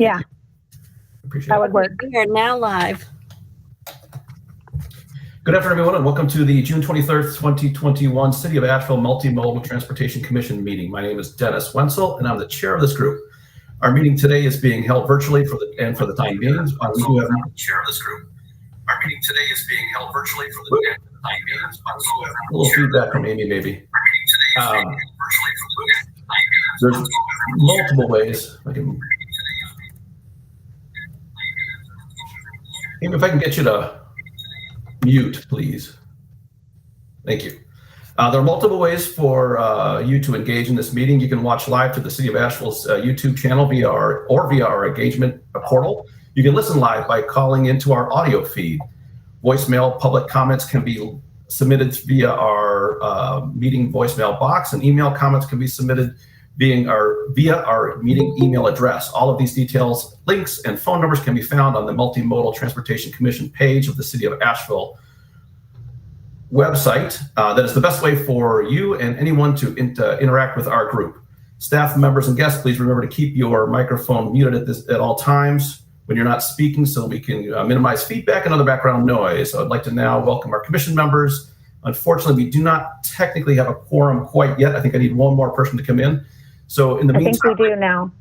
Yeah. Appreciate That it. would work. We are now live. Good afternoon, everyone, and welcome to the June 23rd, 2021 City of Asheville Multimodal Transportation Commission meeting. My name is Dennis Wenzel, and I'm the chair of this group. Our meeting today is being held virtually for the time being. We do have a chair of this group. Our meeting today is being held virtually for the time being. A little feedback from Amy, maybe. There's multiple ways. Amy, if I can get you to mute, please. Thank you. There are multiple ways for you to engage in this meeting. You can watch live to the City of Asheville's YouTube channel via our engagement portal. You can listen live by calling into our audio feed. Voicemail public comments can be submitted via our meeting voicemail box, and email comments can be submitted via our meeting email address. All of these details, links, and phone numbers can be found on the Multimodal Transportation Commission page of the City of Asheville website. That is the best way for you and anyone to interact with our group. Staff members and guests, please remember to keep your microphone muted at all times when you're not speaking, so we can minimize feedback and other background noise. So I'd like to now welcome our commission members. Unfortunately, we do not technically have a quorum quite yet. I think I need one more person to come in. So in the meantime, I think we do now.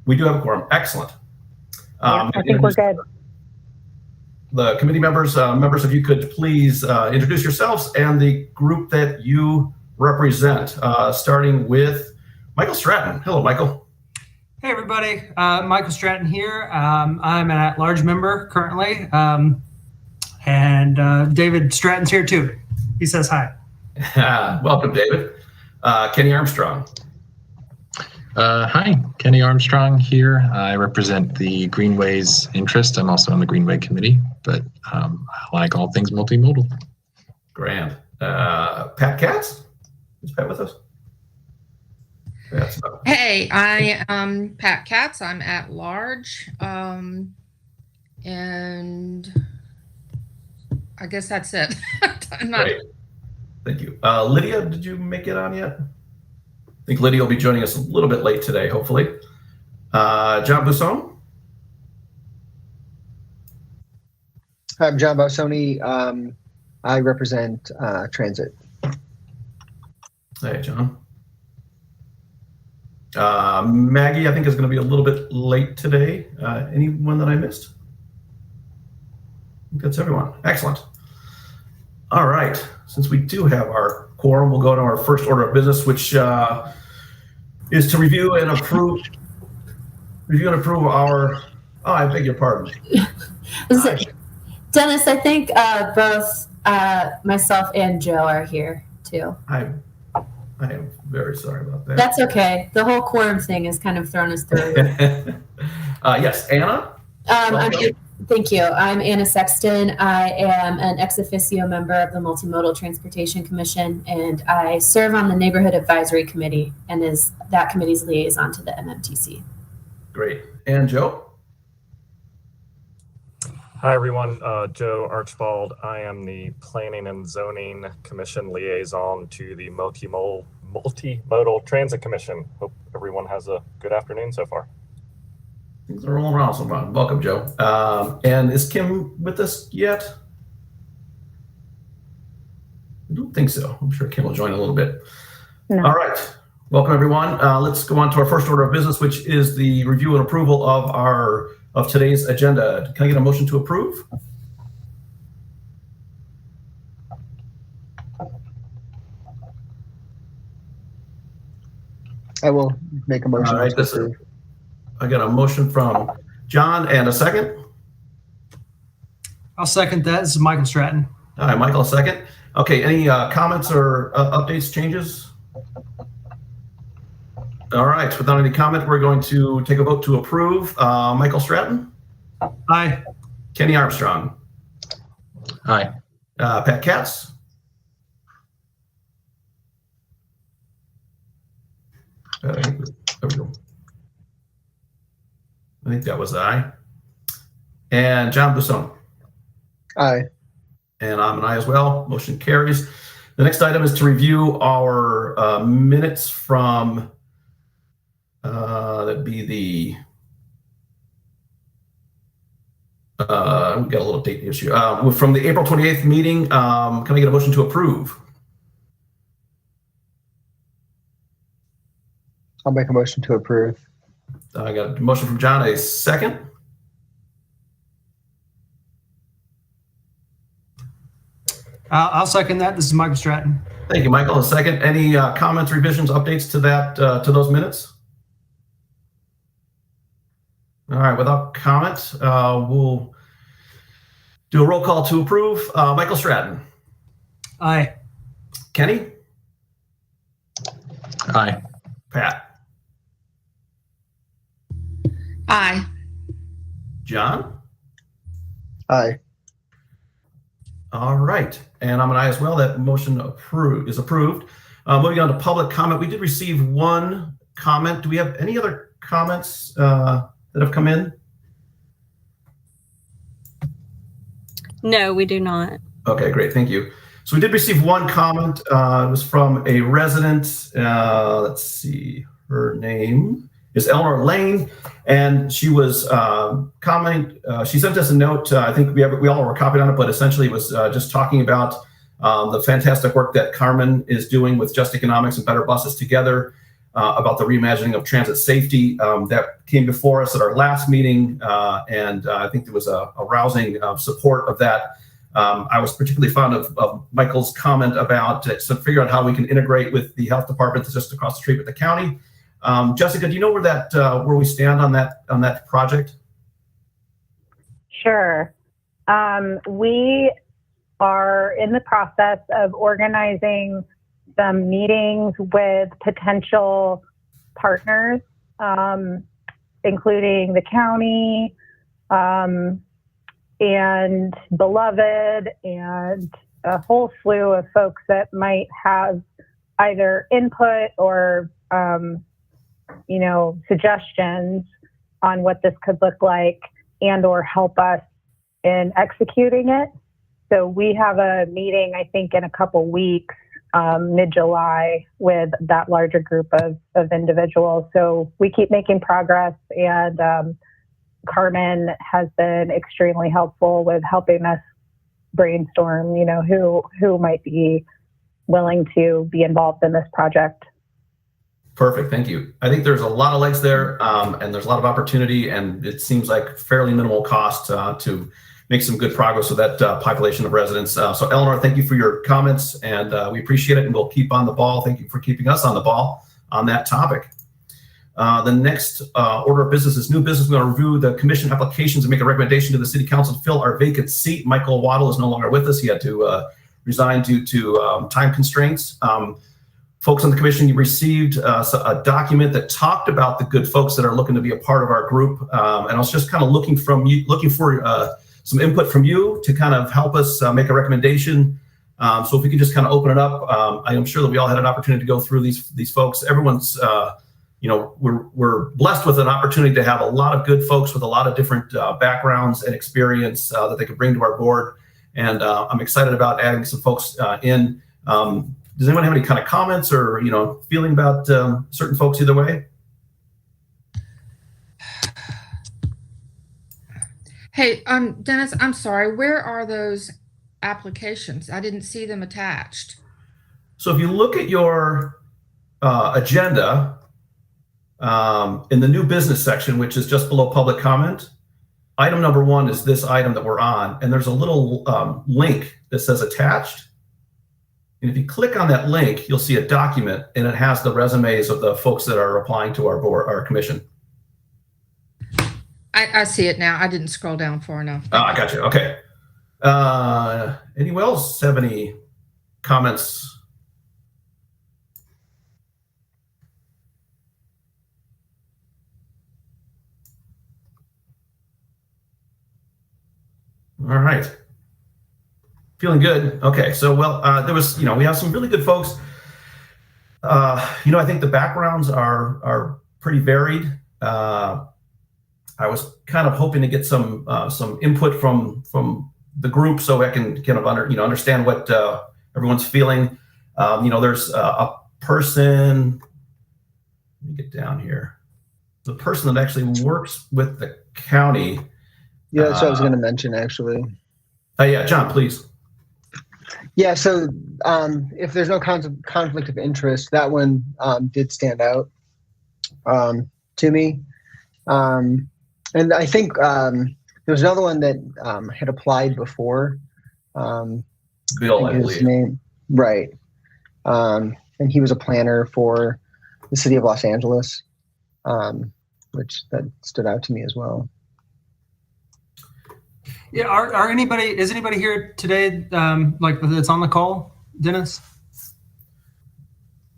We do have a quorum. Excellent. I think we're good. The committee members, if you could please introduce yourselves and the group that you represent, starting with Michael Stratton. Hello, Michael. Hey, everybody. Michael Stratton here. I'm an at-large member currently, and David Stratton's here too. He says hi. Welcome, David. Kenny Armstrong. Hi, Kenny Armstrong here. I represent the Greenways interest. I'm also on the Greenway committee, but I like all things multimodal. Grand. Pat Katz? Is Pat with us? Hey, I am Pat Katz. I'm at large. And I guess that's it. Great. Thank you. Lydia, did you make it on yet? I think Lydia will be joining us a little bit late today, hopefully. John Busson. Hi, I'm John Bossoni. I represent Transit. Hey, John. Maggie, I think, is going to be a little bit late today. Anyone that I missed? I think that's everyone. Excellent. All right. Since we do have our quorum, we'll go to our first order of business, which is to review and approve our. Oh, I beg your pardon. Dennis, I think both myself and Joe are here too. I am very sorry about that. That's okay. The whole quorum thing has kind of thrown us through. Yes, Anna. Thank you. I'm Anna Sexton. I am an ex officio member of the Multimodal Transportation Commission, and I serve on the Neighborhood Advisory Committee and is that committee's liaison to the MMTC. Great. And Joe? Hi, everyone. Joe Archibald. I am the Planning and Zoning Commission liaison to the Multimodal Transit Commission. Hope everyone has a good afternoon so far. Things are rolling around so far. Welcome, Joe. And is Kim with us yet? I don't think so. I'm sure Kim will join in a little bit. No. All right. Welcome, everyone. Let's go on to our first order of business, which is the review and approval of today's agenda. Can I get a motion to approve? I will make a motion. All right, I got a motion from John and a second. I'll second that. This is Michael Stratton. All right, Michael, a second. Okay, any comments or updates, changes? All right, without any comment, we're going to take a vote to approve. Michael Stratton? Aye. Kenny Armstrong? Aye. Pat Katz? There we go. I think that was aye. And John Busson? Aye. And I'm an aye as well. Motion carries. The next item is to review our minutes from that'd be the we got a little date issue. From the April 28th meeting, can I get a motion to approve? I'll make a motion to approve. I got a motion from John, a second. I'll second that. This is Michael Stratton. Thank you, Michael. A second. Any comments, revisions, updates to that, to those minutes? All right, without comment, we'll do a roll call to approve. Michael Stratton. Aye. Kenny? Aye. Pat? Aye. John? Aye. All right, and I'm an aye as well. That motion is approved. Moving on to public comment, we did receive one comment. Do we have any other comments that have come in? No, we do not. Okay, great, thank you. So we did receive one comment. It was from a resident. Let's see, her name is Eleanor Lane, and she was commenting. She sent us a note. I think we all were copied on it, but essentially it was just talking about the fantastic work that Carmen is doing with Just Economics and Better Buses Together, about the reimagining of transit safety. That came before us at our last meeting, and I think there was a rousing support of that. I was particularly fond of Michael's comment about figure out how we can integrate with the health department that's just across the street with the county. Jessica, do you know where we stand on that project? Sure. We are in the process of organizing some meetings with potential partners, including the county, and Beloved, and a whole slew of folks that might have either input or suggestions on what this could look like and or help us in executing it. So we have a meeting, I think, in a couple weeks, mid-July, with that larger group of individuals. So we keep making progress, and Carmen has been extremely helpful with helping us brainstorm, who might be willing to be involved in this project. Perfect, thank you. I think there's a lot of legs there, and there's a lot of opportunity, and it seems like fairly minimal cost to make some good progress with that population of residents. So Eleanor, thank you for your comments, and we appreciate it, and we'll keep on the ball. Thank you for keeping us on the ball on that topic. The next order of business is new business. We're going to review the commission applications and make a recommendation to the city council to fill our vacant seat. Michael Waddle is no longer with us. He had to resign due to time constraints. Folks on the commission, you received a document that talked about the good folks that are looking to be a part of our group. And I was just kind of looking for some input from you to kind of help us make a recommendation. So if we could just kind of open it up, I am sure that we all had an opportunity to go through these folks. Everyone's, we're blessed with an opportunity to have a lot of good folks with a lot of different backgrounds and experience that they could bring to our board. And I'm excited about adding some folks in. Does anyone have any kind of comments or, feeling about certain folks either way? Hey, Dennis, I'm sorry. Where are those applications? I didn't see them attached. So if you look at your agenda in the new business section, which is just below public comment, item number 1 is this item that we're on. And there's a little link that says attached. And if you click on that link, you'll see a document, and it has the resumes of the folks that are applying to our board, our commission. I see it now. I didn't scroll down far enough. I got you. Okay. Anyone else have any comments? All right. Feeling good. Okay. So, there was, we have some really good folks. I think the backgrounds are pretty varied. I was kind of hoping to get some input from the group so I can kind of understand what everyone's feeling. There's a person. Let me get down here. The person that actually works with the county Yeah, that's what I was going to mention, actually. Yeah, John, please. Yeah, so if there's no conflict of interest, that one did stand out to me. And I think there was another one that had applied before. Bill, I his believe. name, right. And he was a planner for the city of Los Angeles, which that stood out to me as well. Yeah. Is anybody here today? Like that's on the call, Dennis?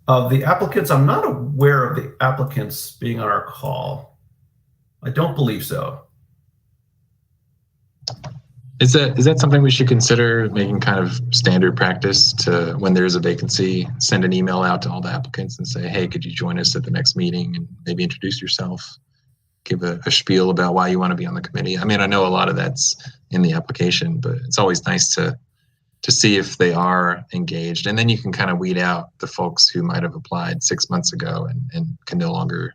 Of the applicants, I'm not aware of the applicants being on our call. I don't believe so. Is that something we should consider making kind of standard practice to when there's a vacancy, send an email out to all the applicants and say, hey, could you join us at the next meeting and maybe introduce yourself, give a spiel about why you want to be on the committee? I mean, I know a lot of that's in the application, but it's always nice to see if they are engaged. And then you can kind of weed out the folks who might have applied 6 months ago and can no longer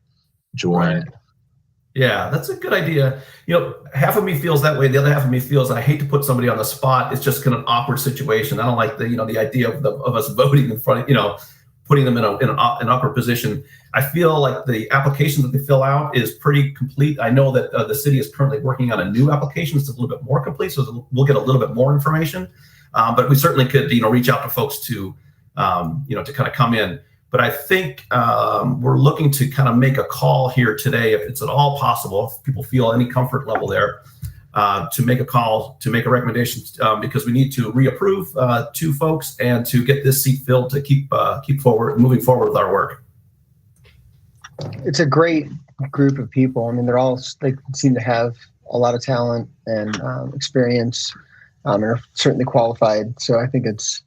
join. Right. Yeah, that's a good idea. You know, half of me feels that way. The other half of me feels I hate to put somebody on the spot. It's just kind of an awkward situation. I don't like the idea of us voting in front of, putting them in an awkward position. I feel like the application that they fill out is pretty complete. I know that the city is currently working on a new application. It's a little bit more complete, so we'll get a little bit more information. But we certainly could, reach out to folks to kind of come in. But I think we're looking to kind of make a call here today, if it's at all possible, if people feel any comfort level there, to make a call, to make a recommendation, because we need to reapprove 2 folks and to get this seat filled to keep moving forward with our work. It's a great group of people. I mean, they seem to have a lot of talent and experience, and are certainly qualified. So I think it's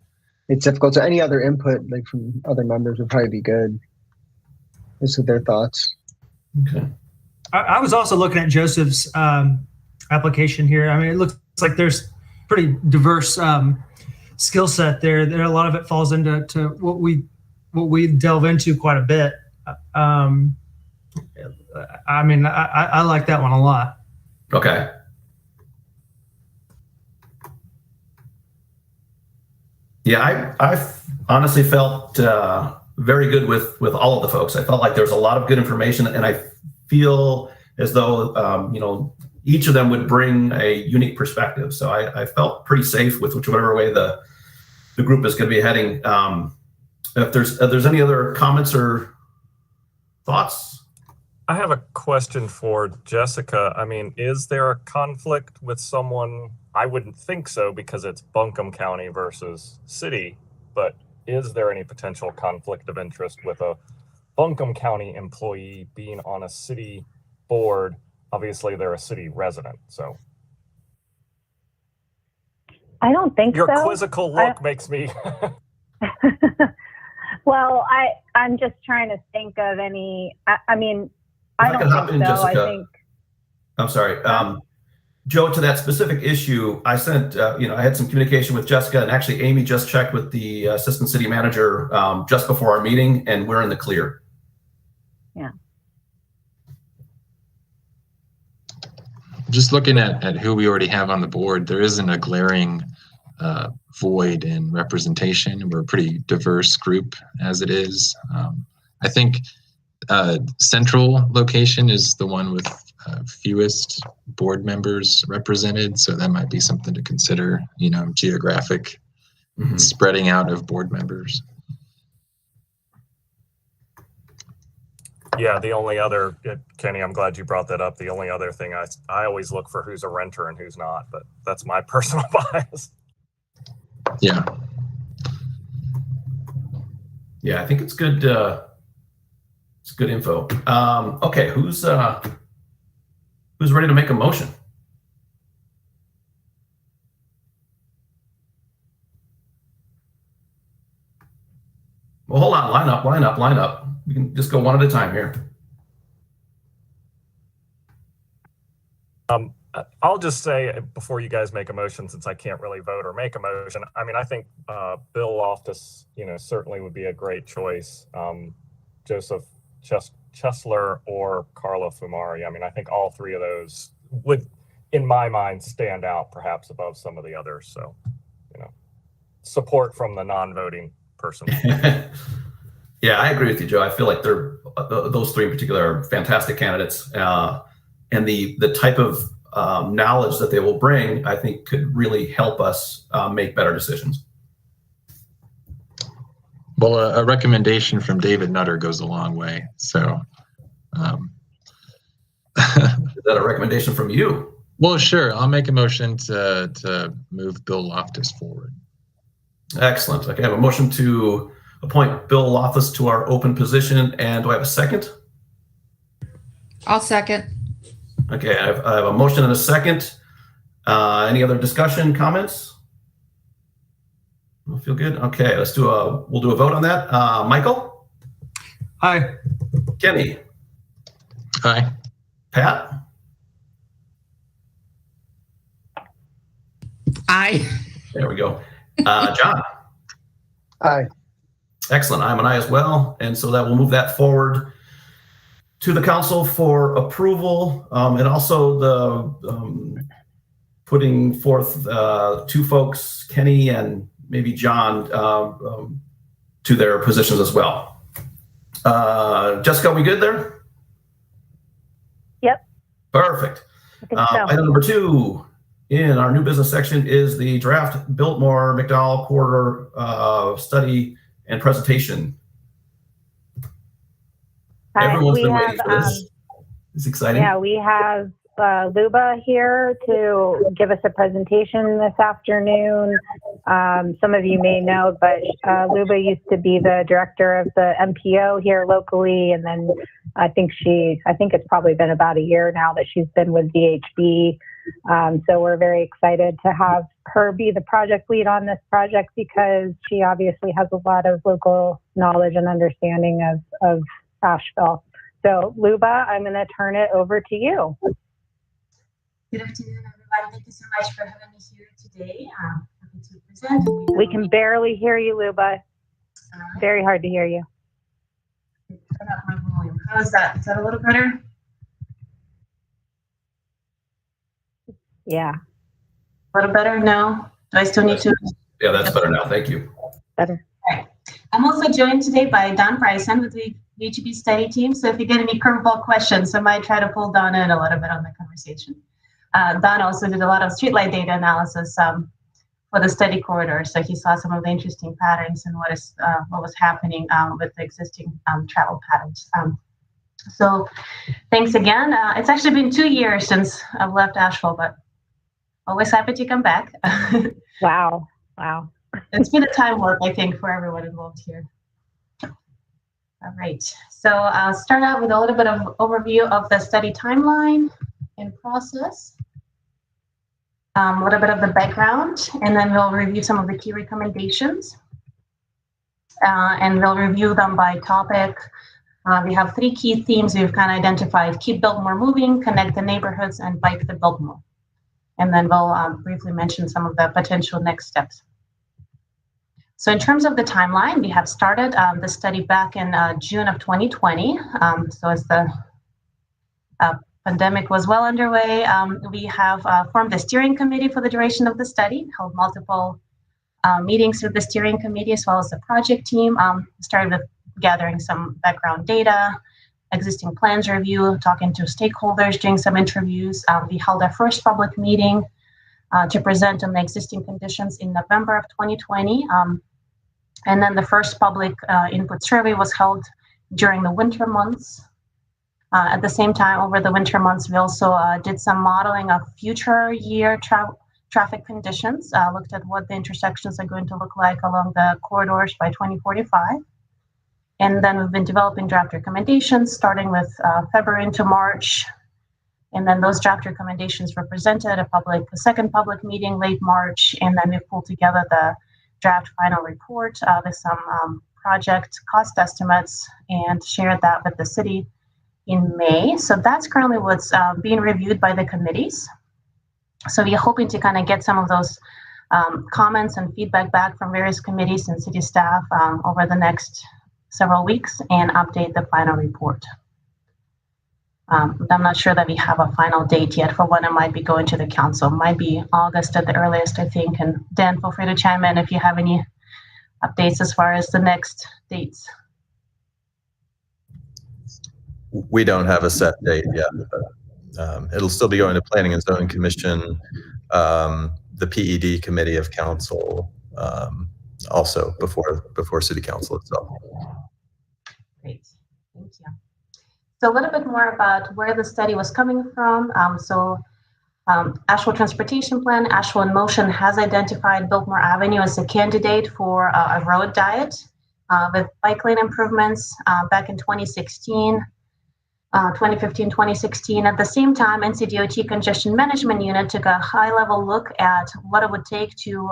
difficult. So any other input, like from other members, would probably be good. Just with their thoughts. Okay. I was also looking at Joseph's application here. I mean, it looks like there's pretty diverse skill set there. A lot of it falls into what we delve into quite a bit. I mean, I like that one a lot. Okay. Yeah, I honestly felt very good with all of the folks. I felt like there was a lot of good information, and I feel as though each of them would bring a unique perspective. So I felt pretty safe with whichever way the group is going to be heading. If there's any other comments or thoughts? I have a question for Jessica. I mean, is there a conflict with someone? I wouldn't think so because it's Buncombe County versus city, but is there any potential conflict of interest with a Buncombe County employee being on a city board? Obviously, they're a city resident, so. I don't think Your so. quizzical look makes me. Well, I'm just trying to think of any. I mean, I don't think so. Jessica. I think. I'm sorry. Joe, to that specific issue, I sent, I had some communication with Jessica, and actually Amy just checked with the assistant city manager just before our meeting, and we're in the clear. Yeah. Just looking at who we already have on the board, there isn't a glaring void in representation. We're a pretty diverse group as it is. I think central location is the one with fewest board members represented, so that might be something to consider, geographic spreading out of board members. Yeah, the only other, Kenny, I'm glad you brought that up. The only other thing, I always look for who's a renter and who's not, but that's my personal bias. Yeah. Yeah, I think it's good. It's good info. Okay, who's ready to make a motion? Well, hold on. Line up. We can just go one at a time here. I'll just say before you guys make a motion, since I can't really vote or make a motion, I mean, I think Bill Loftus, certainly would be a great choice. Joseph Chesler or Carla Fumari. I mean, I think all three of those would, in my mind, stand out perhaps above some of the others. So, support from the non-voting person. Yeah, I agree with you, Joe. I feel like those three in particular are fantastic candidates, and the type of knowledge that they will bring, I think, could really help us make better decisions. Well, a recommendation from David Nutter goes a long way. So, is that a recommendation from you? Well, sure. I'll make a motion to move Bill Loftus forward. Excellent. Okay, I have a motion to appoint Bill Loftus to our open position, and do I have a second? I'll second. Okay, I have a motion and a second. Any other discussion, comments? I feel good. Okay, we'll do a vote on that. Michael? Aye. Kenny? Aye. Pat? Aye. There we go. John? Aye. Excellent. I'm an aye as well. And so that will move that forward to the council for approval, and also the putting forth two folks, Kenny and maybe John, to their positions as well. Jessica, we good there? Yep. Perfect. I think so. Item number 2 in our new business section is the draft Biltmore McDowell corridor study and presentation. Everyone's been waiting for this. It's exciting. Yeah, we have Luba here to give us a presentation this afternoon. Some of you may know, but Luba used to be the director of the MPO here locally, and then I think it's probably been about a year now that she's been with VHB. So we're very excited to have her be the project lead on this project, because she obviously has a lot of local knowledge and understanding of Asheville. So Luba, I'm going to turn it over to you. Good afternoon, everyone. Thank you so much for having me here today. Happy to present. We can barely hear you, Luba. Very hard to hear you. Turn up my volume. How is that? Is that a little better? Yeah. A little better? No? Do I still need to? Yeah, that's better now. Thank you. Better. All right. I'm also joined today by Don Bryson with the VHB study team. So if you get any curveball questions, I might try to pull Don in a little bit on the conversation. Don also did a lot of streetlight data analysis for the study corridor. So he saw some of the interesting patterns and what was happening with the existing travel patterns. So thanks again. It's actually been 2 years since I've left Asheville, but always happy to come back. Wow. It's been a time warp, I think, for everyone involved here. All right. So I'll start out with a little bit of overview of the study timeline and process. A little bit of the background, and then we'll review some of the key recommendations. And we'll review them by topic. We have 3 key themes we've kind of identified: keep Biltmore moving, connect the neighborhoods, and bike the Biltmore. And then we'll briefly mention some of the potential next steps. So in terms of the timeline, we have started the study back in June of 2020. So as the pandemic was well underway, we have formed a steering committee for the duration of the study, held multiple meetings with the steering committee as well as the project team. Started with gathering some background data, existing plans review, talking to stakeholders, doing some interviews. We held our first public meeting to present on the existing conditions in November of 2020. And then the first public input survey was held during the winter months. At the same time, over the winter months, we also did some modeling of future year traffic conditions, looked at what the intersections are going to look like along the corridors by 2045. And then we've been developing draft recommendations starting with February into March. And then those draft recommendations were presented at a second public meeting late March. And then we pulled together the draft final report with some project cost estimates and shared that with the city in May. So that's currently what's being reviewed by the committees. So we're hoping to kind of get some of those comments and feedback back from various committees and city staff over the next several weeks and update the final report. I'm not sure that we have a final date yet for when it might be going to the council. It might be August at the earliest, I think. And Dan, feel free to chime in if you have any updates as far as the next dates. We don't have a set date yet, but it'll still be going to Planning and Zoning Commission, the PED Committee of Council, also before City Council itself. Great, thank you. So a little bit more about where the study was coming from. Asheville Transportation Plan, Asheville in Motion has identified Biltmore Avenue as a candidate for a road diet with bike lane improvements back in 2015, 2016. At the same time, NCDOT Congestion Management Unit took a high-level look at what it would take to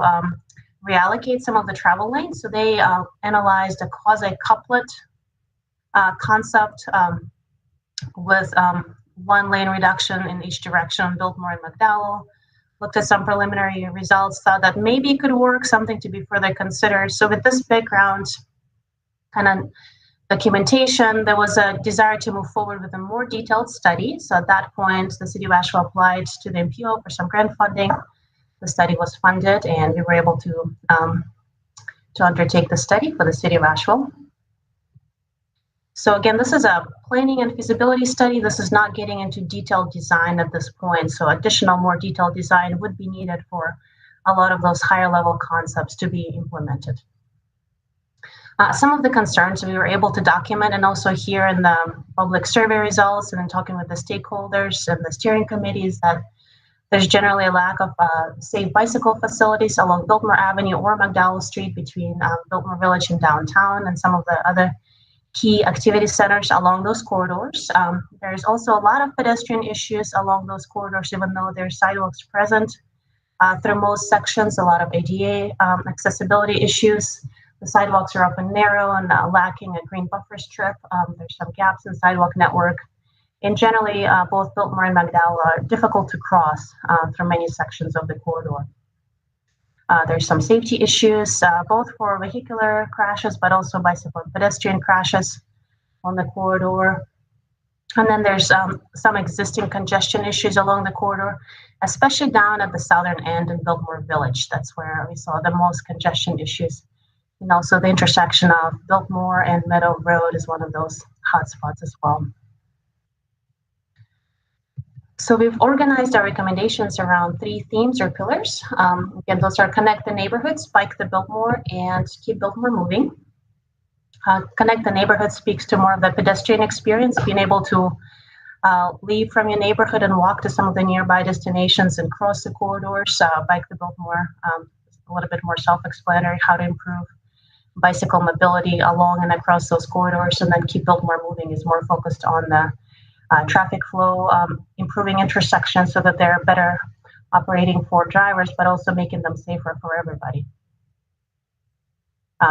reallocate some of the travel lanes. So they analyzed a quasi-couplet concept with one lane reduction in each direction, Biltmore and McDowell. Looked at some preliminary results, thought that maybe it could work, something to be further considered. So with this background kind of documentation, there was a desire to move forward with a more detailed study. So at that point, the City of Asheville applied to the MPO for some grant funding. The study was funded, and we were able to undertake the study for the City of Asheville. So again, this is a planning and feasibility study. This is not getting into detailed design at this point. So additional, more detailed design would be needed for a lot of those higher level concepts to be implemented. Some of the concerns we were able to document and also hear in the public survey results and in talking with the stakeholders and the steering committees that there's generally a lack of safe bicycle facilities along Biltmore Avenue or McDowell Street between Biltmore Village and downtown and some of the other key activity centers along those corridors. There's also a lot of pedestrian issues along those corridors, even though there's sidewalks present through most sections, a lot of ADA accessibility issues. The sidewalks are often narrow and lacking a green buffer strip. There's some gaps in sidewalk network. And generally, both Biltmore and McDowell are difficult to cross through many sections of the corridor. There's some safety issues, both for vehicular crashes, but also bicycle and pedestrian crashes on the corridor. And then there's some existing congestion issues along the corridor, especially down at the southern end in Biltmore Village. That's where we saw the most congestion issues. And also the intersection of Biltmore and Meadow Road is one of those hotspots as well. So we've organized our recommendations around 3 themes or pillars. Again, those are connect the neighborhoods, bike the Biltmore, and keep Biltmore moving. Connect the neighborhood speaks to more of the pedestrian experience, being able to leave from your neighborhood and walk to some of the nearby destinations and cross the corridors. Bike the Biltmore, a little bit more self-explanatory, how to improve bicycle mobility along and across those corridors, and then keep Biltmore moving is more focused on the traffic flow, improving intersections so that they're better operating for drivers, but also making them safer for everybody.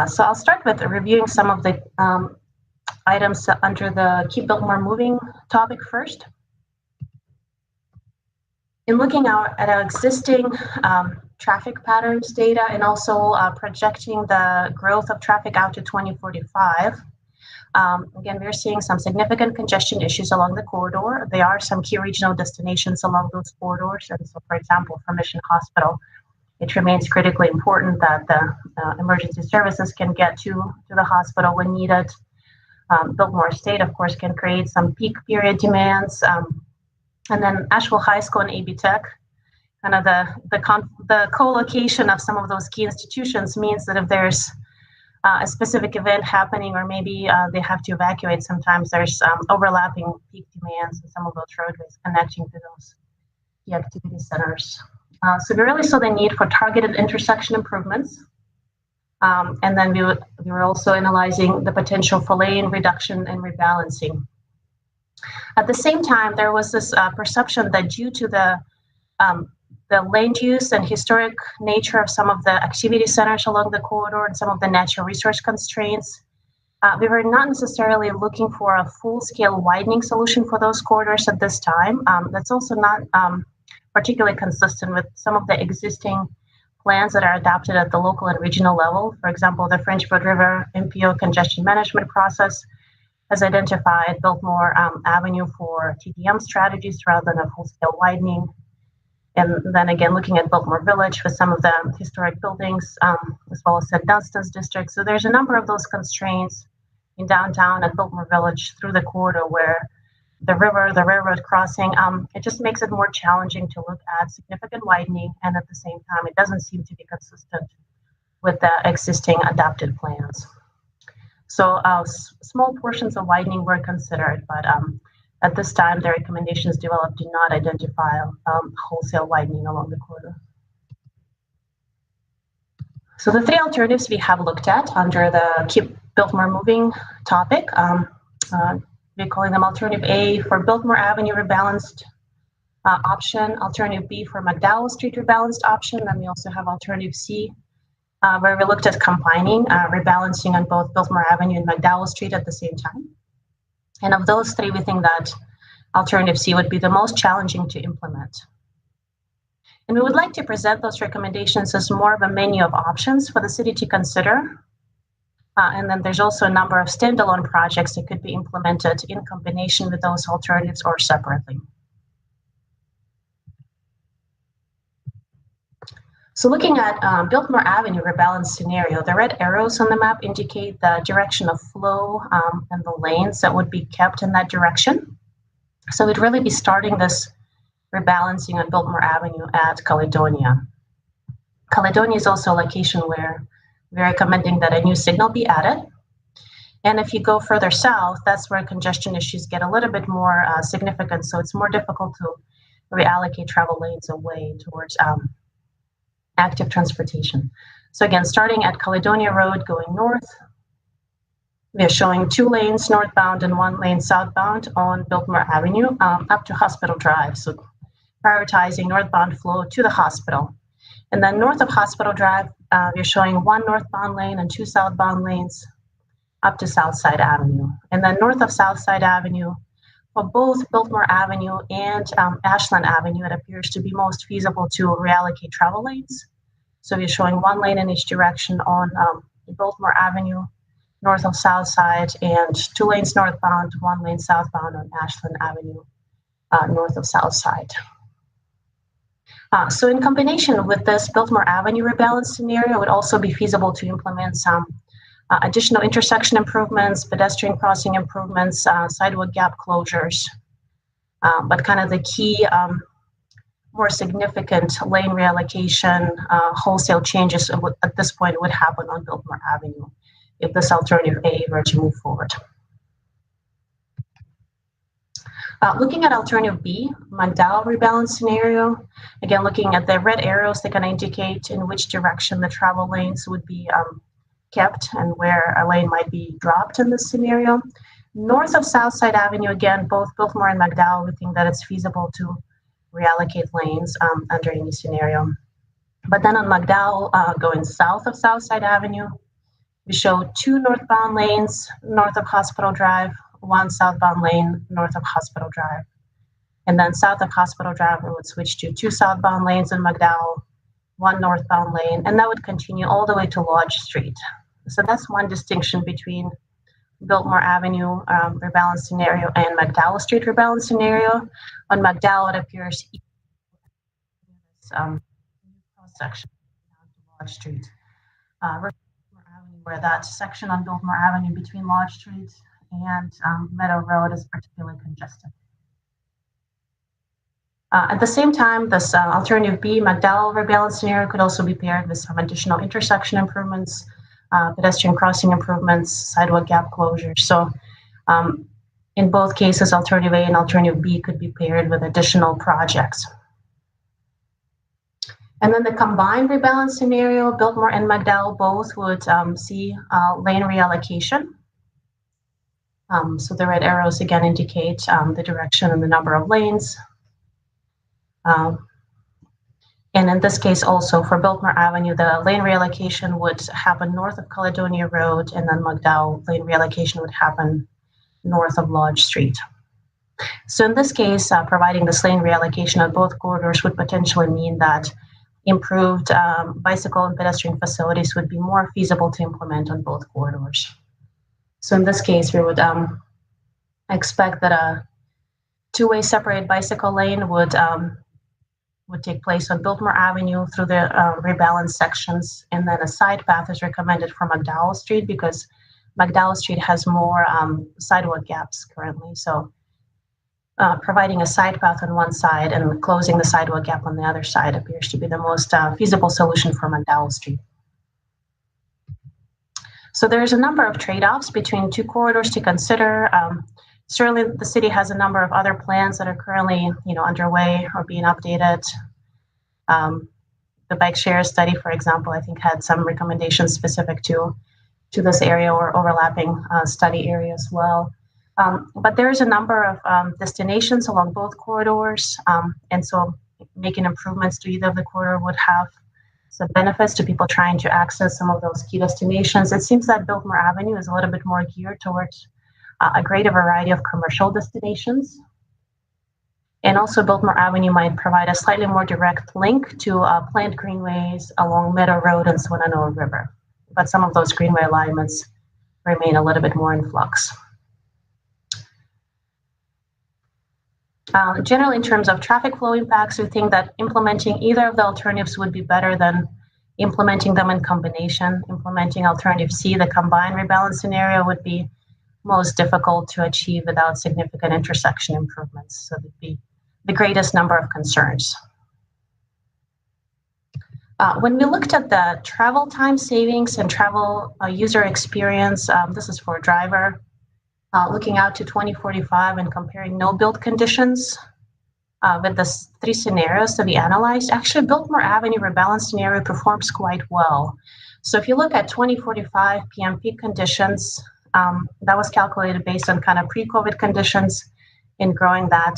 So I'll start with reviewing some of the items under the Keep Biltmore Moving topic first. In looking at our existing traffic patterns data and also projecting the growth of traffic out to 2045, again, we're seeing some significant congestion issues along the corridor. There are some key regional destinations along those corridors. And so, for example, for Mission Hospital, it remains critically important that the emergency services can get to the hospital when needed. Biltmore State, of course, can create some peak period demands. And then Asheville High School and AB Tech, kind of the co-location of some of those key institutions means that if there's a specific event happening, or maybe they have to evacuate, sometimes there's overlapping peak demands in some of those roadways connecting to those key activity centers. So we really saw the need for targeted intersection improvements. And then we were also analyzing the potential for lane reduction and rebalancing. At the same time, there was this perception that due to the land use and historic nature of some of the activity centers along the corridor and some of the natural resource constraints, we were not necessarily looking for a full-scale widening solution for those corridors at this time. That's also not particularly consistent with some of the existing plans that are adopted at the local and regional level. For example, the French Broad River MPO congestion management process has identified Biltmore Avenue for TDM strategies rather than a full-scale widening. And then again, looking at Biltmore Village with some of the historic buildings, as well as St. Dunstan's district. So there's a number of those constraints in downtown at Biltmore Village through the corridor where the river, the railroad crossing, it just makes it more challenging to look at significant widening. And at the same time, it doesn't seem to be consistent with the existing adopted plans. So small portions of widening were considered, but at this time, the recommendations developed do not identify wholesale widening along the corridor. So the three alternatives we have looked at under the Keep Biltmore Moving topic, we're calling them Alternative A for Biltmore Avenue rebalanced option, Alternative B for McDowell Street rebalanced option, and we also have Alternative C, where we looked at combining rebalancing on both Biltmore Avenue and McDowell Street at the same time. And of those three, we think that Alternative C would be the most challenging to implement. And we would like to present those recommendations as more of a menu of options for the city to consider. And then there's also a number of standalone projects that could be implemented in combination with those alternatives or separately. So looking at Biltmore Avenue rebalance scenario, the red arrows on the map indicate the direction of flow and the lanes that would be kept in that direction. So we'd really be starting this rebalancing on Biltmore Avenue at Caledonia. Caledonia is also a location where we're recommending that a new signal be added. And if you go further south, that's where congestion issues get a little bit more significant. So it's more difficult to reallocate travel lanes away towards active transportation. So again, starting at Caledonia Road going north, we are showing 2 lanes northbound and 1 lane southbound on Biltmore Avenue up to Hospital Drive. So prioritizing northbound flow to the hospital. And then north of Hospital Drive, we're showing 1 northbound lane and 2 southbound lanes up to Southside Avenue. And then north of Southside Avenue, for both Biltmore Avenue and Ashland Avenue, it appears to be most feasible to reallocate travel lanes. So we're showing 1 lane in each direction on Biltmore Avenue, north of Southside, and 2 lanes northbound, 1 lane southbound on Ashland Avenue, north of Southside. So in combination with this Biltmore Avenue rebalance scenario, it would also be feasible to implement some additional intersection improvements, pedestrian crossing improvements, sidewalk gap closures. But kind of the key, more significant lane reallocation, wholesale changes at this point would happen on Biltmore Avenue if this Alternative A were to move forward. Looking at Alternative B, McDowell rebalance scenario, again, looking at the red arrows, they can indicate in which direction the travel lanes would be kept and where a lane might be dropped in this scenario. North of Southside Avenue, again, both Biltmore and McDowell, we think that it's feasible to reallocate lanes under any scenario. But then on McDowell, going south of Southside Avenue, we show 2 northbound lanes north of Hospital Drive, 1 southbound lane north of Hospital Drive. And then south of Hospital Drive, we would switch to 2 southbound lanes in McDowell, 1 northbound lane, and that would continue all the way to Lodge Street. So that's one distinction between Biltmore Avenue rebalance scenario and McDowell Street rebalance scenario. On McDowell, it appears cross section down to Lodge Street. Where that section on Biltmore Avenue between Lodge Street and Meadow Road is particularly congested. At the same time, this Alternative B McDowell rebalance scenario could also be paired with some additional intersection improvements, pedestrian crossing improvements, sidewalk gap closures. So in both cases, Alternative A and Alternative B could be paired with additional projects. And then the combined rebalance scenario, Biltmore and McDowell both would see lane reallocation. So the red arrows again indicate the direction and the number of lanes. And in this case also for Biltmore Avenue, the lane reallocation would happen north of Caledonia Road, and then McDowell lane reallocation would happen north of Lodge Street. So in this case, providing this lane reallocation on both corridors would potentially mean that improved bicycle and pedestrian facilities would be more feasible to implement on both corridors. So in this case, we would expect that a two-way separated bicycle lane would take place on Biltmore Avenue through the rebalanced sections, and then a side path is recommended for McDowell Street because McDowell Street has more sidewalk gaps currently. So providing a side path on one side and closing the sidewalk gap on the other side appears to be the most feasible solution for McDowell Street. So there's a number of trade-offs between two corridors to consider. Certainly, the city has a number of other plans that are currently, underway or being updated. The bike share study, for example, I think had some recommendations specific to this area or overlapping study area as well. But there is a number of destinations along both corridors, and so making improvements to either of the corridor would have some benefits to people trying to access some of those key destinations. It seems that Biltmore Avenue is a little bit more geared towards a greater variety of commercial destinations. And also Biltmore Avenue might provide a slightly more direct link to planned greenways along Meadow Road and Swannanoa River. But some of those greenway alignments remain a little bit more in flux. Generally, in terms of traffic flow impacts, we think that implementing either of the alternatives would be better than implementing them in combination. Implementing alternative C, the combined rebalance scenario, would be most difficult to achieve without significant intersection improvements. So that'd be the greatest number of concerns. When we looked at the travel time savings and travel user experience, this is for a driver, looking out to 2045 and comparing no build conditions with the three scenarios that we analyzed, actually Biltmore Avenue rebalance scenario performs quite well. So if you look at 2045 PM peak conditions, that was calculated based on kind of pre-COVID conditions in growing that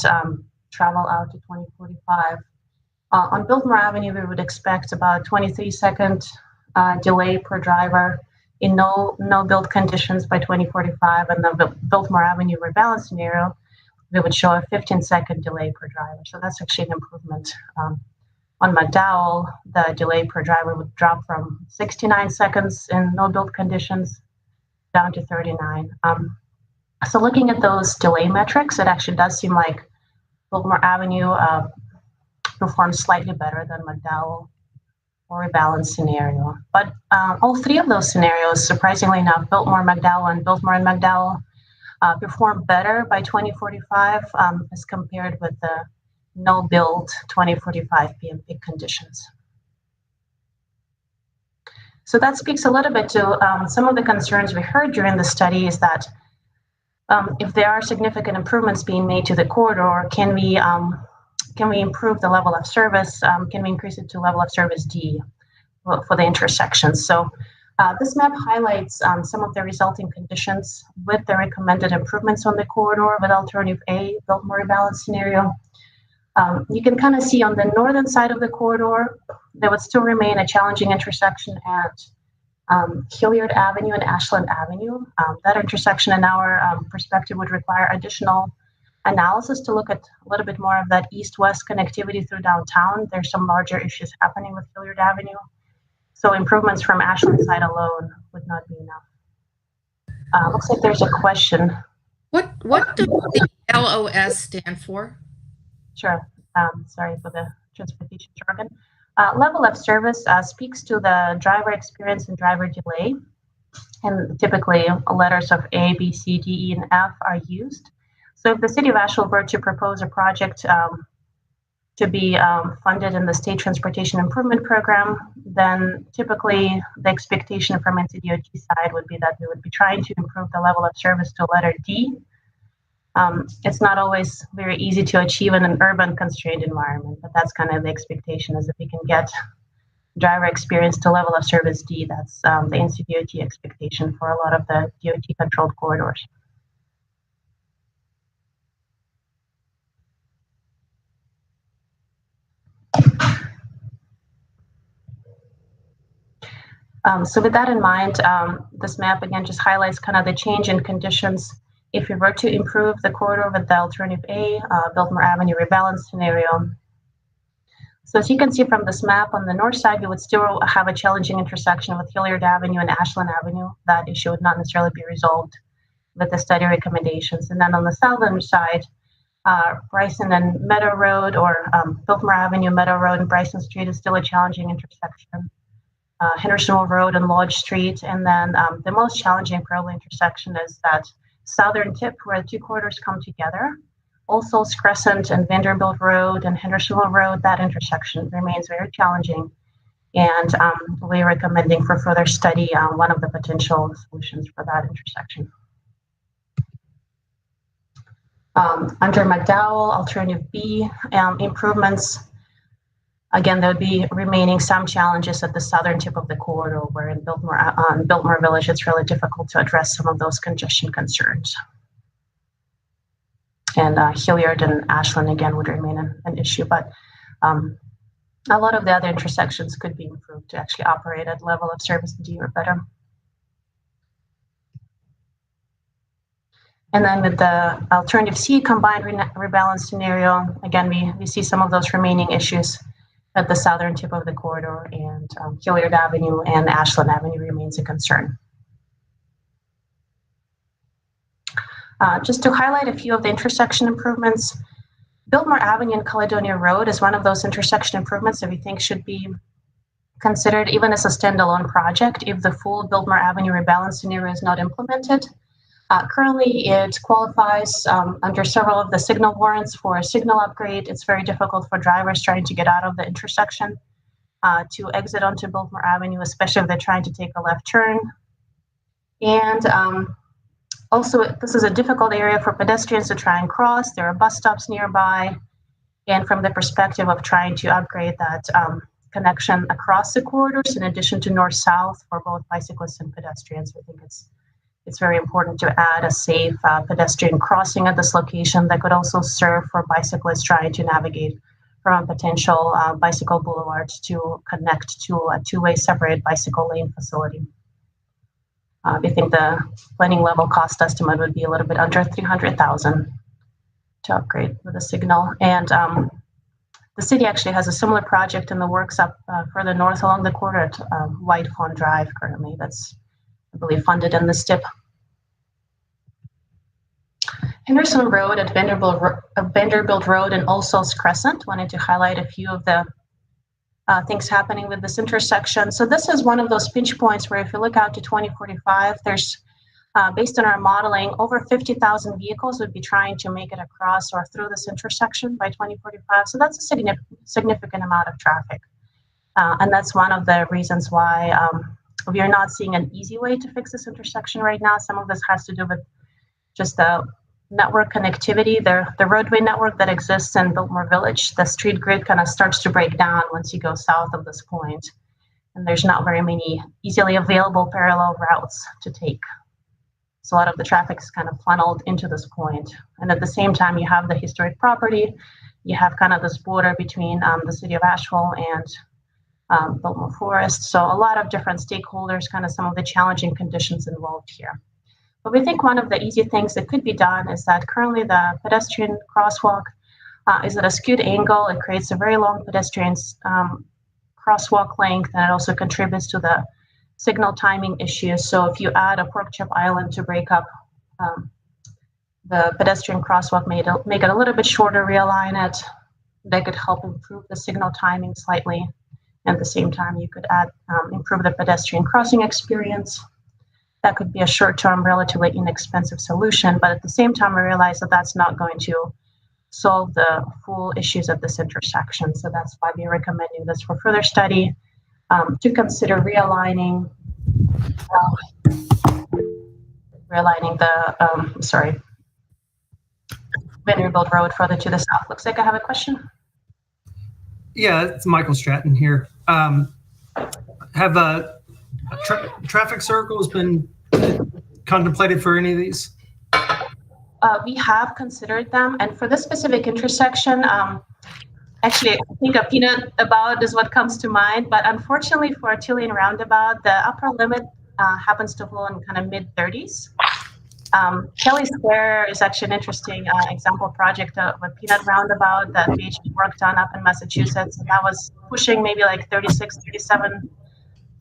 travel out to 2045. On Biltmore Avenue, we would expect about 23-second delay per driver in no build conditions by 2045, and the Biltmore Avenue rebalance scenario, we would show a 15-second delay per driver. So that's actually an improvement. On McDowell, the delay per driver would drop from 69 seconds in no build conditions down to 39. So looking at those delay metrics, it actually does seem like Biltmore Avenue performs slightly better than McDowell or rebalance scenario. But all three of those scenarios, surprisingly enough, Biltmore, McDowell, and Biltmore and McDowell perform better by 2045 as compared with the no build 2045 PM peak conditions. So that speaks a little bit to some of the concerns we heard during the study is that if there are significant improvements being made to the corridor, can we improve the level of service? Can we increase it to level of service D for the intersections? So this map highlights some of the resulting conditions with the recommended improvements on the corridor with alternative A, Biltmore rebalance scenario. You can kind of see on the northern side of the corridor, there would still remain a challenging intersection at Hilliard Avenue and Ashland Avenue. That intersection in our perspective would require additional analysis to look at a little bit more of that east-west connectivity through downtown. There's some larger issues happening with Hilliard Avenue. So improvements from Ashland side alone would not be enough. Looks like there's a question. What does the LOS stand for? Sure. Sorry for the transportation jargon. Level of service speaks to the driver experience and driver delay. And typically letters of A, B, C, D, E, and F are used. So if the city of Asheville were to propose a project to be funded in the State Transportation Improvement Program, then typically the expectation from NCDOT side would be that we would be trying to improve the level of service to letter D. It's not always very easy to achieve in an urban constrained environment, but that's kind of the expectation is if we can get driver experience to level of service D, that's the NCDOT expectation for a lot of the DOT controlled corridors. So with that in mind, this map again just highlights kind of the change in conditions if we were to improve the corridor with the alternative A, Biltmore Avenue rebalance scenario. So as you can see from this map, on the north side, we would still have a challenging intersection with Hilliard Avenue and Ashland Avenue. That issue would not necessarily be resolved with the study recommendations. And then on the southern side, Bryson and Meadow Road, or Biltmore Avenue, Meadow Road, and Bryson Street is still a challenging intersection. Hendersonville Road and Lodge Street. And then the most challenging probably intersection is that southern tip where the two corridors come together. Also Crescent and Vanderbilt Road and Hendersonville Road, that intersection remains very challenging. And we're recommending for further study one of the potential solutions for that intersection. Under McDowell, alternative B, improvements. Again, there would be remaining some challenges at the southern tip of the corridor, where in Biltmore Village, it's really difficult to address some of those congestion concerns. And Hilliard and Ashland, again, would remain an issue, but a lot of the other intersections could be improved to actually operate at level of service D or better. And then with the alternative C combined rebalance scenario, again, we see some of those remaining issues at the southern tip of the corridor, and Hilliard Avenue and Ashland Avenue remains a concern. Just to highlight a few of the intersection improvements, Biltmore Avenue and Caledonia Road is one of those intersection improvements that we think should be considered even as a standalone project if the full Biltmore Avenue rebalance scenario is not implemented. Currently, it qualifies under several of the signal warrants for a signal upgrade. It's very difficult for drivers trying to get out of the intersection to exit onto Biltmore Avenue, especially if they're trying to take a left turn. And also, this is a difficult area for pedestrians to try and cross. There are bus stops nearby. And from the perspective of trying to upgrade that connection across the corridors, in addition to north-south for both bicyclists and pedestrians, I think it's very important to add a safe pedestrian crossing at this location that could also serve for bicyclists trying to navigate from a potential bicycle boulevard to connect to a two-way separated bicycle lane facility. We think the planning level cost estimate would be a little bit under $300,000 to upgrade with a signal. And the city actually has a similar project in the works up further north along the corridor at White Fawn Drive currently. That's, I believe, funded in the STIP. Henderson Road at Vanderbilt Road and also Crescent. Wanted to highlight a few of the things happening with this intersection. So this is one of those pinch points where if you look out to 2045, there's, based on our modeling, over 50,000 vehicles would be trying to make it across or through this intersection by 2045. So that's a significant amount of traffic. And that's one of the reasons why we are not seeing an easy way to fix this intersection right now. Some of this has to do with just the network connectivity, the roadway network that exists in Biltmore Village. The street grid kind of starts to break down once you go south of this point. And there's not very many easily available parallel routes to take. So a lot of the traffic is kind of funneled into this point. And at the same time, you have the historic property. You have kind of this border between the city of Asheville and Biltmore Forest. So a lot of different stakeholders, kind of some of the challenging conditions involved here. But we think one of the easy things that could be done is that currently the pedestrian crosswalk is at a skewed angle. It creates a very long pedestrian crosswalk length, and it also contributes to the signal timing issues. So if you add a pork chop island to break up the pedestrian crosswalk, make it a little bit shorter, realign it, that could help improve the signal timing slightly. At the same time, you could add improve the pedestrian crossing experience. That could be a short-term, relatively inexpensive solution, but at the same time, we realize that that's not going to solve the full issues at this intersection. So that's why we're recommending this for further study, to consider realigning the Vanderbilt Road further to the south. Looks like I have a question. Yeah, it's Michael Stratton here. Have traffic circles been contemplated for any of these? We have considered them, and for this specific intersection, actually, I think a peanut about is what comes to mind, but unfortunately for Artillean Roundabout, the upper limit happens to fall in kind of mid-30s. Kelly Square is actually an interesting example project of a peanut roundabout that we worked on up in Massachusetts, and that was pushing maybe like 36, 37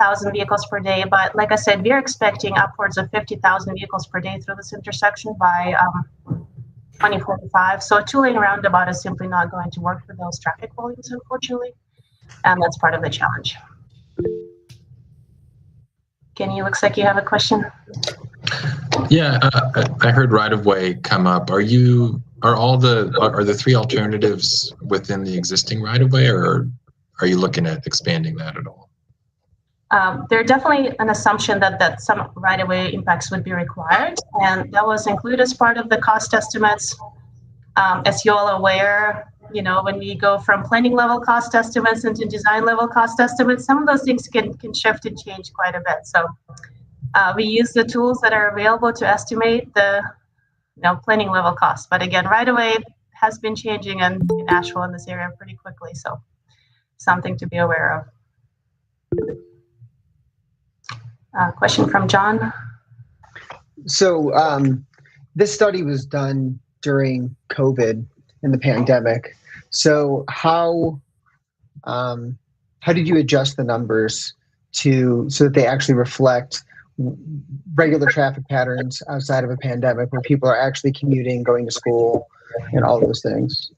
50,000 vehicles per day. But like I said, we're expecting upwards of 50,000 vehicles per day through this intersection by 2045. So a two-lane roundabout is simply not going to work for those traffic volumes, unfortunately. And that's part of the challenge. Kenny, looks like you have a question. Yeah, I heard right-of-way come up. Are the three alternatives within the existing right-of-way, or are you looking at expanding that at all? There's definitely an assumption that some right-of-way impacts would be required, and that was included as part of the cost estimates. As you all are aware, when we go from planning level cost estimates into design level cost estimates, some of those things can shift and change quite a bit. So we use the tools that are available to estimate the planning level costs. But again, right-of-way has been changing in Asheville in this area pretty quickly, so something to be aware of. Question from John. So this study was done during COVID and the pandemic. So how did you adjust the numbers so that they actually reflect regular traffic patterns outside of a pandemic, where people are actually commuting, going to school, and all those things?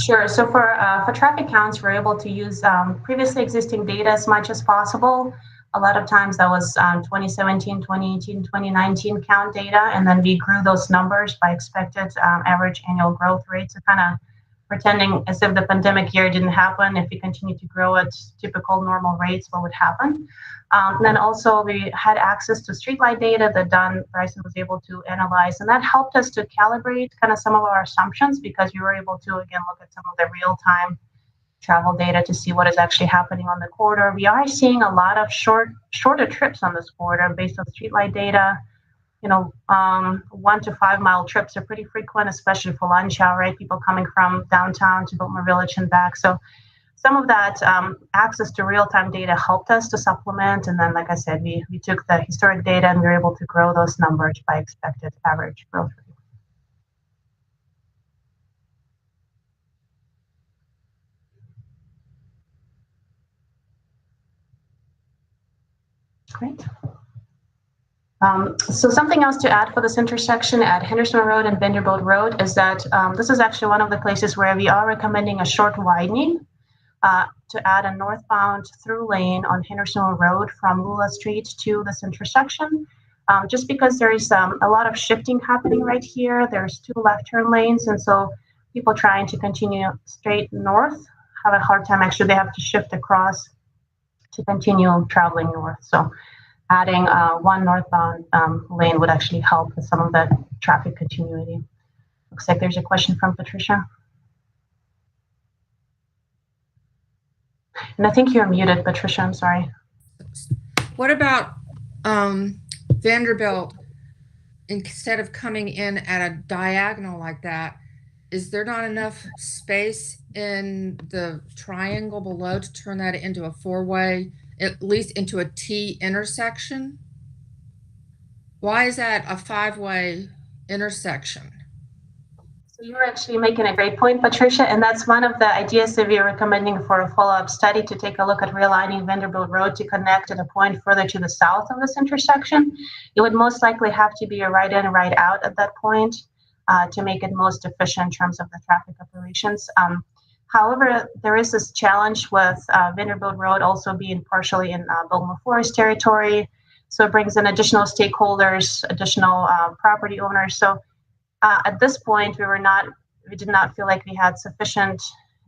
Sure. So for traffic counts, we're able to use previously existing data as much as possible. A lot of times that was 2017, 2018, 2019 count data, and then we grew those numbers by expected average annual growth rate. So kind of pretending as if the pandemic year didn't happen. If we continue to grow at typical normal rates, what would happen? Then also we had access to streetlight data that Bryson was able to analyze, and that helped us to calibrate kind of some of our assumptions, because we were able to, again, look at some of the real-time travel data to see what is actually happening on the corridor. We are seeing a lot of shorter trips on this corridor based on streetlight data. 1 to 5 mile trips are pretty frequent, especially for lunch hour, right? People coming from downtown to Biltmore Village and back. So some of that access to real-time data helped us to supplement. And then, like I said, we took the historic data and we were able to grow those numbers by expected average growth rate. Great. So something else to add for this intersection at Hendersonville Road and Vanderbilt Road is that this is actually one of the places where we are recommending a short widening to add a northbound through lane on Hendersonville Road from Lula Street to this intersection. Just because there is a lot of shifting happening right here. There's 2 left turn lanes, and so people trying to continue straight north have a hard time. Actually, they have to shift across to continue traveling north. So adding 1 northbound lane would actually help with some of that traffic continuity. Looks like there's a question from Patricia. And I think you're muted, Patricia, I'm sorry. What about Vanderbilt? Instead of coming in at a diagonal like that, is there not enough space in the triangle below to turn that into a 4-way, at least into a T intersection? Why is that a 5-way intersection? So you're actually making a great point, Patricia, and that's one of the ideas that we are recommending for a follow-up study, to take a look at realigning Vanderbilt Road to connect at a point further to the south of this intersection. It would most likely have to be a right in, right out at that point to make it most efficient in terms of the traffic operations. However, there is this challenge with Vanderbilt Road also being partially in Biltmore Forest territory. So it brings in additional stakeholders, additional property owners. So at this point, we did not feel like we had sufficient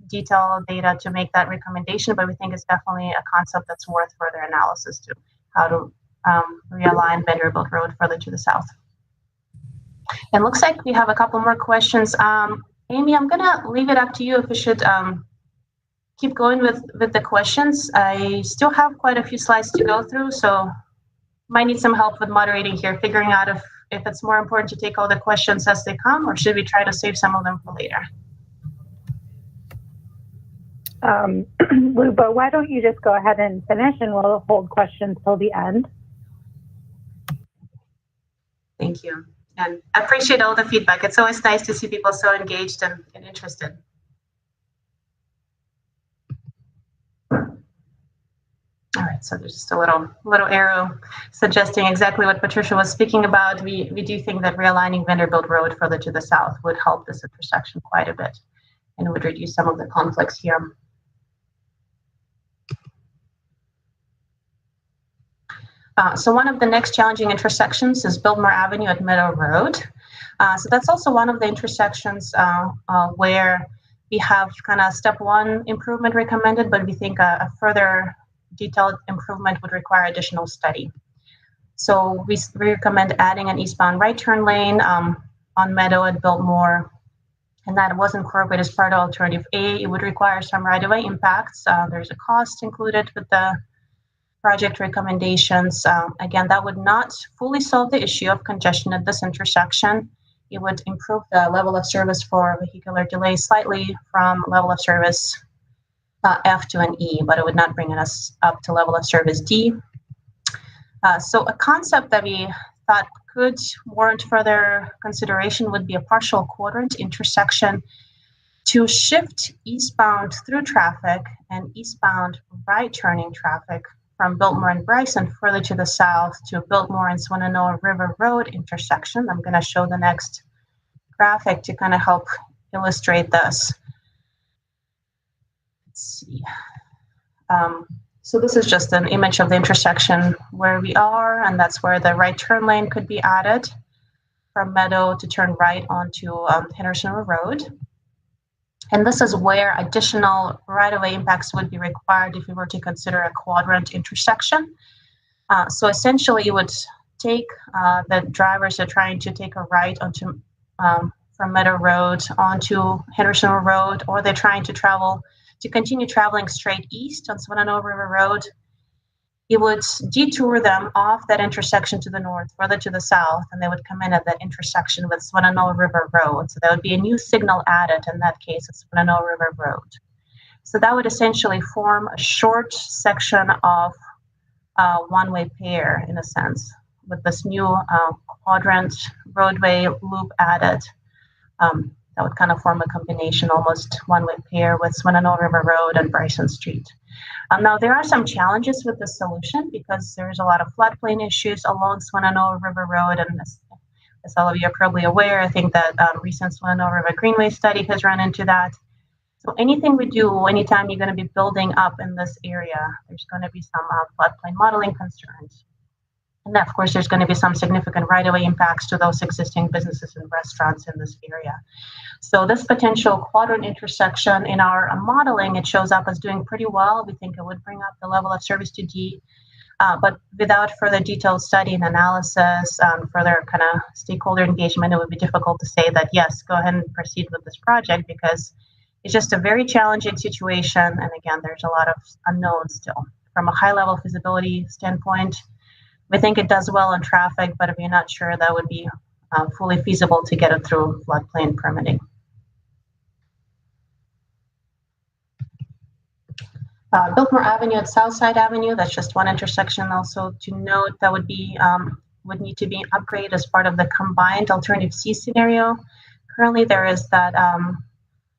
detailed data to make that recommendation, but we think it's definitely a concept that's worth further analysis to how to realign Vanderbilt Road further to the south. And looks like we have a couple more questions. Amy, I'm gonna leave it up to you if we should keep going with the questions. I still have quite a few slides to go through, so might need some help with moderating here, figuring out if it's more important to take all the questions as they come, or should we try to save some of them for later? Luba, why don't you just go ahead and finish, and we'll hold questions till the end. Thank you. And I appreciate all the feedback. It's always nice to see people so engaged and interested. All right. right, so there's just a little arrow suggesting exactly what Patricia was speaking about. We do think that realigning Vanderbilt Road further to the south would help this intersection quite a bit and would reduce some of the conflicts here. So one of the next challenging intersections is Biltmore Avenue at Meadow Road. So that's also one of the intersections where we have kind of step one improvement recommended, but we think a further detailed improvement would require additional study. So we recommend adding an eastbound right turn lane on Meadow at Biltmore, and that was incorporated as part of alternative A. It would require some right-of-way impacts. There's a cost included with the project recommendations. Again, that would not fully solve the issue of congestion at this intersection. It would improve the level of service for vehicular delay slightly from level of service F to an E, but it would not bring us up to level of service D. So a concept that we thought could warrant further consideration would be a partial quadrant intersection to shift eastbound through traffic and eastbound right turning traffic from Biltmore and Bryson further to the south to Biltmore and Swannanoa River Road intersection. I'm going to show the next graphic to kind of help illustrate this. Let's see. So this is just an image of the intersection where we are, and that's where the right turn lane could be added from Meadow to turn right onto Hendersonville Road. And this is where additional right-of-way impacts would be required if we were to consider a quadrant intersection. So essentially, you would take the drivers that are trying to take a right onto from Meadow Road onto Hendersonville Road, or they're trying to continue traveling straight east on Swannanoa River Road. It would detour them off that intersection to the north, further to the south, and they would come in at that intersection with Swannanoa River Road. So there would be a new signal added in that case at Swannanoa River Road. So that would essentially form a short section of one-way pair, in a sense, with this new quadrant roadway loop added. That would kind of form a combination, almost one-way pair with Swannanoa River Road and Bryson Street. Now, there are some challenges with this solution because there's a lot of floodplain issues along Swannanoa River Road, and as all of you are probably aware, I think that recent Swannanoa River Greenway study has run into that. So anything we do, anytime you're going to be building up in this area, there's going to be some floodplain modeling concerns. And of course, there's going to be some significant right-of-way impacts to those existing businesses and restaurants in this area. So this potential quadrant intersection in our modeling, it shows up as doing pretty well. We think it would bring up the level of service to D, but without further detailed study and analysis, further kind of stakeholder engagement, it would be difficult to say that, yes, go ahead and proceed with this project, because it's just a very challenging situation. And again, there's a lot of unknowns still. From a high level feasibility standpoint, we think it does well on traffic, but we're not sure that would be fully feasible to get it through floodplain permitting. Biltmore Avenue at Southside Avenue, that's just one intersection also to note that would need to be upgraded as part of the combined alternative C scenario. Currently, there is that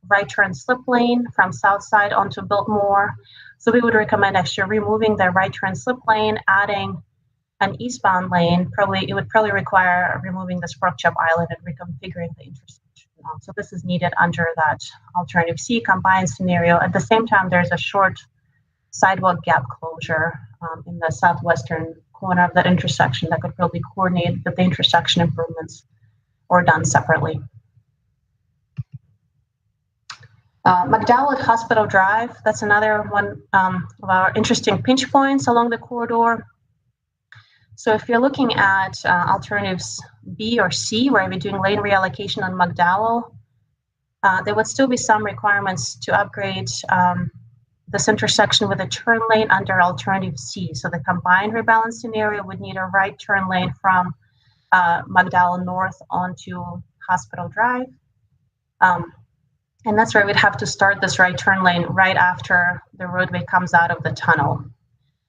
right turn slip lane from Southside onto Biltmore. So we would recommend actually removing the right turn slip lane, adding an eastbound lane. It would probably require removing the Spork Chop Island and reconfiguring the intersection. So this is needed under that alternative C combined scenario. At the same time, there's a short sidewalk gap closure in the southwestern corner of that intersection that could probably coordinate with the intersection improvements or done separately. McDowell at Hospital Drive, that's another one of our interesting pinch points along the corridor. So if you're looking at alternatives B or C, where we're doing lane reallocation on McDowell, there would still be some requirements to upgrade this intersection with a turn lane under alternative C. So the combined rebalance scenario would need a right turn lane from McDowell North onto Hospital Drive. And that's where we'd have to start this right turn lane right after the roadway comes out of the tunnel,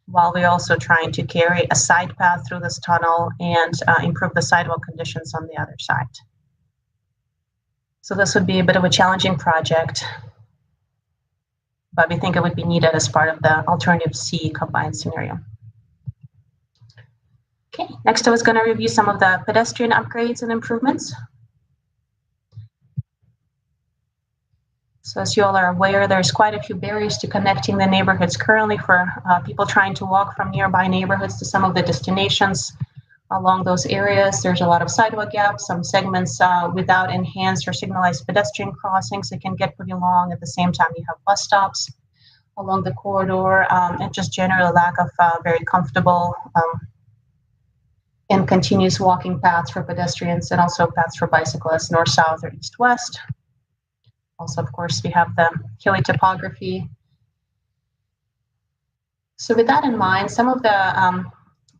while we're also trying to carry a side path through this tunnel and improve the sidewalk conditions on the other side. So this would be a bit of a challenging project. but we think it would be needed as part of the alternative C combined scenario. Okay, next I was going to review some of the pedestrian upgrades and improvements. So as you all are aware, there's quite a few barriers to connecting the neighborhoods currently for people trying to walk from nearby neighborhoods to some of the destinations along those areas. There's a lot of sidewalk gaps, some segments without enhanced or signalized pedestrian crossings. It can get pretty long. At the same time, you have bus stops along the corridor, and just general lack of very comfortable and continuous walking paths for pedestrians, and also paths for bicyclists, north, south, or east, west. Also, of course, we have the hilly topography. So with that in mind, some of the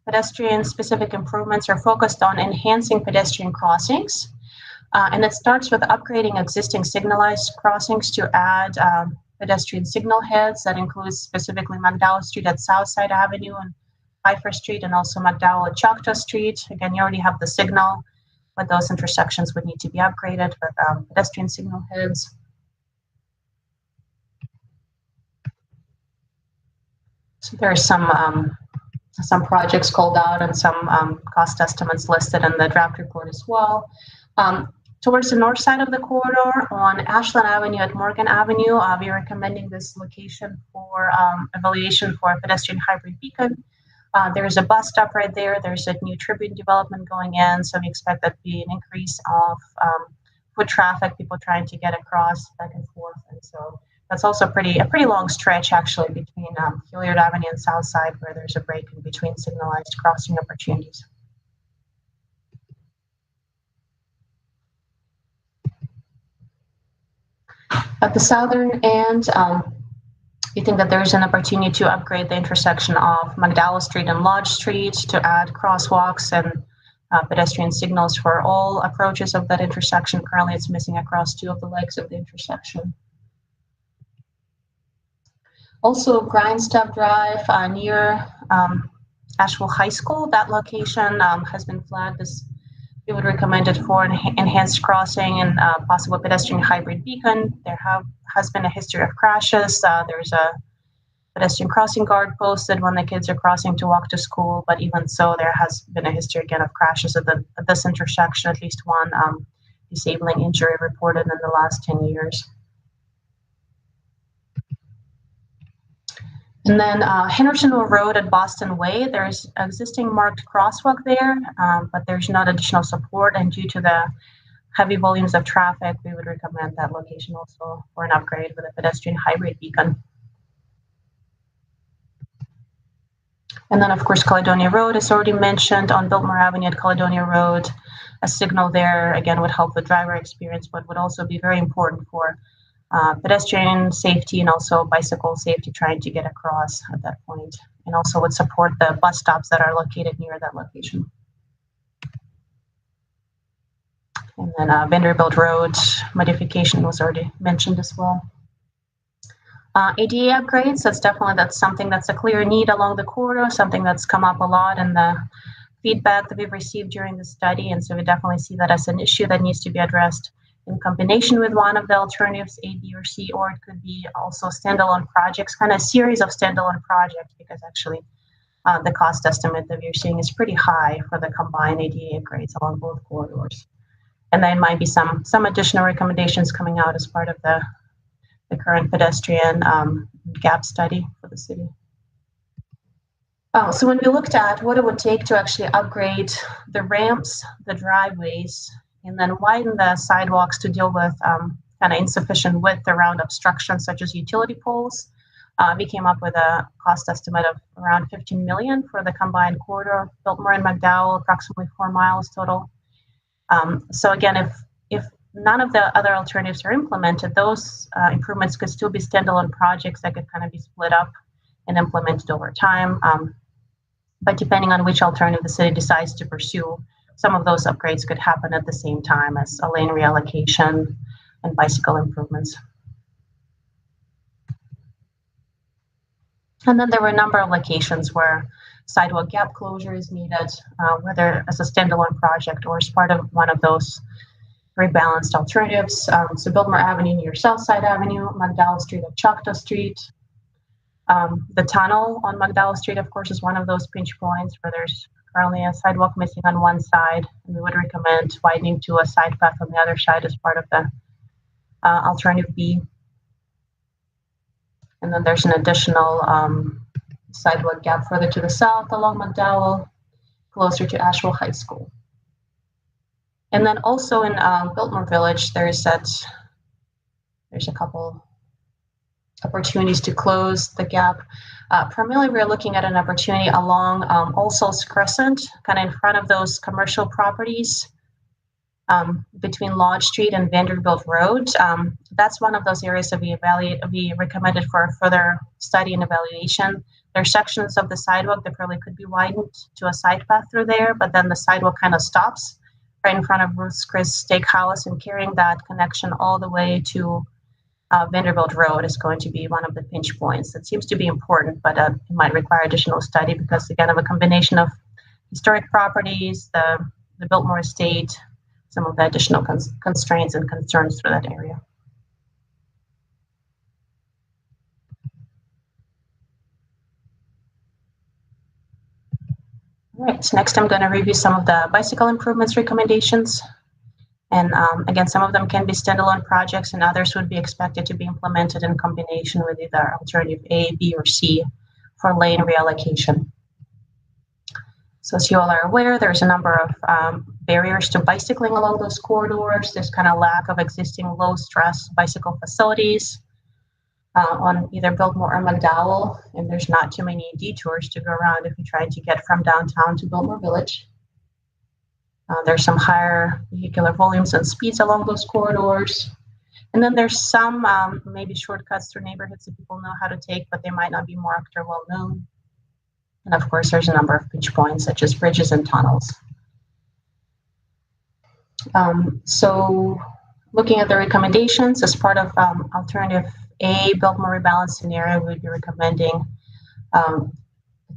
pedestrian-specific improvements are focused on enhancing pedestrian crossings. And it starts with upgrading existing signalized crossings to add pedestrian signal heads. That includes specifically McDowell Street at Southside Avenue and Pfeiffer Street, and also McDowell at Choctaw Street. Again, you already have the signal, but those intersections would need to be upgraded with pedestrian signal heads. So there are some projects called out and some cost estimates listed in the draft report as well. Towards the north side of the corridor on Ashland Avenue at Morgan Avenue, we're recommending this location for evaluation for a pedestrian hybrid beacon. There's a bus stop right there. There's a new Tribune development going in, so we expect that to be an increase of foot traffic, people trying to get across back and forth, and so that's also a pretty long stretch actually between Hilliard Avenue and Southside, where there's a break in between signalized crossing opportunities. At the southern end, we think that there's an opportunity to upgrade the intersection of McDowell Street and Lodge Street to add crosswalks and pedestrian signals for all approaches of that intersection. Currently, it's missing across two of the legs of the intersection. Also, Grindstone Drive near Asheville High School, that location has been flagged as we would recommend it for an enhanced crossing and possible pedestrian hybrid beacon. There has been a history of crashes. There's a pedestrian crossing guard posted when the kids are crossing to walk to school, but even so, there has been a history again of crashes at this intersection, at least one disabling injury reported in the last 10 years. And then Hendersonville Road at Boston Way, there's existing marked crosswalk there, but there's not additional support. And due to the heavy volumes of traffic, we would recommend that location also for an upgrade with a pedestrian hybrid beacon. And then, of course, Caledonia Road is already mentioned. On Biltmore Avenue at Caledonia Road, a signal there, again, would help with driver experience, but would also be very important for pedestrian safety and also bicycle safety trying to get across at that point, and also would support the bus stops that are located near that location. And then Vanderbilt Road modification was already mentioned as well. ADA upgrades, that's something that's a clear need along the corridor, something that's come up a lot in the feedback that we've received during the study, and so we definitely see that as an issue that needs to be addressed in combination with one of the alternatives, A, B, or C, or it could be also standalone projects, kind of a series of standalone projects, because actually the cost estimate that we're seeing is pretty high for the combined ADA upgrades along both corridors. And there might be some additional recommendations coming out as part of the current pedestrian gap study for the city. So when we looked at what it would take to actually upgrade the ramps, the driveways, and then widen the sidewalks to deal with kind of insufficient width around obstructions such as utility poles, we came up with a cost estimate of around $15 million for the combined corridor, Biltmore and McDowell, approximately 4 miles total. So again, if none of the other alternatives are implemented, those improvements could still be standalone projects that could kind of be split up and implemented over time. But depending on which alternative the city decides to pursue, some of those upgrades could happen at the same time as a lane reallocation and bicycle improvements. And then there were a number of locations where sidewalk gap closure is needed, whether as a standalone project or as part of one of those rebalanced alternatives. So Biltmore Avenue near Southside Avenue, McDowell Street at Choctaw Street. The tunnel on McDowell Street, of course, is one of those pinch points where there's currently a sidewalk missing on one side, and we would recommend widening to a side path on the other side as part of the alternative B. And then there's an additional sidewalk gap further to the south along McDowell, closer to Asheville High School. And then also in Biltmore Village, there's a couple opportunities to close the gap. Primarily, we're looking at an opportunity along All Souls Crescent, kind of in front of those commercial properties between Lodge Street and Vanderbilt Road. That's one of those areas that we recommended for a further study and evaluation. There are sections of the sidewalk that probably could be widened to a side path through there, but then the sidewalk kind of stops right in front of Ruth's Chris Steakhouse, and carrying that connection all the way to Vanderbilt Road is going to be one of the pinch points. That seems to be important, but it might require additional study because, again, of a combination of historic properties, the Biltmore estate, some of the additional constraints and concerns through that area. All right, so next I'm going to review some of the bicycle improvements recommendations. And again, some of them can be standalone projects and others would be expected to be implemented in combination with either alternative A, B, or C for lane reallocation. So as you all are aware, there's a number of barriers to bicycling along those corridors. There's kind of lack of existing low stress bicycle facilities on either Biltmore or McDowell, and there's not too many detours to go around if you try to get from downtown to Biltmore Village. There's some higher vehicular volumes and speeds along those corridors. And then there's some maybe shortcuts through neighborhoods that people know how to take, but they might not be marked or well known. And of course, there's a number of pinch points such as bridges and tunnels. So looking at the recommendations as part of alternative A, Biltmore rebalance scenario, we would be recommending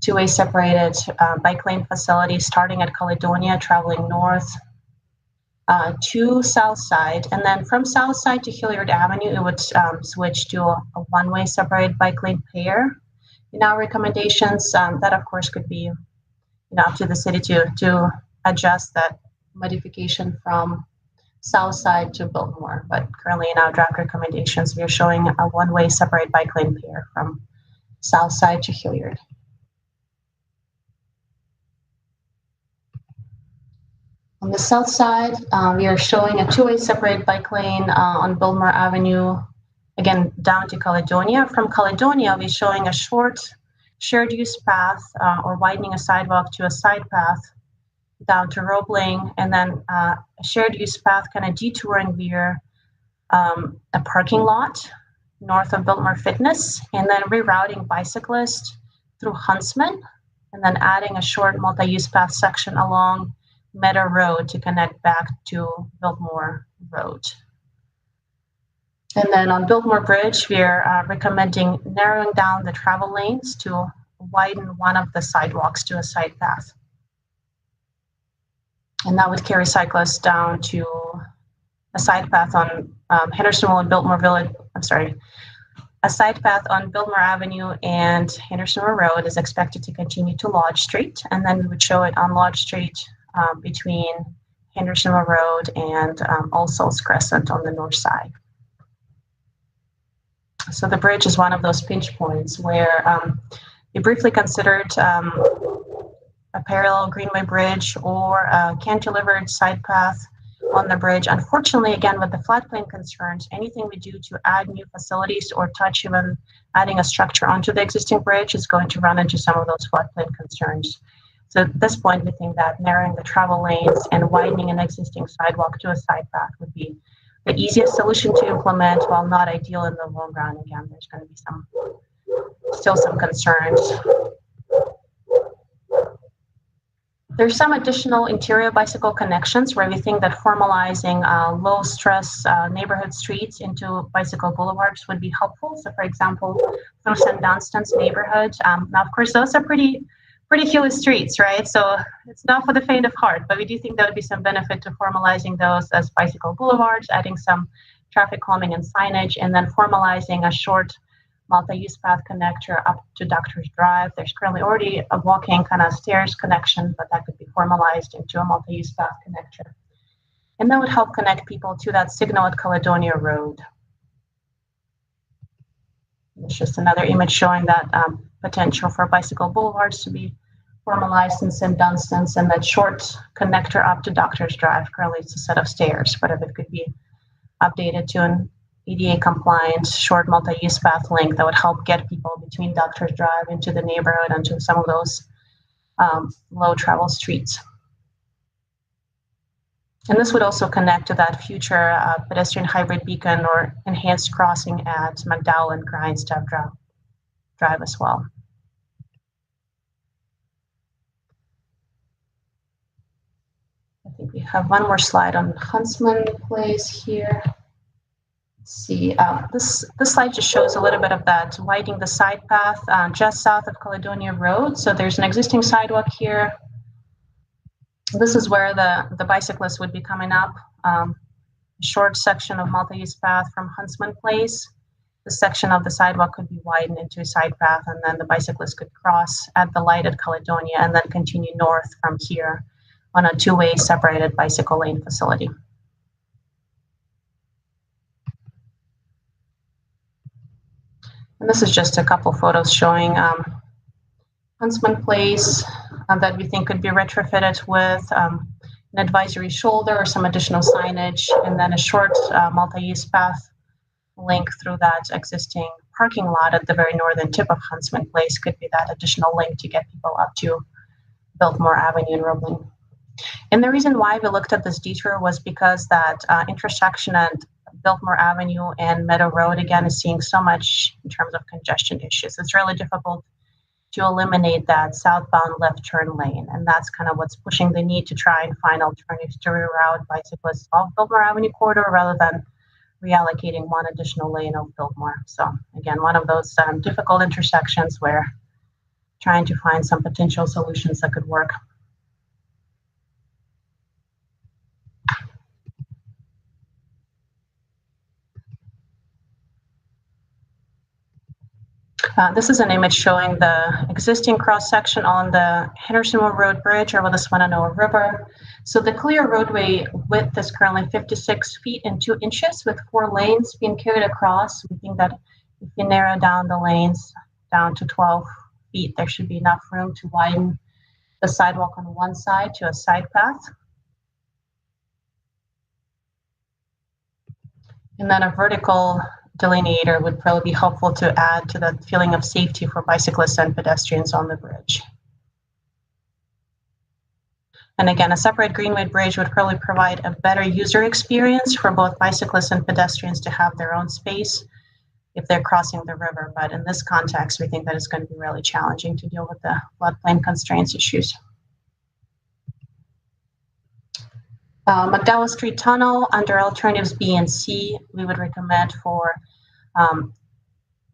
two-way separated bike lane facilities starting at Caledonia, traveling north to Southside, and then from Southside to Hilliard Avenue, it would switch to a one-way separated bike lane pair. In our recommendations, that of course could be up to the city to adjust that modification from Southside to Biltmore, but currently in our draft recommendations, we are showing a one-way separated bike lane pair from Southside to Hilliard. On the south side, we are showing a two-way separated bike lane on Biltmore Avenue, again, down to Caledonia. From Caledonia, we're showing a short shared use path or widening a sidewalk to a side path down to Roebling, and then a shared use path kind of detouring via a parking lot north of Biltmore Fitness, and then rerouting bicyclists through Huntsman, and then adding a short multi-use path section along Meadow Road to connect back to Biltmore Road. And then on Biltmore Bridge, we're recommending narrowing down the travel lanes to widen one of the sidewalks to a side path. And that would carry cyclists down to a side path on Hendersonville and Biltmore Village. A side path on Biltmore Avenue and Hendersonville Road is expected to continue to Lodge Street. And then we would show it on Lodge Street between Hendersonville Road and All Souls Crescent on the north side. So the bridge is one of those pinch points where we briefly considered a parallel Greenway bridge or a cantilevered side path on the bridge. Unfortunately, again, with the floodplain concerns, anything we do to add new facilities or touch even adding a structure onto the existing bridge is going to run into some of those floodplain concerns. So at this point, we think that narrowing the travel lanes and widening an existing sidewalk to a side path would be the easiest solution to implement, while not ideal in the long run. Again, there's going to be still some concerns. There's some additional interior bicycle connections where we think that formalizing low stress neighborhood streets into bicycle boulevards would be helpful. So for example, from St. Dunstan's neighborhood. Now, of course, those are pretty pretty hilly streets, right? So it's not for the faint of heart, but we do think there would be some benefit to formalizing those as bicycle boulevards, adding some traffic calming and signage, and then formalizing a short multi-use path connector up to Doctor's Drive. There's currently already a walking kind of stairs connection, but that could be formalized into a multi-use path connector. And that would help connect people to that signal at Caledonia Road. It's just another image showing that potential for bicycle boulevards to be formalized in St. Dunstan's, and that short connector up to Doctor's Drive. Currently it's a set of stairs, but if it could be updated to an ADA compliant short multi-use path link, that would help get people between Doctor's Drive into the neighborhood and to some of those low travel streets. And this would also connect to that future pedestrian hybrid beacon or enhanced crossing at McDowell and Grindstaff Drive as well. I think we have one more slide on Huntsman Place here. Let's see, this slide just shows a little bit of that, widening the side path just south of Caledonia Road. So there's an existing sidewalk here. This is where the bicyclists would be coming up. A short section of multi-use path from Huntsman Place. This section of the sidewalk could be widened into a side path, and then the bicyclists could cross at the light at Caledonia and then continue north from here on a two-way separated bicycle lane facility. And this is just a couple photos showing Huntsman Place that we think could be retrofitted with an advisory shoulder or some additional signage, and then a short multi-use path link through that existing parking lot at the very northern tip of Huntsman Place could be that additional link to get people up to Biltmore Avenue in Roebling. And the reason why we looked at this detour was because that intersection at Biltmore Avenue and Meadow Road, again, is seeing so much in terms of congestion issues. It's really difficult to eliminate that southbound left turn lane. And that's kind of what's pushing the need to try and find alternatives to reroute bicyclists off Biltmore Avenue corridor rather than reallocating one additional lane of Biltmore. So again, one of those difficult intersections where trying to find some potential solutions that could work. This is an image showing the existing cross-section on the Hendersonville Road Bridge over the Swannanoa River. So the clear roadway width is currently 56 feet and 2 inches with 4 lanes being carried across. We think that if you narrow down the lanes down to 12 feet, there should be enough room to widen the sidewalk on one side to a side path. And then a vertical delineator would probably be helpful to add to the feeling of safety for bicyclists and pedestrians on the bridge. And again, a separate greenway bridge would probably provide a better user experience for both bicyclists and pedestrians to have their own space if they're crossing the river. But in this context, we think that it's going to be really challenging to deal with the floodplain constraints issues. McDowell Street Tunnel, under alternatives B and C, we would recommend for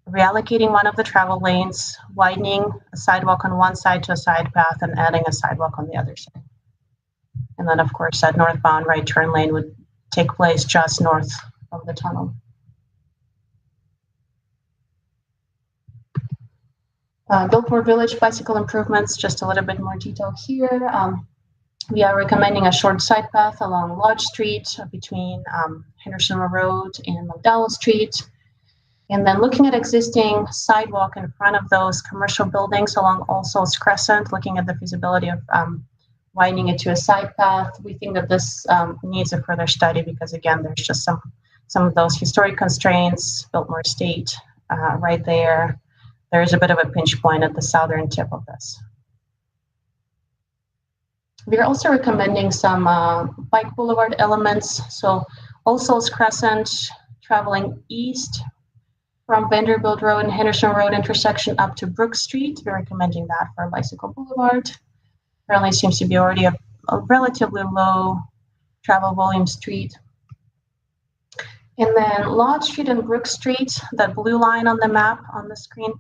reallocating one of the travel lanes, widening a sidewalk on one side to a side path, and adding a sidewalk on the other side. And then, of course, that northbound right turn lane would take place just north of the tunnel. Biltmore Village bicycle improvements, just a little bit more detail here. We are recommending a short side path along Lodge Street between Hendersonville Road and McDowell Street. And then looking at existing sidewalk in front of those commercial buildings along All Souls Crescent, looking at the feasibility of widening it to a side path. We think that this needs a further study because, again, there's just some of those historic constraints, Biltmore Estate right there. There's a bit of a pinch point at the southern tip of this. We're also recommending some bike boulevard elements. So All Souls Crescent traveling east from Vanderbilt Road and Henderson Road intersection up to Brook Street. We're recommending that for a bicycle boulevard. Currently seems to be already a relatively low travel volume street. And then Lodge Street and Brook Street, that blue line on the map on the screen,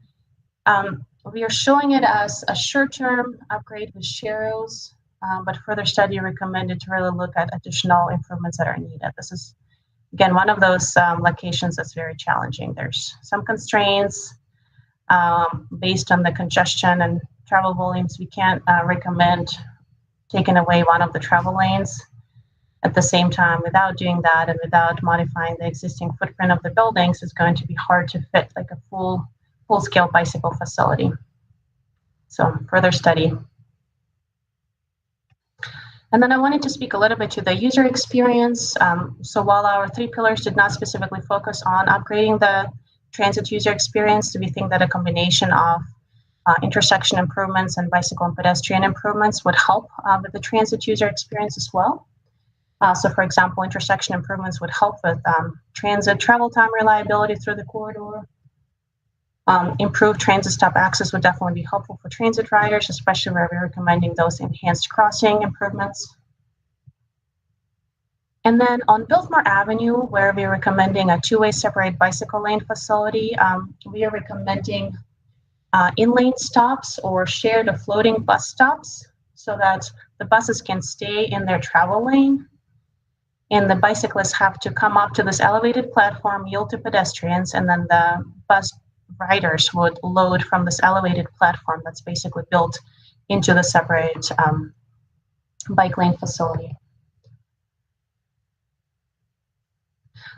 We are showing it as a short-term upgrade with shadows, but further study recommended to really look at additional improvements that are needed. This is, again, one of those locations that's very challenging. There's some constraints based on the congestion and travel volumes. We can't recommend taking away one of the travel lanes. At the same time, without doing that and without modifying the existing footprint of the buildings, it's going to be hard to fit like a full-scale bicycle facility. So further study. And then I wanted to speak a little bit to the user experience. So while our 3 pillars did not specifically focus on upgrading the transit user experience, we think that a combination of intersection improvements and bicycle and pedestrian improvements would help with the transit user experience as well. So for example, intersection improvements would help with transit travel time reliability through the corridor. Improved transit stop access would definitely be helpful for transit riders, especially where we're recommending those enhanced crossing improvements. And then on Biltmore Avenue, where we're recommending a 2-way separate bicycle lane facility, we are recommending in-lane stops or shared or floating bus stops so that the buses can stay in their travel lane and the bicyclists have to come up to this elevated platform, yield to pedestrians, and then the bus riders would load from this elevated platform that's basically built into the separate bike lane facility.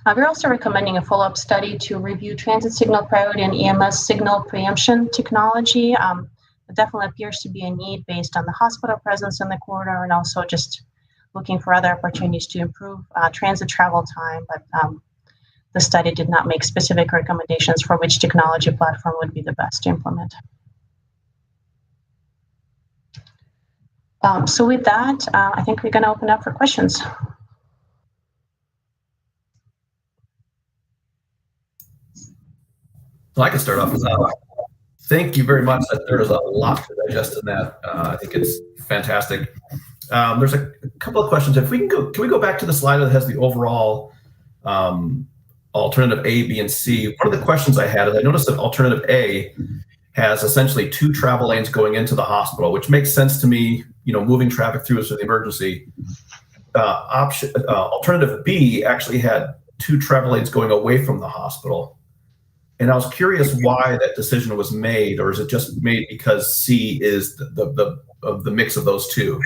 We're also recommending a follow-up study to review transit signal priority and EMS signal preemption technology. It definitely appears to be a need based on the hospital presence in the corridor and also just looking for other opportunities to improve transit travel time, but the study did not make specific recommendations for which technology platform would be the best to implement. So with that, I think we're going to open up for questions. Well, I can start off with that. Thank you very much. There is a lot to digest in that. I think it's fantastic. There's a couple of questions. If we can go back to the slide that has the overall alternative A, B, and C. One of the questions I had is I noticed that alternative A has essentially 2 travel lanes going into the hospital, which makes sense to me, moving traffic through the emergency. Alternative B actually had 2 travel lanes going away from the hospital. And I was curious why that decision was made, or is it just made because C is the mix of those 2?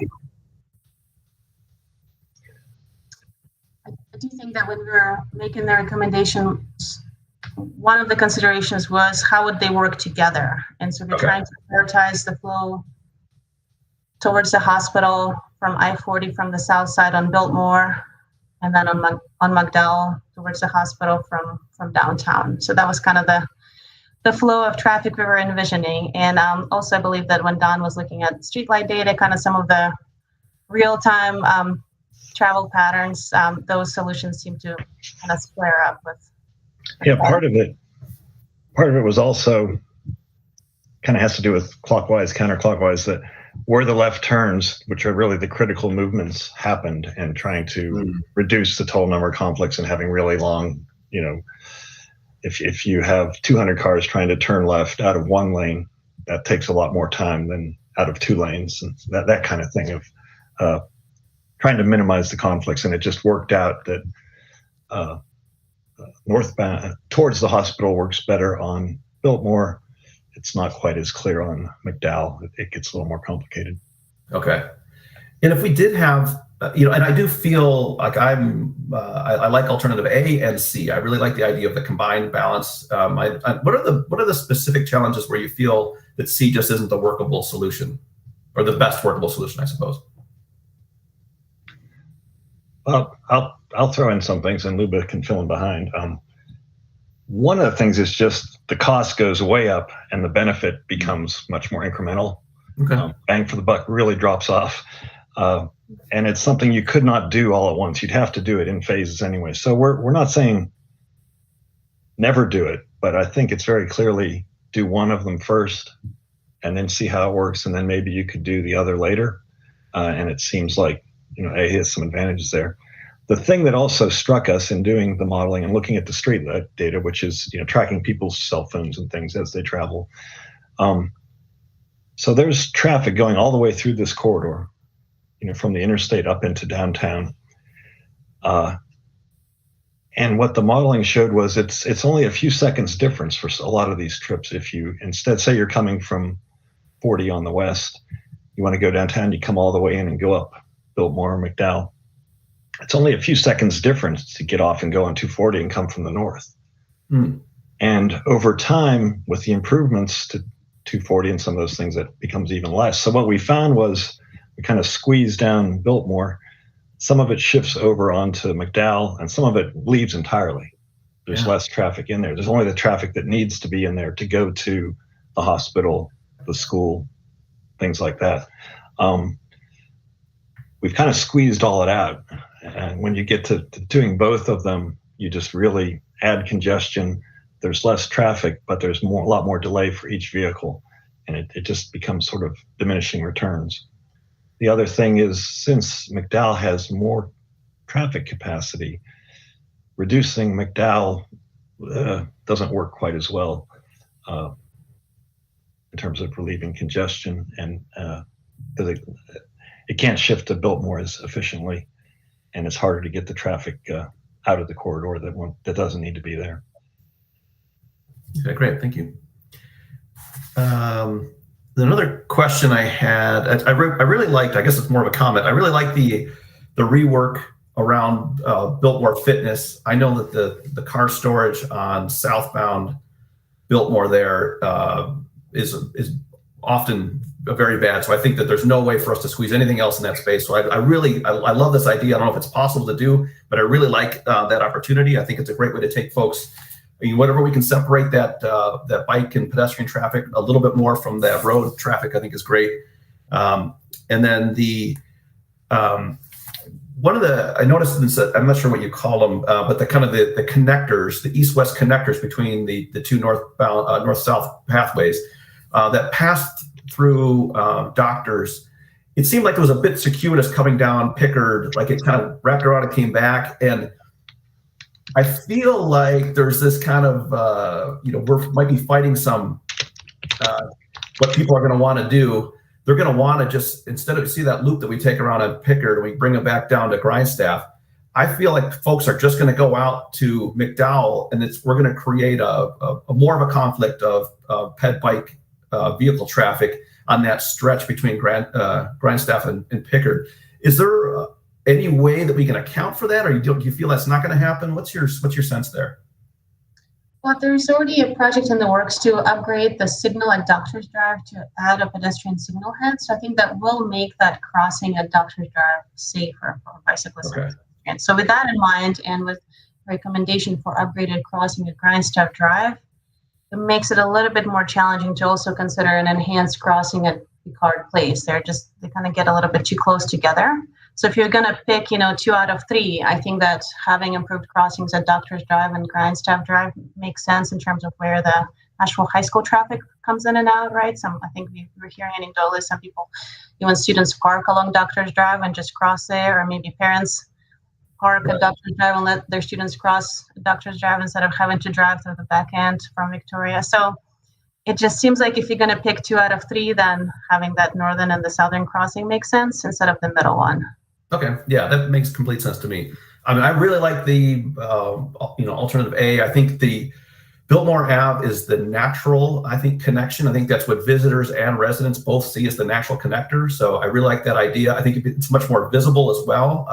I do think that when we were making the recommendations, one of the considerations was how would they work together. And so we're trying to prioritize the flow towards the hospital from I-40 from the south side on Biltmore, and then on McDowell towards the hospital from downtown. So that was kind of the flow of traffic we were envisioning. And also I believe that when Don was looking at streetlight data, kind of some of the real-time travel patterns, those solutions seem to kind of square up with. Yeah, part of it was also kind of has to do with clockwise, counterclockwise, that where the left turns, which are really the critical movements, happened, and trying to reduce the total number of conflicts and having really long, if you have 200 cars trying to turn left out of 1 lane, that takes a lot more time than out of 2 lanes, and that kind of thing of trying to minimize the conflicts. And it just worked out that northbound towards the hospital works better on Biltmore. It's not quite as clear on McDowell. It gets a little more complicated. Okay. And if we did have, and I do feel like I like alternative A and C. I really like the idea of the combined balance. What are the specific challenges where you feel that C just isn't the workable solution, or the best workable solution, I suppose? Well, I'll throw in some things, and Luba can fill in behind. One of the things is just the cost goes way up and the benefit becomes much more incremental. Okay. Bang for the buck really drops off. And it's something you could not do all at once. You'd have to do it in phases anyway. So we're not saying never do it, but I think it's very clearly do one of them first and then see how it works. And then maybe you could do the other later. And it seems like, A has some advantages there. The thing that also struck us in doing the modeling and looking at the street data, which is tracking people's cell phones and things as they travel, So there's traffic going all the way through this corridor, from the interstate up into downtown. And what the modeling showed was it's only a few seconds difference for a lot of these trips. If you instead say you're coming from 40 on the west, you want to go downtown, you come all the way in and go up Biltmore, McDowell. It's only a few seconds difference to get off and go on 240 and come from the north. Mm. And over time, with the improvements to 240 and some of those things, that becomes even less. So what we found was we kind of squeezed down Biltmore. Some of it shifts over onto McDowell, and some of it leaves entirely. There's less traffic in there. There's only the traffic that needs to be in there to go to the hospital, the school, things like that. We've kind of squeezed all it out. And when you get to doing both of them, you just really add congestion. There's less traffic, but there's a lot more delay for each vehicle. And it just becomes sort of diminishing returns. The other thing is, since McDowell has more traffic capacity, reducing McDowell doesn't work quite as well in terms of relieving congestion, and it can't shift to Biltmore as efficiently, and it's harder to get the traffic out of the corridor that doesn't need to be there. Okay, great, thank you. Another question I had, I really liked, I guess it's more of a comment, I really like the rework around Biltmore Fitness. I know that the car storage on southbound Biltmore there is often very bad. So I think that there's no way for us to squeeze anything else in that space. So I love this idea. I don't know if it's possible to do, but I really like that opportunity. I think it's a great way to take folks, whatever we can separate that bike and pedestrian traffic a little bit more from that road traffic, I think is great. And then I noticed this, I'm not sure what you call them, but the connectors, the east-west connectors between the two north-south pathways that passed through Doctors. It seemed like it was a bit circuitous coming down Pickard, like it kind of wrapped around and came back. And I feel like there's this kind of, we might be fighting some, what people are going to want to do. They're going to want to just, instead of see that loop that we take around at Pickard and we bring it back down to Grindstaff, I feel like folks are just going to go out to McDowell, and we're going to create a more of a conflict of ped bike vehicle traffic on that stretch between Grindstaff and Pickard. Is there any way that we can account for that, or do you feel that's not going to happen? What's your sense there? Well, there's already a project in the works to upgrade the signal at Doctors Drive to add a pedestrian signal head. So I think that will make that crossing at Doctors Drive safer for bicyclists. Okay. And so with that in mind, and with recommendation for upgraded crossing at Grindstaff Drive, it makes it a little bit more challenging to also consider an enhanced crossing at Picard Place. They kind of get a little bit too close together. So if you're going to pick, 2 out of 3, I think that having improved crossings at Doctors Drive and Grindstaff Drive makes sense in terms of where the actual high school traffic comes in and out, right? I think we were hearing anecdotally some people, when students park along Doctors Drive and just cross there, or maybe parents park at Doctors Drive and let their students cross Doctors Drive instead of having to drive through the back end from Victoria. So it just seems like if you're going to pick 2 out of 3, then having that northern and the southern crossing makes sense instead of the middle one. Okay, yeah, that makes complete sense to me. I mean, I really like the alternative A. I think the Biltmore Ave is the natural, connection. I think that's what visitors and residents both see as the natural connector. So I really like that idea. I think it's much more visible as well.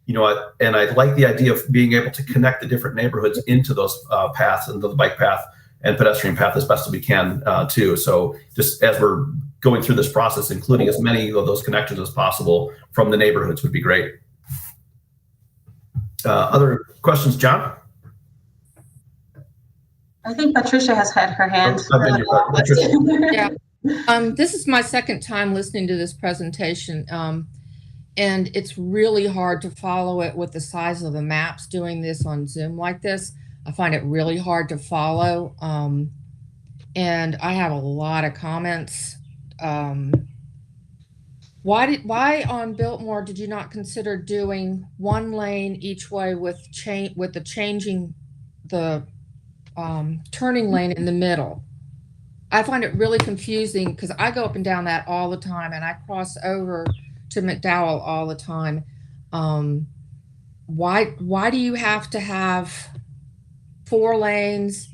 And I like the idea of being able to connect the different neighborhoods into those paths, into the bike path and pedestrian path as best as we can too. So just as we're going through this process, including as many of those connections as possible from the neighborhoods would be great. Other questions, John? I think Patricia has had her hand. Yeah. This is my second time listening to this presentation, and it's really hard to follow it with the size of the maps doing this on Zoom like this. I find it really hard to follow, and I have a lot of comments. Why on Biltmore did you not consider doing 1 lane each way with changing the turning lane in the middle? I find it really confusing because I go up and down that all the time, and I cross over to McDowell all the time. Why do you have to have 4 lanes,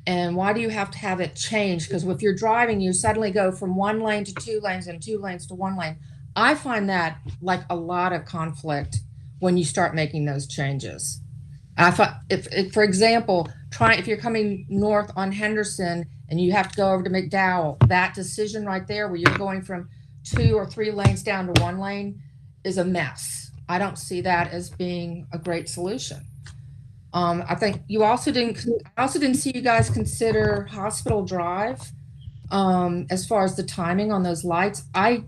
and why do you have to have it changed? Because if you're driving, you suddenly go from 1 lane to 2 lanes and 2 lanes to 1 lane. I find that like a lot of conflict when you start making those changes. I thought, if for example, if you're coming north on Henderson and you have to go over to McDowell, that decision right there where you're going from 2 or 3 lanes down to 1 lane is a mess. I don't see that as being a great solution. I think I also didn't see you guys consider Hospital Drive as far as the timing on those lights. I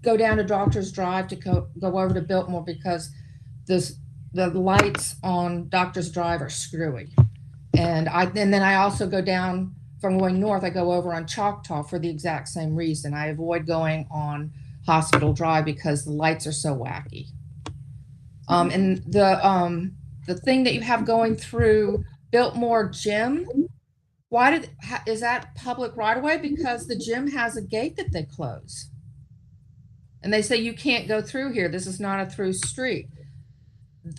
go down to Doctor's Drive to go over to Biltmore because the lights on Doctor's Drive are screwy. And then I also go down from going north, I go over on Choctaw for the exact same reason. I avoid going on Hospital Drive because the lights are so wacky. And the thing that you have going through Biltmore Gym, is that public right away? Because the gym has a gate that they close. And they say you can't go through here. This is not a through street.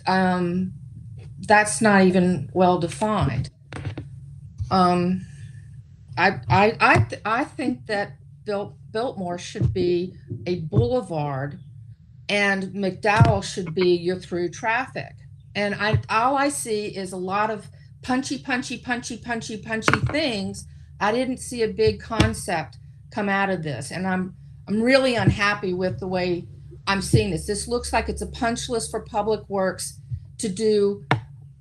That's not even well defined. I think that Biltmore should be a boulevard, and McDowell should be your through traffic. And all I see is a lot of punchy things. I didn't see a big concept come out of this, and I'm really unhappy with the way I'm seeing this. This looks like it's a punch list for Public Works to do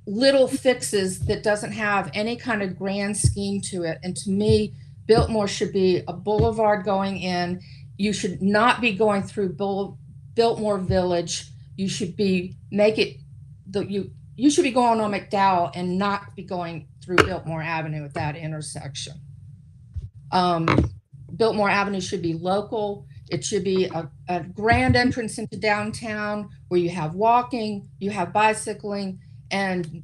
little fixes that doesn't have any kind of grand scheme to it. And to me, Biltmore should be a boulevard going in. You should not be going through Biltmore Village. You should be you should be going on McDowell and not be going through Biltmore Avenue at that intersection. Biltmore Avenue should be local. It should be a grand entrance into downtown where you have walking, you have bicycling, and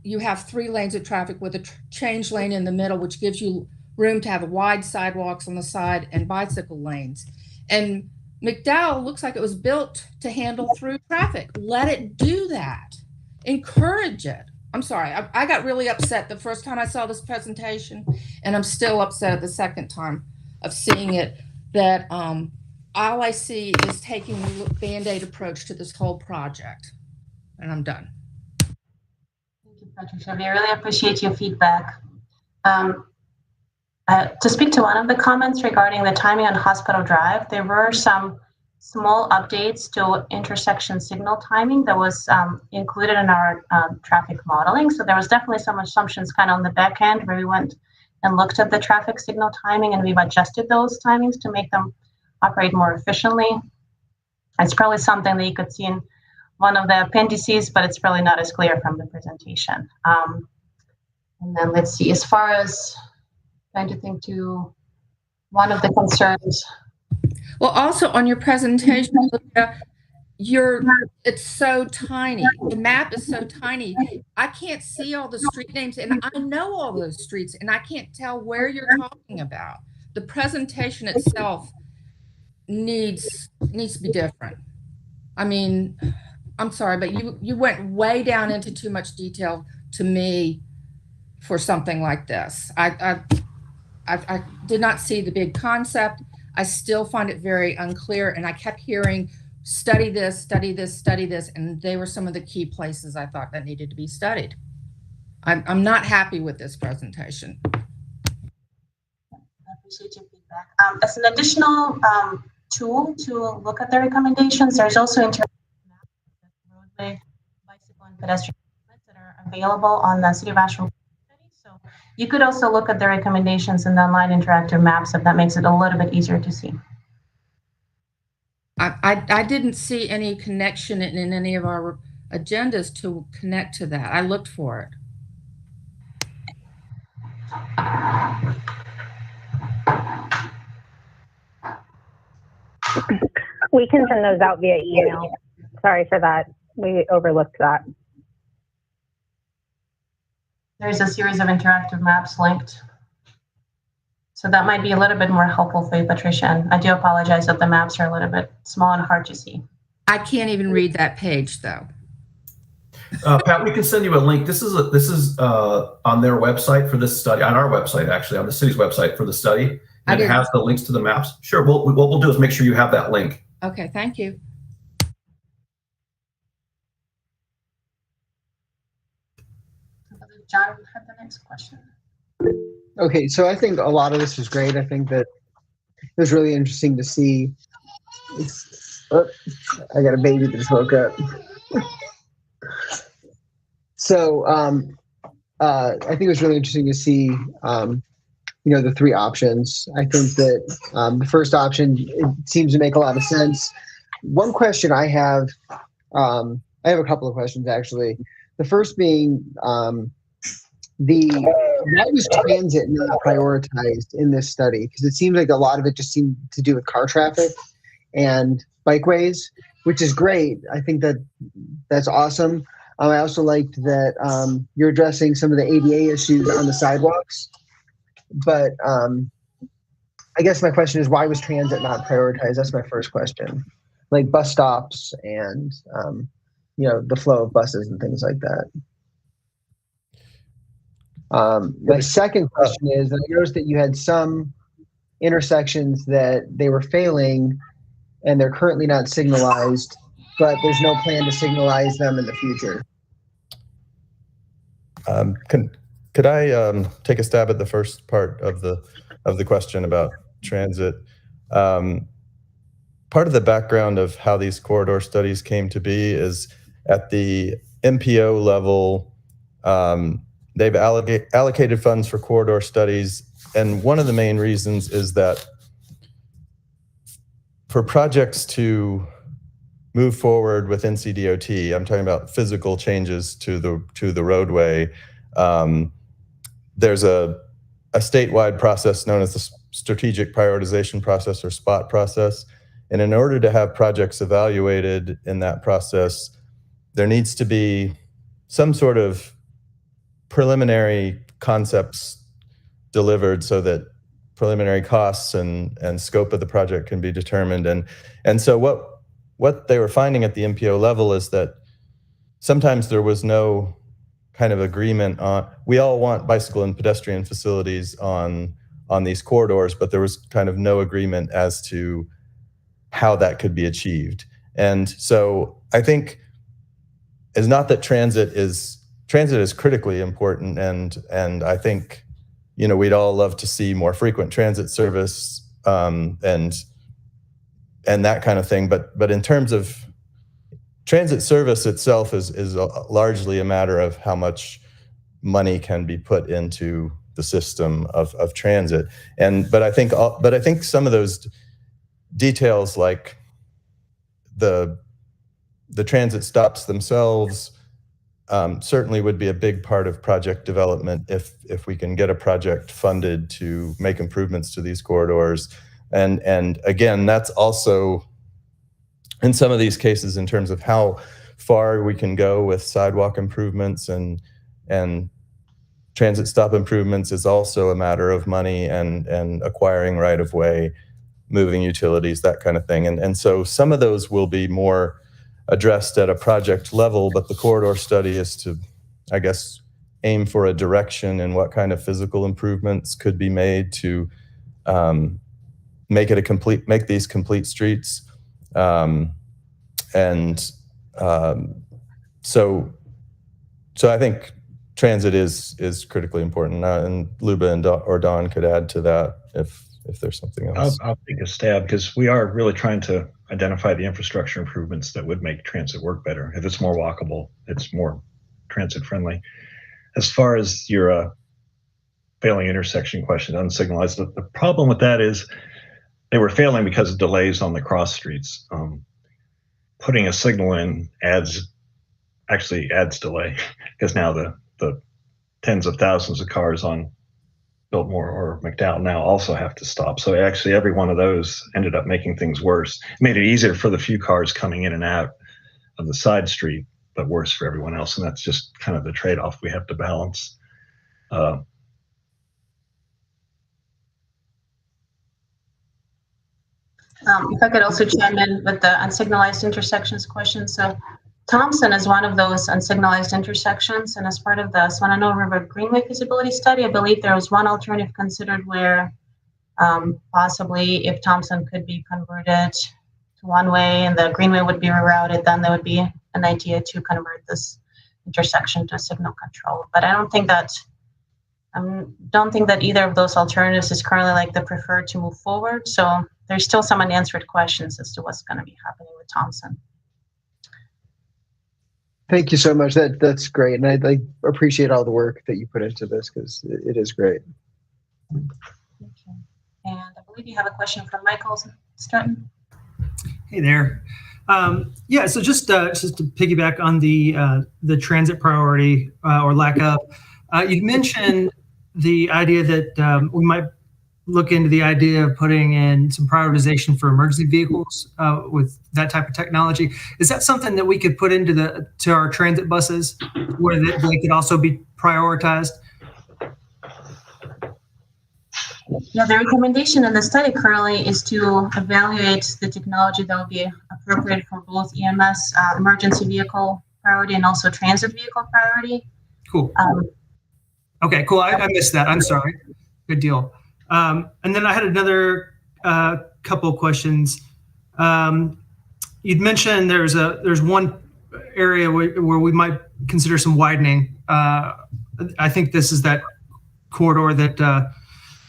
you have 3 lanes of traffic with a change lane in the middle, which gives you room to have wide sidewalks on the side and bicycle lanes. And McDowell looks like it was built to handle through traffic. Let it do that. Encourage it. I'm sorry, I got really upset the first time I saw this presentation, and I'm still upset the second time of seeing it, that all I see is taking the Band-Aid approach to this whole project. And I'm done. Thank you, Patricia. We really appreciate your feedback. To speak to one of the comments regarding the timing on Hospital Drive, there were some small updates to intersection signal timing that was included in our traffic modeling. So there was definitely some assumptions kind of on the back end where we went and looked at the traffic signal timing, and we've adjusted those timings to make them operate more efficiently. It's probably something that you could see in one of the appendices, but it's probably not as clear from the presentation. And then let's see, as far as trying to think to one of the concerns. Well, also on your presentation, it's so tiny. The map is so tiny. I can't see all the street names, and I know all those streets, and I can't tell where you're talking about. The presentation itself needs to be different. I mean, I'm sorry, but you went way down into too much detail to me for something like this. I did not see the big concept. I still find it very unclear, and I kept hearing, study this, study this, study this, and they were some of the key places I thought that needed to be studied. I'm not happy with this presentation. I appreciate your feedback. As an additional tool to look at the recommendations, there's also interactive maps of roadway, bicycle, and pedestrian that are available on the City of Asheville. So you could also look at the recommendations in the online interactive maps if that makes it a little bit easier to see. I didn't see any connection in any of our agendas to connect to that. I looked for it. We can send those out via email. Sorry for that. We overlooked that. There's a series of interactive maps linked So that might be a little bit more helpful for you, Patricia. And I do apologize that the maps are a little bit small and hard to see. I can't even read that page though. Pat, we can send you a link. This is on their website for this study, on our website, actually, on the city's website for the study. And it has the links to the maps. Sure. What we'll do is make sure you have that link. Okay, thank you. John had the next question. Okay, so I think a lot of this was great. I think that it was really interesting to see. I got a baby that just woke up. So I think it was really interesting to see, the three options. I think that the first option, it seems to make a lot of sense. One question I have a couple of questions actually. The first being, why was transit not prioritized in this study? Because it seems like a lot of it just seemed to do with car traffic and bikeways, which is great. I think that's awesome. I also liked that you're addressing some of the ADA issues on the sidewalks. But I guess my question is, why was transit not prioritized? That's my first question. Like bus stops and, the flow of buses and things like that. My second question is, I noticed that you had some intersections that they were failing and they're currently not signalized, but there's no plan to signalize them in the future. Could I take a stab at the first part of the question about transit? Part of the background of how these corridor studies came to be is at the MPO level, they've allocated funds for corridor studies, and one of the main reasons is that for projects to move forward with NCDOT, I'm talking about physical changes to the roadway. There's a statewide process known as the strategic prioritization process or SPOT process, and in order to have projects evaluated in that process, there needs to be some sort of preliminary concepts delivered so that preliminary costs and scope of the project can be determined. And so what they were finding at the MPO level is that sometimes there was no kind of agreement on, we all want bicycle and pedestrian facilities on these corridors, but there was kind of no agreement as to how that could be achieved. And so I think it's not that transit is critically important, and I think we'd all love to see more frequent transit service and that kind of thing. But in terms of transit service itself is largely a matter of how much money can be put into the system of transit. But I think some of those details, like the transit stops themselves, certainly would be a big part of project development if we can get a project funded to make improvements to these corridors. And again, that's also in some of these cases in terms of how far we can go with sidewalk improvements and transit stop improvements is also a matter of money and acquiring right-of-way, moving utilities, that kind of thing. And so some of those will be more addressed at a project level, but the corridor study is to, I guess, aim for a direction in what kind of physical improvements could be made to make these complete streets. So I think transit is critically important, and Luba or Don could add to that if there's something else. I'll take a stab, because we are really trying to identify the infrastructure improvements that would make transit work better. If it's more walkable, it's more transit friendly. As far as your failing intersection question, unsignalized, the problem with that is they were failing because of delays on the cross streets. Putting a signal in actually adds delay, because now the tens of thousands of cars on Biltmore or McDowell now also have to stop. So actually every one of those ended up making things worse. It made it easier for the few cars coming in and out of the side street, but worse for everyone else. And that's just kind of the trade-off we have to balance. If I could also chime in with the unsignalized intersections question. So Thompson is one of those unsignalized intersections, and as part of the Swannanoa River Greenway feasibility study, I believe there was one alternative considered where possibly if Thompson could be converted to one way and the Greenway would be rerouted, then there would be an idea to convert this intersection to signal control. But I don't think that either of those alternatives is currently like the preferred to move forward. So there's still some unanswered questions as to what's going to be happening with Thompson. Thank you so much. That's great, and I appreciate all the work that you put into this because it is great. Thank you. And I believe you have a question from Michael Stratton. Hey there. Yeah, so just to piggyback on the transit priority or lack of, you mentioned the idea that we might look into the idea of putting in some prioritization for emergency vehicles with that type of technology. Is that something that we could put into our transit buses where they could also be prioritized? Yeah, the recommendation in the study currently is to evaluate the technology that will be appropriate for both EMS, emergency vehicle priority, and also transit vehicle priority. Cool. Okay, cool. I missed that. I'm sorry. Good deal. And then I had another couple of questions. You'd mentioned there's one area where we might consider some widening. I think this is that corridor that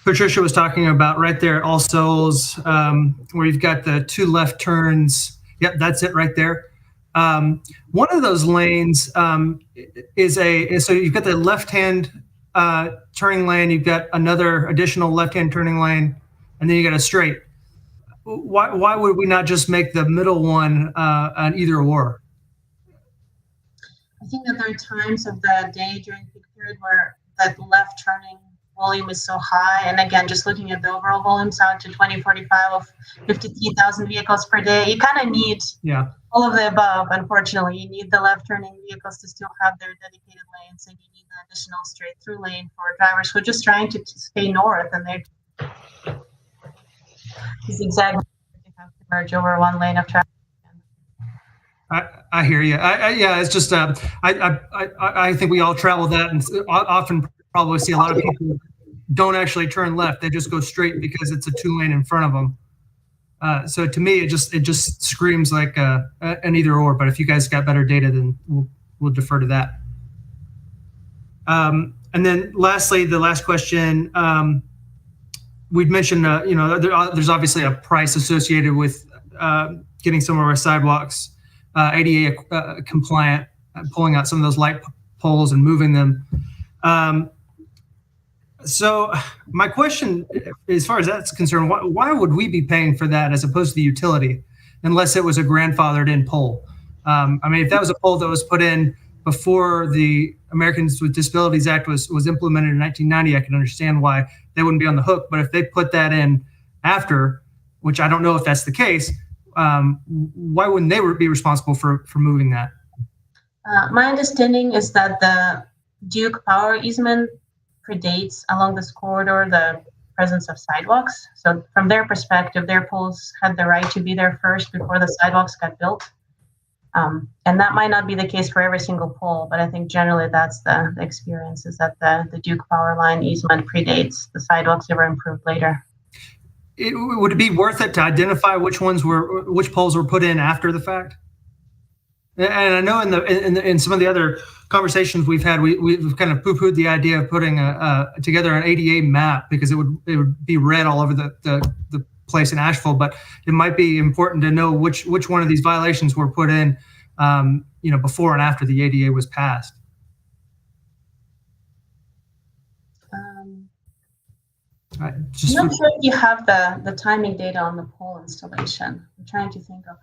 Patricia was talking about right there at All Souls, where you've got the two left turns. Yep, that's it right there. One of those lanes so you've got the left-hand turning lane, you've got another additional left-hand turning lane, and then you got a straight. Why would we not just make the middle one an either or? I think that there are times of the day during peak period where that left turning volume is so high. And again, just looking at the overall volumes out to 2045 of 53,000 vehicles per day, you kind of need all of the above. Unfortunately, you need the left turning vehicles to still have their dedicated lanes, and you need the additional straight through lane for drivers who are just trying to stay north, and they're exactly have to merge over one lane of traffic. I hear you. Yeah, it's just I think we all travel that, and often probably see a lot of people don't actually turn left; they just go straight because it's a 2-lane in front of them. So to me, it just screams like an either or. But if you guys got better data, then we'll defer to that. And then lastly, the last question. We'd mentioned there's obviously a price associated with getting some of our sidewalks ADA compliant, pulling out some of those light poles and moving them. So my question, as far as that's concerned, why would we be paying for that as opposed to the utility, unless it was a grandfathered in pole? I mean, if that was a pole that was put in before the Americans with Disabilities Act was implemented in 1990, I can understand why they wouldn't be on the hook. But if they put that in after, which I don't know if that's the case, why wouldn't they be responsible for moving that? My understanding is that the Duke power easement predates along this corridor the presence of sidewalks. So from their perspective, their poles had the right to be there first before the sidewalks got built. And that might not be the case for every single pole, but I think generally that's the experience, is that the Duke power line easement predates the sidewalks that were improved later. Would it be worth it to identify which poles were put in after the fact? And I know in some of the other conversations we've had, we've kind of poo-pooed the idea of putting together an ADA map because it would be red all over the place in Asheville. But it might be important to know which one of these violations were put in, before and after the ADA was passed. I'm not sure if you have the timing data on the pole installation. I'm trying to think of.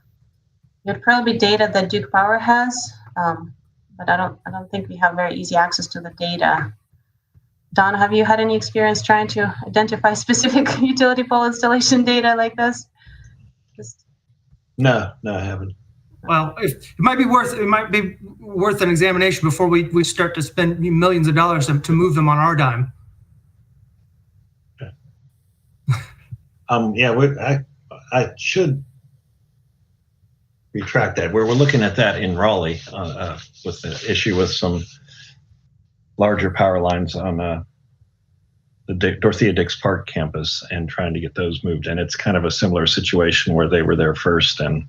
It would probably be data that Duke Power has, but I don't think we have very easy access to the data. Don, have you had any experience trying to identify specific utility pole installation data like this? No, I haven't. Well, it might be worth an examination before we start to spend millions of dollars to move them on our dime. I should retract that. We're looking at that in Raleigh with the issue with some larger power lines on the Dorothea Dix Park campus and trying to get those moved. And it's kind of a similar situation where they were there first, and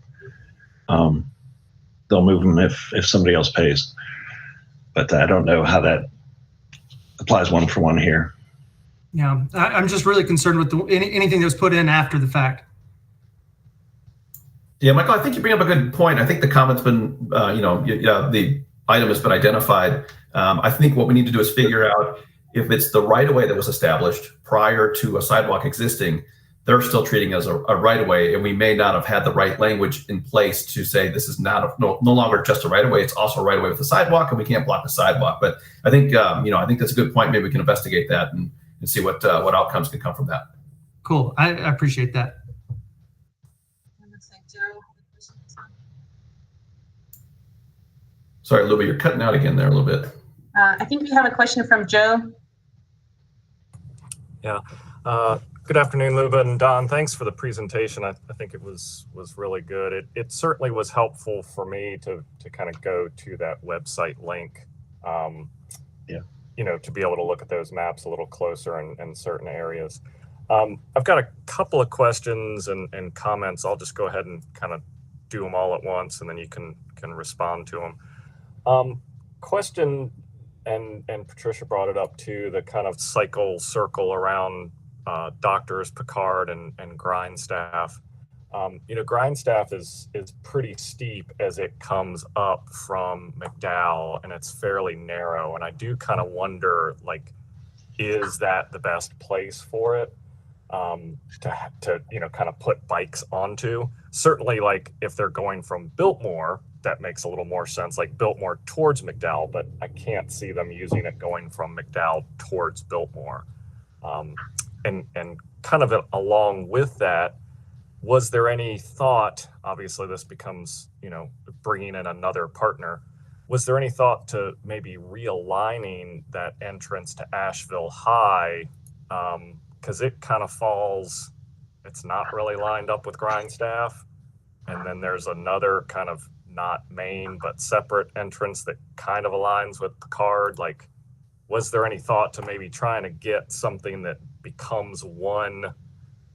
they'll move them if somebody else pays. But I don't know how that applies one for one here. Yeah, I'm just really concerned with anything that was put in after the fact. Yeah, Michael, I think you bring up a good point. I think the comment's been, the item has been identified. I think what we need to do is figure out if it's the right-of-way that was established prior to a sidewalk existing, they're still treating it as a right-of-way, and we may not have had the right language in place to say this is no longer just a right-of-way, it's also a right-of-way with a sidewalk, and we can't block the sidewalk. But I think, I think that's a good point. Maybe we can investigate that and see what outcomes can come from that. Cool. I appreciate that. Sorry, Luba, you're cutting out again there a little bit. I think we have a question from Joe. Yeah. Good afternoon, Luba and Don. Thanks for the presentation. I think it was really good. It certainly was helpful for me to kind of go to that website link. To be able to look at those maps a little closer in certain areas. I've got a couple of questions and comments. I'll just go ahead and kind of do them all at once, and then you can respond to them. Question, and Patricia brought it up too, the kind of circle around doctors, Picard and Grindstaff. Grindstaff is pretty steep as it comes up from McDowell, and it's fairly narrow. And I do kind of wonder, like, is that the best place for it to kind of put bikes onto? Certainly, like if they're going from Biltmore, that makes a little more sense, like Biltmore towards McDowell, but I can't see them using it going from McDowell towards Biltmore. And kind of along with that, was there any thought, obviously this becomes, bringing in another partner, was there any thought to maybe realigning that entrance to Asheville High? Because it kind of falls, it's not really lined up with Grindstaff. And then there's another kind of not main, but separate entrance that kind of aligns with Picard. Like, was there any thought to maybe trying to get something that becomes one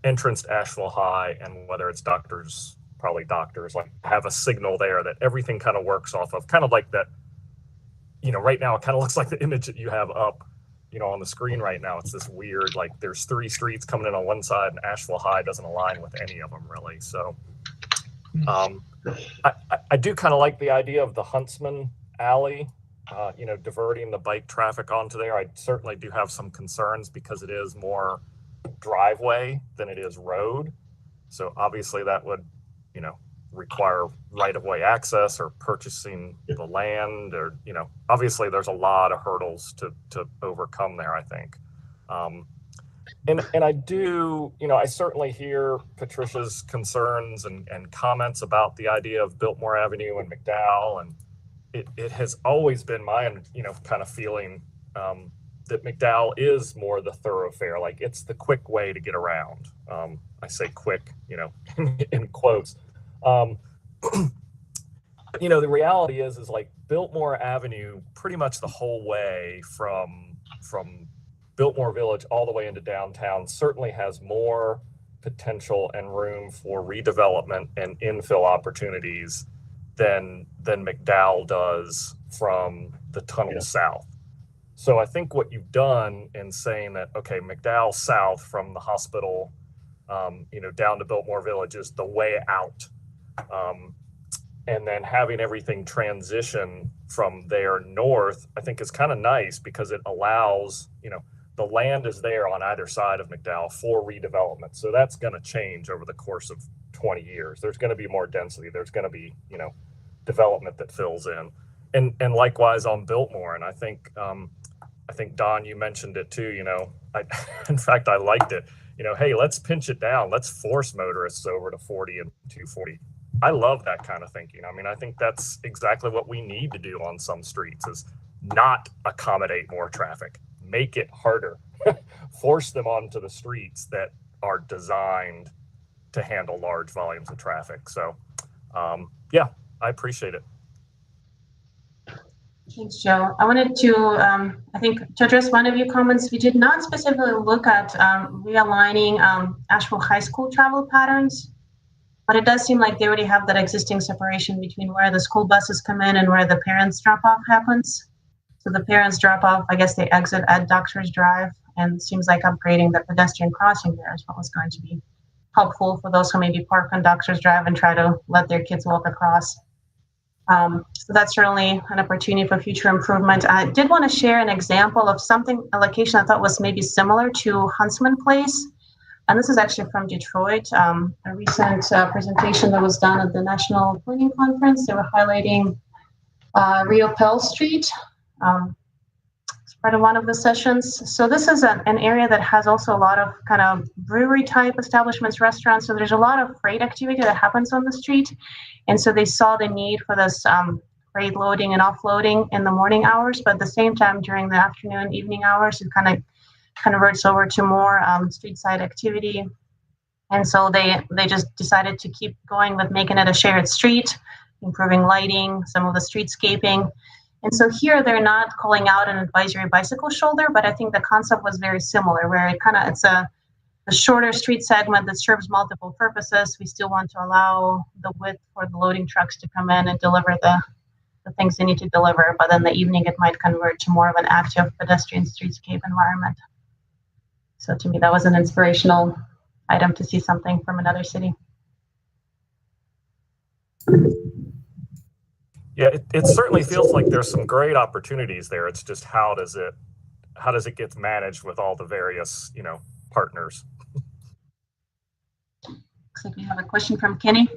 entrance to Asheville High, and whether it's doctors, probably doctors, like have a signal there that everything kind of works off of, kind of like that, right now it kind of looks like the image that you have up, on the screen right now. It's this weird, like there's 3 streets coming in on one side and Asheville High doesn't align with any of them really. So I do kind of like the idea of the Huntsman Alley, diverting the bike traffic onto there. I certainly do have some concerns because it is more driveway than it is road. So obviously that would, require right-of-way access or purchasing the land, or, obviously there's a lot of hurdles to overcome there, I think. And I do, I certainly hear Patricia's concerns and comments about the idea of Biltmore Avenue and McDowell, and it has always been my, kind of feeling that McDowell is more the thoroughfare. Like, it's the quick way to get around. I say quick, in quotes. The reality is like Biltmore Avenue, pretty much the whole way from Biltmore Village all the way into downtown, certainly has more potential and room for redevelopment and infill opportunities than McDowell does from the tunnel south. So I think what you've done in saying that, okay, McDowell south from the hospital, down to Biltmore Village is the way out. And then having everything transition from there north, I think is kind of nice because it allows, the land is there on either side of McDowell for redevelopment. So that's going to change over the course of 20 years. There's going to be more density. There's going to be, development that fills in. And likewise on Biltmore. And I think Don, you mentioned it too, in fact, I liked it, hey, let's pinch it down. Let's force motorists over to 40 and 240. I love that kind of thinking. I mean, I think that's exactly what we need to do on some streets, is not accommodate more traffic, make it harder, force them onto the streets that are designed to handle large volumes of traffic. So yeah, I appreciate it. Thanks, Joe. I wanted to, I think, to address one of your comments. We did not specifically look at realigning Asheville High School travel patterns, but it does seem like they already have that existing separation between where the school buses come in and where the parents drop off happens. So the parents drop off, I guess they exit at Doctor's Drive, and it seems like upgrading the pedestrian crossing there is what was going to be helpful for those who maybe park on Doctor's Drive and try to let their kids walk across. So that's certainly an opportunity for future improvement. I did want to share an example of a location I thought was maybe similar to Huntsman Place. And this is actually from Detroit, a recent presentation that was done at the National Planning Conference. They were highlighting Rio Pell Street as part of one of the sessions. So this is an area that has also a lot of kind of brewery type establishments, restaurants. So there's a lot of freight activity that happens on the street. And so they saw the need for this freight loading and offloading in the morning hours, but at the same time during the afternoon, evening hours, it kind of converts over to more street side activity. And so they just decided to keep going with making it a shared street, improving lighting, some of the streetscaping. And so here they're not calling out an advisory bicycle shoulder, but I think the concept was very similar, where it's a shorter street segment that serves multiple purposes. We still want to allow the width for the loading trucks to come in and deliver the things they need to deliver, but then the evening it might convert to more of an active pedestrian streetscape environment. So to me, that was an inspirational item to see something from another city. Yeah, it certainly feels like there's some great opportunities there. It's just how does it get managed with all the various, partners? Looks like we have a question from Kenny.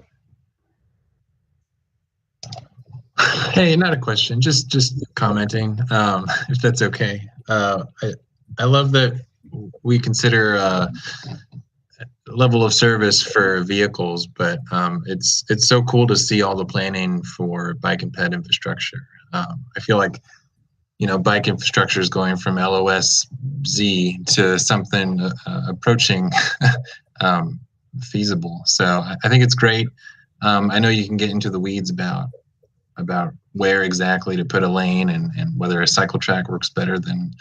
Hey, not a question, just commenting, if that's okay. I love that we consider level of service for vehicles, but it's so cool to see all the planning for bike and ped infrastructure. I feel like bike infrastructure is going from LOSZ to something approaching feasible. So I think it's great. I know you can get into the weeds about where exactly to put a lane and whether a cycle track works better than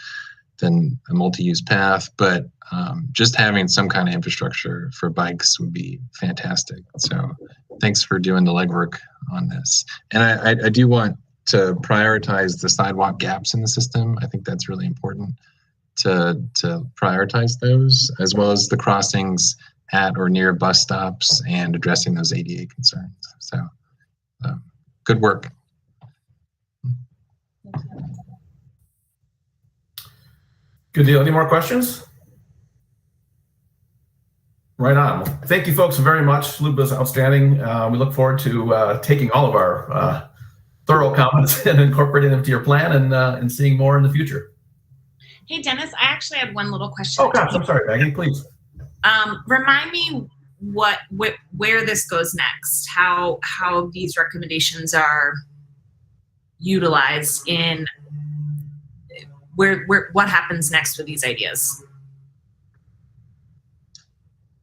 a multi-use path, but just having some kind of infrastructure for bikes would be fantastic. So thanks for doing the legwork on this. And I do want to prioritize the sidewalk gaps in the system. I think that's really important to prioritize those, as well as the crossings at or near bus stops and addressing those ADA concerns. So good work. Good deal. Any more questions? Right on. Thank you folks very much. Luke was outstanding. We look forward to taking all of our thorough comments and incorporating them to your plan and seeing more in the future. Hey, Dennis, I actually have one little question. Oh, gosh, I'm sorry, Maggie, please. Remind me where this goes next, how these recommendations are utilized in what happens next with these ideas.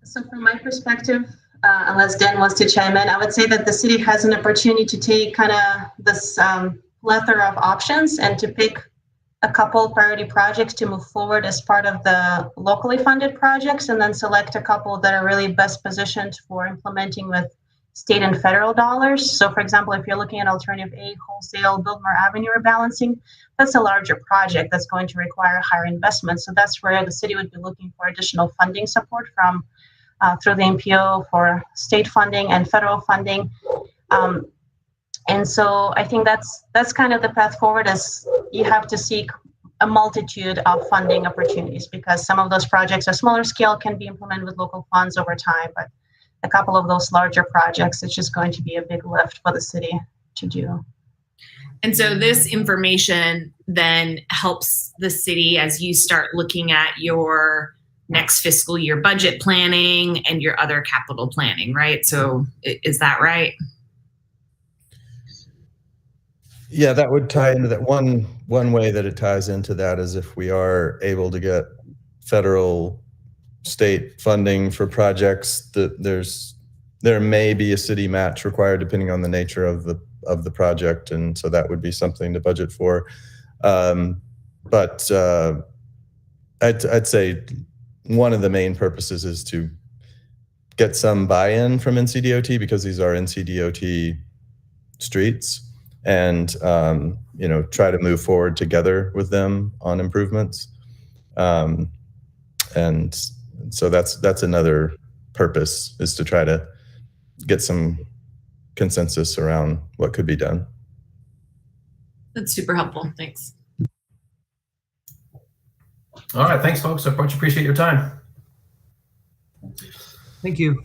So from my perspective, unless Dan wants to chime in, I would say that the city has an opportunity to take kind of this plethora of options and to pick a couple priority projects to move forward as part of the locally funded projects, and then select a couple that are really best positioned for implementing with state and federal dollars. So for example, if you're looking at alternative A, wholesale Biltmore Avenue rebalancing, that's a larger project that's going to require higher investment. So that's where the city would be looking for additional funding support from through the MPO for state funding and federal funding. And so I think that's kind of the path forward, as you have to seek a multitude of funding opportunities, because some of those projects are smaller scale, can be implemented with local funds over time, but a couple of those larger projects, it's just going to be a big lift for the city to do. And so this information then helps the city as you start looking at your next fiscal year budget planning and your other capital planning, right? So is that right? Yeah, that would tie into that. One way that it ties into that is if we are able to get federal state funding for projects, there may be a city match required depending on the nature of the project, and so that would be something to budget for. But I'd say one of the main purposes is to get some buy-in from NCDOT, because these are NCDOT streets, and try to move forward together with them on improvements. And so that's another purpose, is to try to get some consensus around what could be done. That's super helpful. Thanks. All right, thanks, folks. I much appreciate your time. Thank you.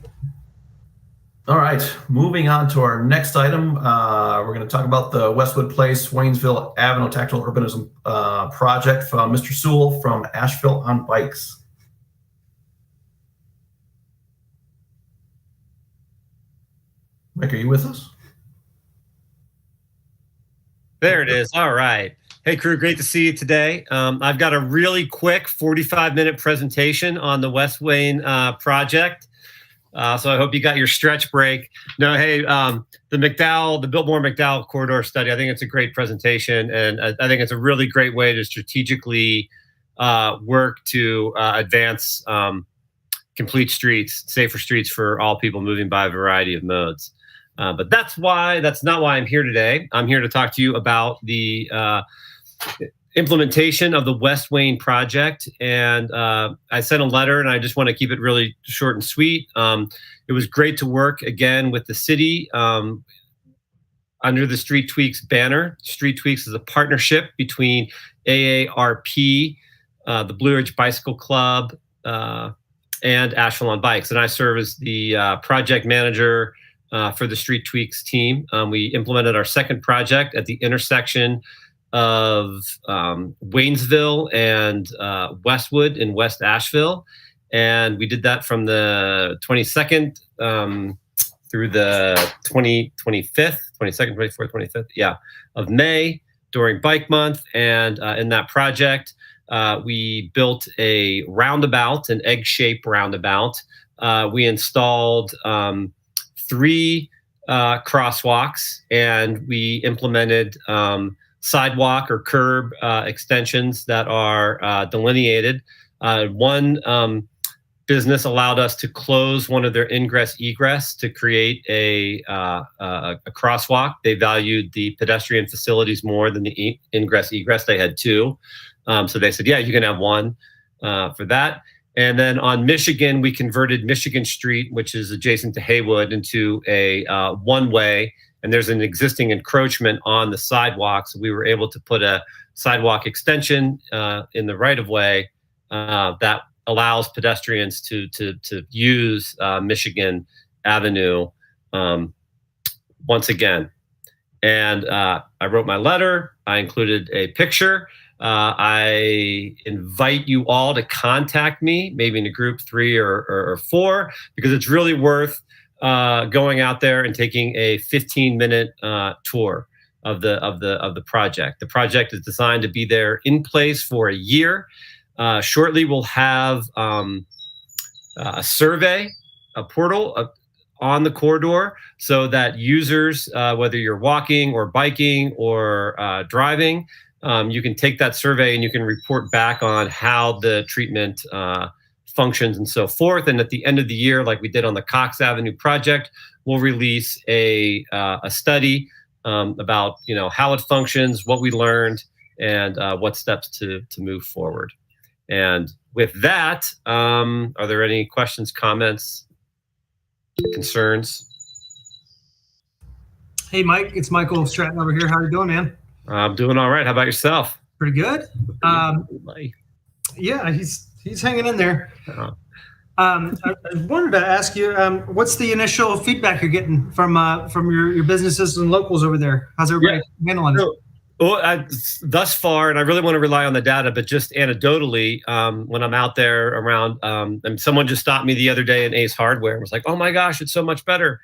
All right, moving on to our next item. We're going to talk about the Westwood Place, Waynesville Avenue Tactile Urbanism project from Mr. Sewell from Asheville on Bikes. Mike, are you with us? There it is. All right. Hey, crew, great to see you today. I've got a really quick 45-minute presentation on the West Wayne project. So I hope you got your stretch break. No, hey, the Biltmore McDowell corridor study, I think it's a great presentation, and I think it's a really great way to strategically work to advance complete streets, safer streets for all people moving by a variety of modes. But that's not why I'm here today. I'm here to talk to you about the implementation of the West Wayne project. And I sent a letter, and I just want to keep it really short and sweet. It was great to work again with the city under the Street Tweaks banner. Street Tweaks is a partnership between AARP, the Blue Ridge Bicycle Club, and Asheville on Bikes. And I serve as the project manager for the Street Tweaks team. We implemented our second project at the intersection of Waynesville and Westwood in West Asheville. And we did that from the 22nd through the 22nd, 24th, 25th, of May during Bike Month. And in that project, we built a roundabout, an egg-shaped roundabout. We installed 3 crosswalks, and we implemented sidewalk or curb extensions that are delineated. One business allowed us to close one of their ingress-egress to create a crosswalk. They valued the pedestrian facilities more than the ingress-egress. They had 2. So they said, yeah, you can have 1 for that. And then on Michigan, we converted Michigan Street, which is adjacent to Haywood, into a one-way. And there's an existing encroachment on the sidewalk. So we were able to put a sidewalk extension in the right-of-way that allows pedestrians to use Michigan Avenue once again. And I wrote my letter. I included a picture. I invite you all to contact me, maybe in a group 3 or 4, because it's really worth going out there and taking a 15-minute tour of the project. The project is designed to be there in place for a year. Shortly, we'll have a survey, a portal on the corridor, so that users, whether you're walking or biking or driving, you can take that survey and you can report back on how the treatment functions and so forth. And at the end of the year, like we did on the Cox Avenue project, we'll release a study about how it functions, what we learned, and what steps to move forward. And with that, are there any questions, comments, concerns? Hey, Mike, it's Michael Stratton over here. How are you doing, man? I'm doing all right. How about yourself? Pretty good. Yeah, he's hanging in there. I wanted to ask you, what's the initial feedback you're getting from your businesses and locals over there? How's everybody handling it? Well, thus far, and I really want to rely on the data, but just anecdotally, when I'm out there around, and someone just stopped me the other day in Ace Hardware and was like, "Oh my gosh, it's so much better."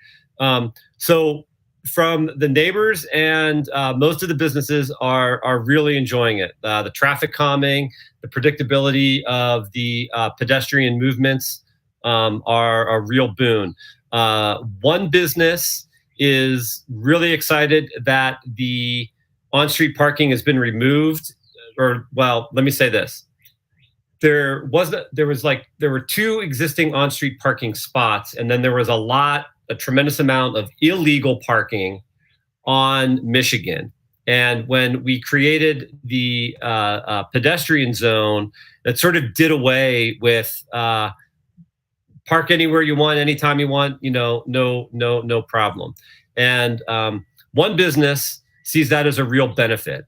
So from the neighbors, and most of the businesses are really enjoying it. The traffic calming, the predictability of the pedestrian movements are a real boon. One business is really excited that the on-street parking has been removed, or well, let me say this. There were 2 existing on-street parking spots, and then there was a tremendous amount of illegal parking on Michigan. And when we created the pedestrian zone, that sort of did away with park anywhere you want, anytime you want, no problem. And one business sees that as a real benefit,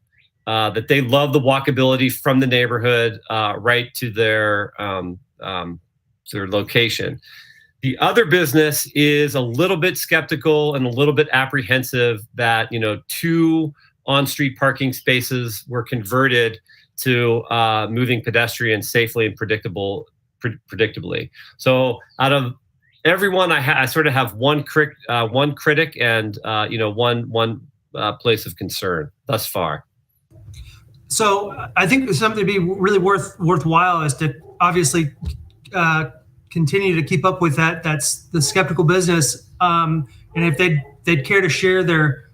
that they love the walkability from the neighborhood right to their location. The other business is a little bit skeptical and a little bit apprehensive that 2 on-street parking spaces were converted to moving pedestrians safely and predictably. So out of everyone, I sort of have one critic and one place of concern thus far. So I think something to be really worthwhile is to obviously continue to keep up with that. That's the skeptical business, and if they'd care to share their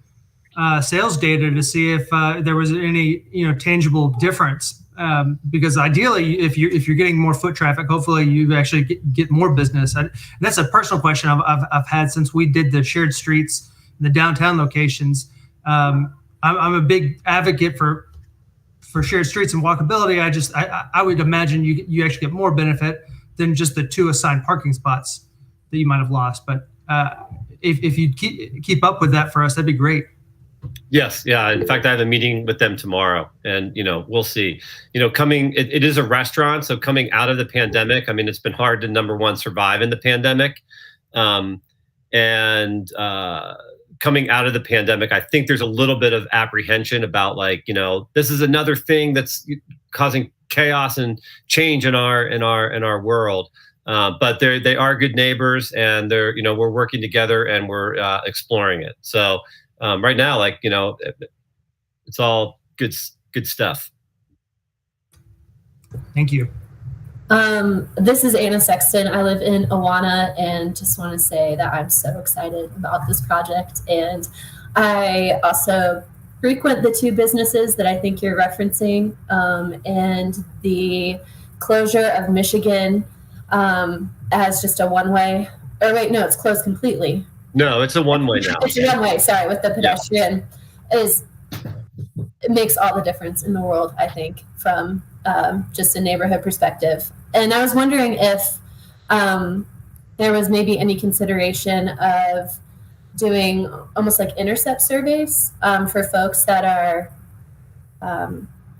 sales data to see if there was any tangible difference. Because ideally, if you're getting more foot traffic, hopefully you actually get more business. And that's a personal question I've had since we did the shared streets, the downtown locations. I'm a big advocate for shared streets and walkability. I would imagine you actually get more benefit than just the 2 assigned parking spots that you might have lost. But if you keep up with that for us, that'd be great. Yes. Yeah. In fact, I have a meeting with them tomorrow, and, we'll see, it is a restaurant. So coming out of the pandemic, I mean, it's been hard to, number one, survive in the pandemic. Coming out of the pandemic, I think there's a little bit of apprehension about this is another thing that's causing chaos and change in our world. But they are good neighbors, and we're working together, and we're exploring it. So right now, it's all good stuff. Thank you. This is Anna Sexton. I live in Awana, and just want to say that I'm so excited about this project. And I also frequent the 2 businesses that I think you're referencing, and the closure of Michigan as just a one-way. Or wait, no, it's closed completely. No, it's a one-way now. It's a one-way, sorry, with the pedestrian. It makes all the difference in the world, I think, from just a neighborhood perspective. And I was wondering if there was maybe any consideration of doing almost like intercept surveys for folks that are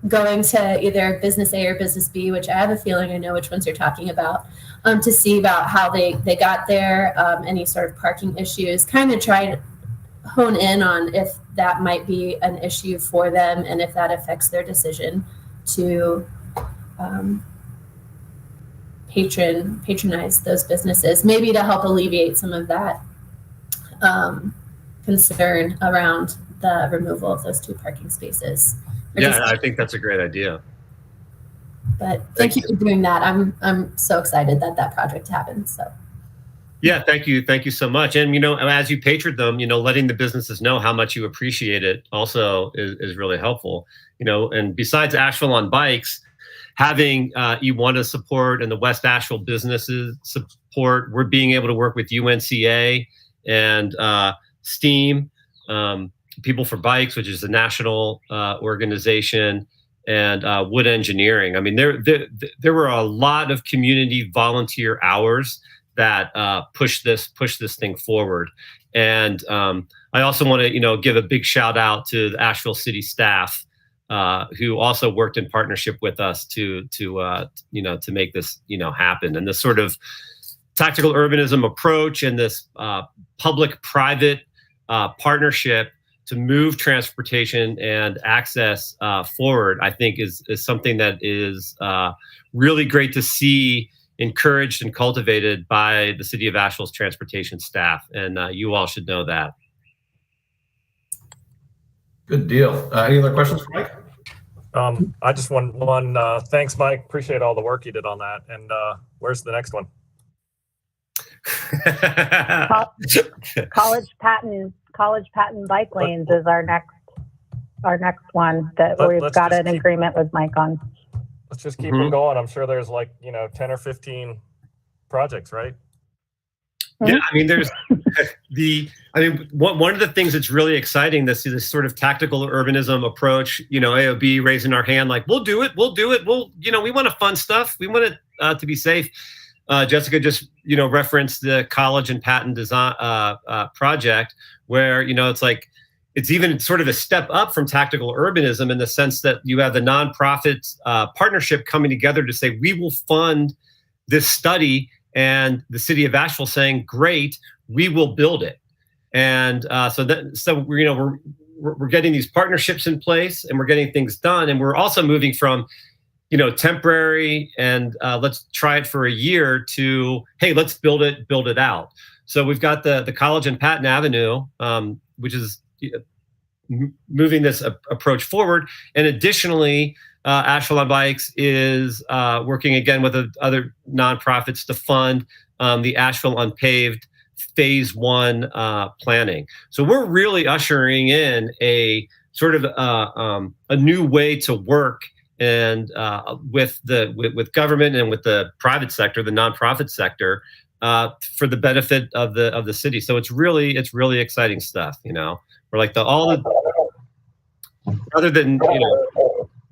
going to either business A or business B, which I have a feeling I know which ones you're talking about, to see about how they got there, any sort of parking issues, kind of try to hone in on if that might be an issue for them and if that affects their decision to patronize those businesses, maybe to help alleviate some of that concern around the removal of those 2 parking spaces. I think that's a great idea. But thank you for doing that. I'm so excited that project happened. So. Yeah, thank you so much. And as you patron them, letting the businesses know how much you appreciate it also is really helpful. And besides Asheville on Bikes, having Iwana support and the West Asheville businesses support, we're being able to work with UNCA and STEAM, People for Bikes, which is a national organization, and Wood Engineering. I mean, there were a lot of community volunteer hours that push this thing forward. And I also want to give a big shout out to the Asheville City staff who also worked in partnership with us to make this happen. And this sort of tactical urbanism approach and this public-private partnership to move transportation and access forward, I think is something that is really great to see encouraged and cultivated by the City of Asheville's transportation staff. And you all should know that. Good deal. Any other questions for Mike? I just want one. Thanks, Mike. Appreciate all the work you did on that. And where's the next one? College patent bike lanes is our next one that we've got an agreement with Mike on. Let's just keep it going. I'm sure there's 10 or 15 projects, right? Yeah, I mean, there's one of the things that's really exciting, this sort of tactical urbanism approach, AOB raising our hand, like, we'll do it. We want to fund stuff. We want it to be safe. Jessica just, referenced the college and patent design project where, it's even sort of a step up from tactical urbanism in the sense that you have the nonprofit partnership coming together to say, we will fund this study, and the city of Asheville saying, great, we will build it. And so we're getting these partnerships in place, and we're getting things done. And we're also moving from, temporary and let's try it for a year to, hey, let's build it out. So we've got the College and Patent Avenue, which is moving this approach forward. And additionally, Asheville on Bikes is working again with other nonprofits to fund the Asheville Unpaved Phase 1 planning. So we're really ushering in a sort of a new way to work, and with government and with the private sector, the nonprofit sector, for the benefit of the city. So it's really exciting stuff. We're like rather than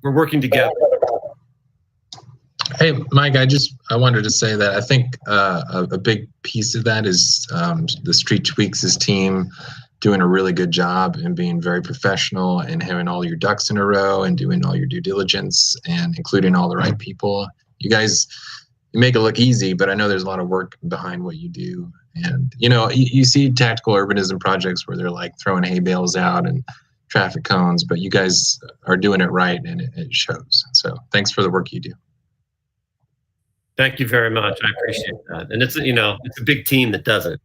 we're working together. Hey, Mike, I wanted to say that I think a big piece of that is the Street Tweaks' team doing a really good job and being very professional and having all your ducks in a row and doing all your due diligence and including all the right people. You guys, you make it look easy, but I know there's a lot of work behind what you do. And, you see tactical urbanism projects where they're like throwing hay bales out and traffic cones, but you guys are doing it right, and it shows. So thanks for the work you do. Thank you very much. I appreciate that. And it's a big team that does it.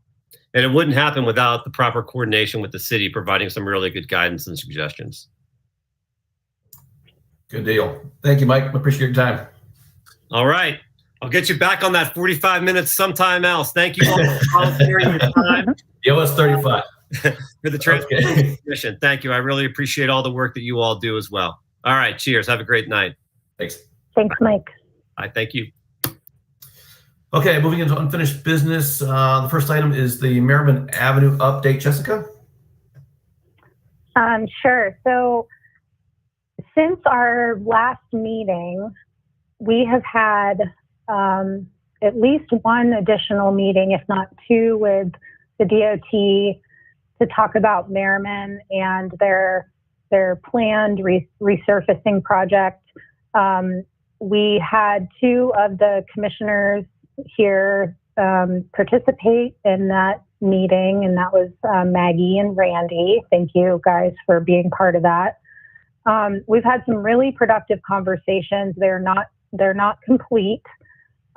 And it wouldn't happen without the proper coordination with the city providing some really good guidance and suggestions. Good deal. Thank you, Mike. Appreciate your time. All right. I'll get you back on that 45 minutes sometime else. Thank you all for volunteering your time. Give us 35. For the Transportation Commission. Thank you. I really appreciate all the work that you all do as well. All right. Cheers. Have a great night. Thanks. Thanks, Mike. All right. Thank you. Okay, moving into unfinished business. The first item is the Merriman Avenue update. Jessica? Sure. So since our last meeting, we have had at least one additional meeting, if not two, with the DOT to talk about Merriman and their planned resurfacing project. We had two of the commissioners here participate in that meeting, and that was Maggie and Randy. Thank you guys for being part of that. We've had some really productive conversations. They're not complete.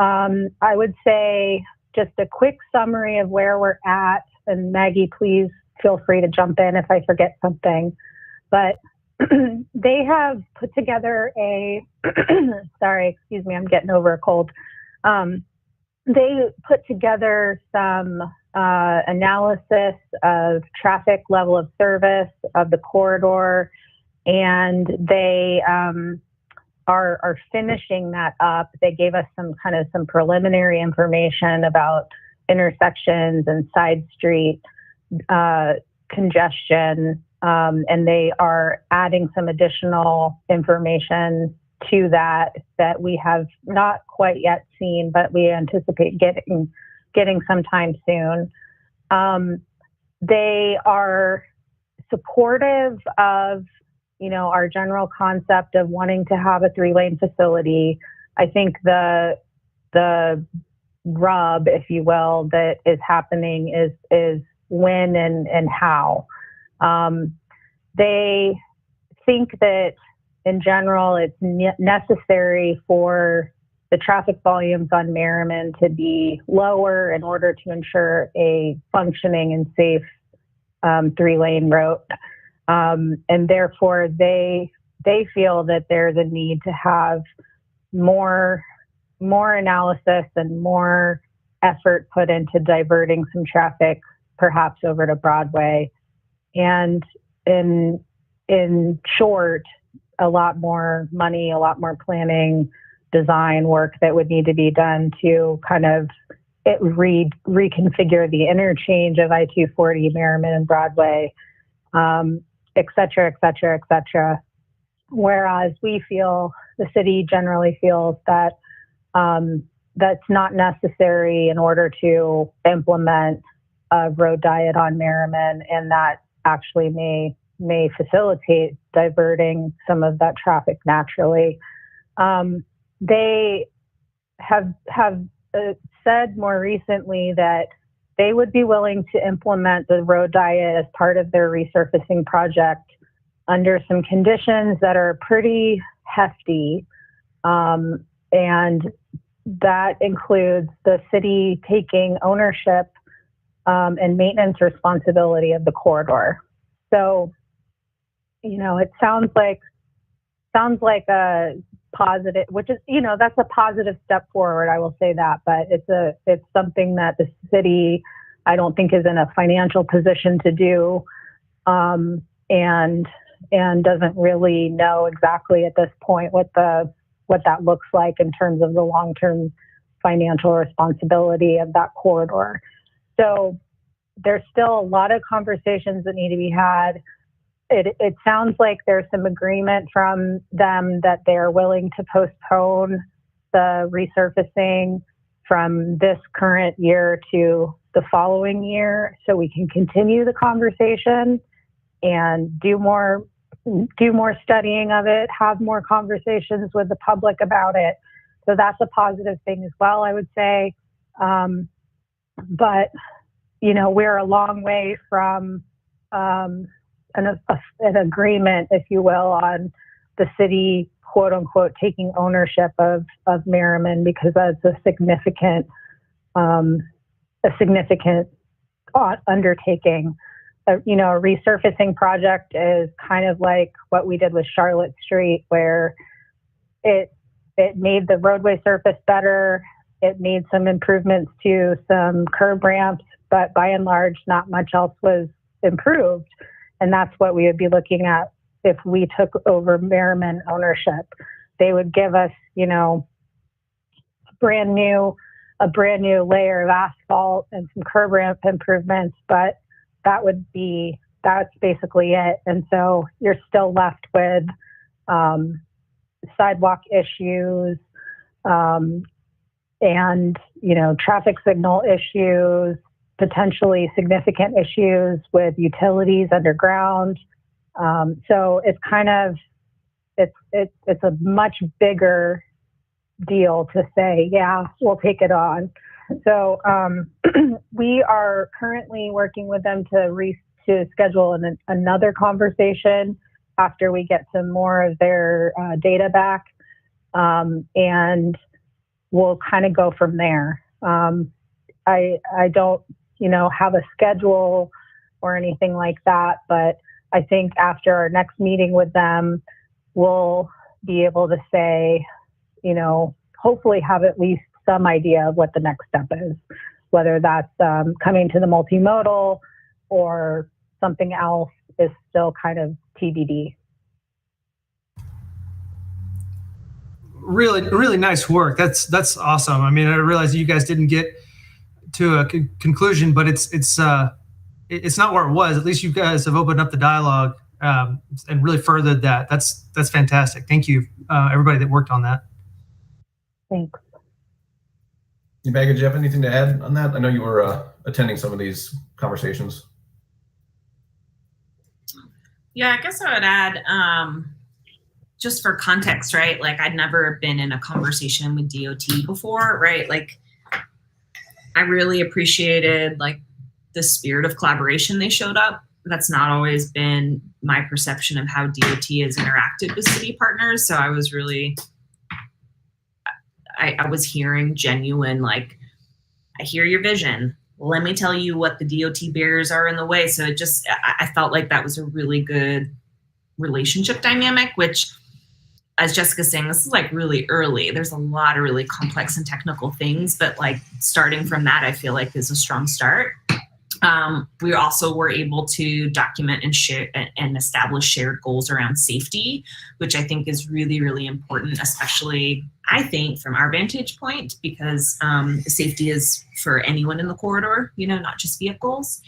I would say just a quick summary of where we're at, and Maggie, please feel free to jump in if I forget something. But they have put together sorry, excuse me, I'm getting over a cold. They put together some analysis of traffic level of service of the corridor, and they are finishing that up. They gave us some preliminary information about intersections and side street congestion, and they are adding some additional information to that we have not quite yet seen, but we anticipate getting sometime soon. They are supportive of, our general concept of wanting to have a 3-lane facility. I think the rub, if you will, that is happening is when and how. They think that in general, it's necessary for the traffic volumes on Merriman to be lower in order to ensure a functioning and safe 3-lane road. and therefore they feel that there's a need to have more analysis and more effort put into diverting some traffic perhaps over to Broadway, and in short, a lot more money, a lot more planning, design work that would need to be done to kind of reconfigure the interchange of I-240, Merriman, and Broadway, et cetera, et cetera, et cetera. Whereas we feel, the city generally feels that that's not necessary in order to implement a road diet on Merriman, and that actually may facilitate diverting some of that traffic naturally. They have said more recently that they would be willing to implement the road diet as part of their resurfacing project under some conditions that are pretty hefty. And that includes the city taking ownership and maintenance responsibility of the corridor. So, it sounds like a positive, which is, that's a positive step forward. I will say that, but it's something that the city, I don't think, is in a financial position to do, and doesn't really know exactly at this point what that looks like in terms of the long-term financial responsibility of that corridor. So there's still a lot of conversations that need to be had. It sounds like there's some agreement from them that they're willing to postpone the resurfacing from this current year to the following year, so we can continue the conversation and do more studying of it, have more conversations with the public about it. So that's a positive thing as well, I would say. But we're a long way from an agreement, if you will, on the city, quote unquote, taking ownership of Merriman, because that's a significant undertaking. A resurfacing project is kind of like what we did with Charlotte Street, where it made the roadway surface better. It made some improvements to some curb ramps, but by and large, not much else was improved. And that's what we would be looking at if we took over Merriman ownership. They would give us, a brand new layer of asphalt and some curb ramp improvements, but that's basically it. And so you're still left with sidewalk issues, and traffic signal issues, potentially significant issues with utilities underground. So it's kind of, it's a much bigger deal to say, yeah, we'll take it on. So we are currently working with them to schedule another conversation after we get some more of their data back, and we'll kind of go from there. I don't, have a schedule or anything like that, but I think after our next meeting with them, we'll be able to say, hopefully have at least some idea of what the next step is, whether that's coming to the multimodal or something else is still kind of TBD. Really, really nice work. That's awesome. I mean, I realize you guys didn't get to a conclusion, but it's not where it was. At least you guys have opened up the dialogue and really furthered that. That's fantastic. Thank you, everybody that worked on that. Thanks. Megan, do you have anything to add on that? I know you were attending some of these conversations. Yeah, I guess I would add, just for context, right? Like, I'd never been in a conversation with DOT before, right? Like, I really appreciated the spirit of collaboration they showed up. That's not always been my perception of how DOT has interacted with city partners. So I was really, I was hearing genuine, I hear your vision. let me tell you what the DOT barriers are in the way. So I felt like that was a really good relationship dynamic, which, as Jessica's saying, this is like really early. There's a lot of really complex and technical things, but like starting from that, I feel like is a strong start. We also were able to document and share and establish shared goals around safety, which I think is really, really important, especially I think from our vantage point, because safety is for anyone in the corridor, not just vehicles.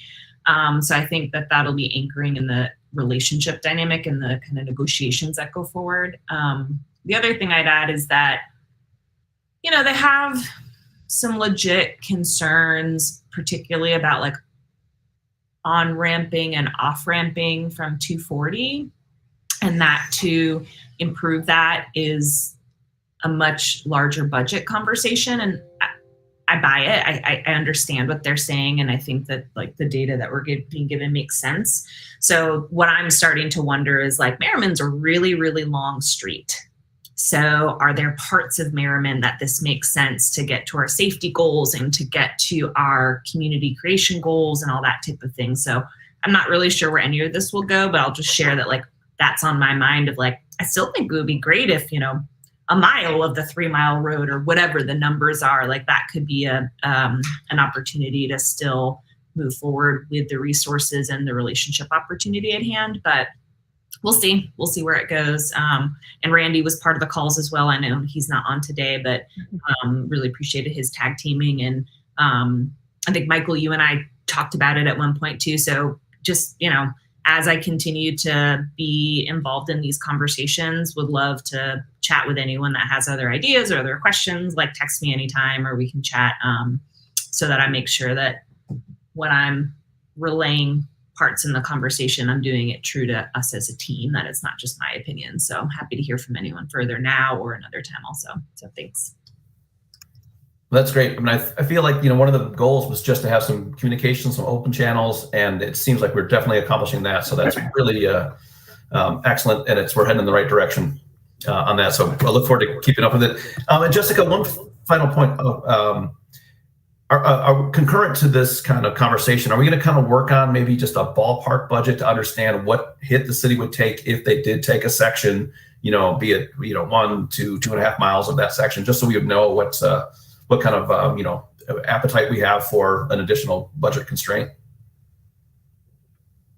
So I think that that'll be anchoring in the relationship dynamic and the kind of negotiations that go forward. The other thing I'd add is that, they have some legit concerns, particularly about like on-ramping and off-ramping from 240, and that to improve that is a much larger budget conversation. And I buy it. I understand what they're saying, and I think that like the data that we're being given makes sense. So what I'm starting to wonder is like Merriman's a really, really long street. So are there parts of Merriman that this makes sense to get to our safety goals and to get to our community creation goals and all that type of thing? So I'm not really sure where any of this will go, but I'll just share that like that's on my mind of like, I still think it would be great if, a mile of the 3-mile road or whatever the numbers are, like that could be an opportunity to still move forward with the resources and the relationship opportunity at hand. But we'll see where it goes. And Randy was part of the calls as well. I know he's not on today, but really appreciated his tag teaming. And I think Michael, you and I talked about it at one point too. So just, as I continue to be involved in these conversations, would love to chat with anyone that has other ideas or other questions, like text me anytime, or we can chat so that I make sure that when I'm relaying parts in the conversation, I'm doing it true to us as a team, that it's not just my opinion. So I'm happy to hear from anyone further now or another time also. So thanks. That's great. I mean, I feel like, one of the goals was just to have some communication, some open channels, and it seems like we're definitely accomplishing that. So that's really excellent, and we're heading in the right direction on that. So I look forward to keeping up with it. And Jessica, one final point. Are concurrent to this kind of conversation, are we going to kind of work on maybe just a ballpark budget to understand what hit the city would take if they did take a section, be it 1 to 2.5 miles of that section, just so we would know what kind of appetite we have for an additional budget constraint?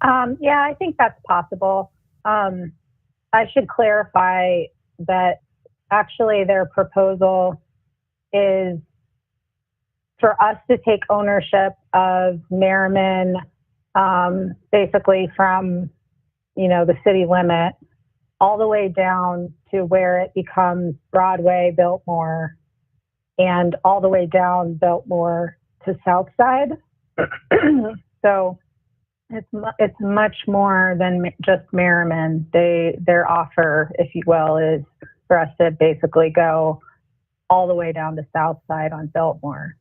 Yeah, I think that's possible. I should clarify that actually their proposal is for us to take ownership of Merriman, basically from, the city limit all the way down to where it becomes Broadway, Biltmore, and all the way down Biltmore to Southside. So it's much more than just Merriman. Their offer, if you will, is for us to basically go all the way down to Southside on Biltmore.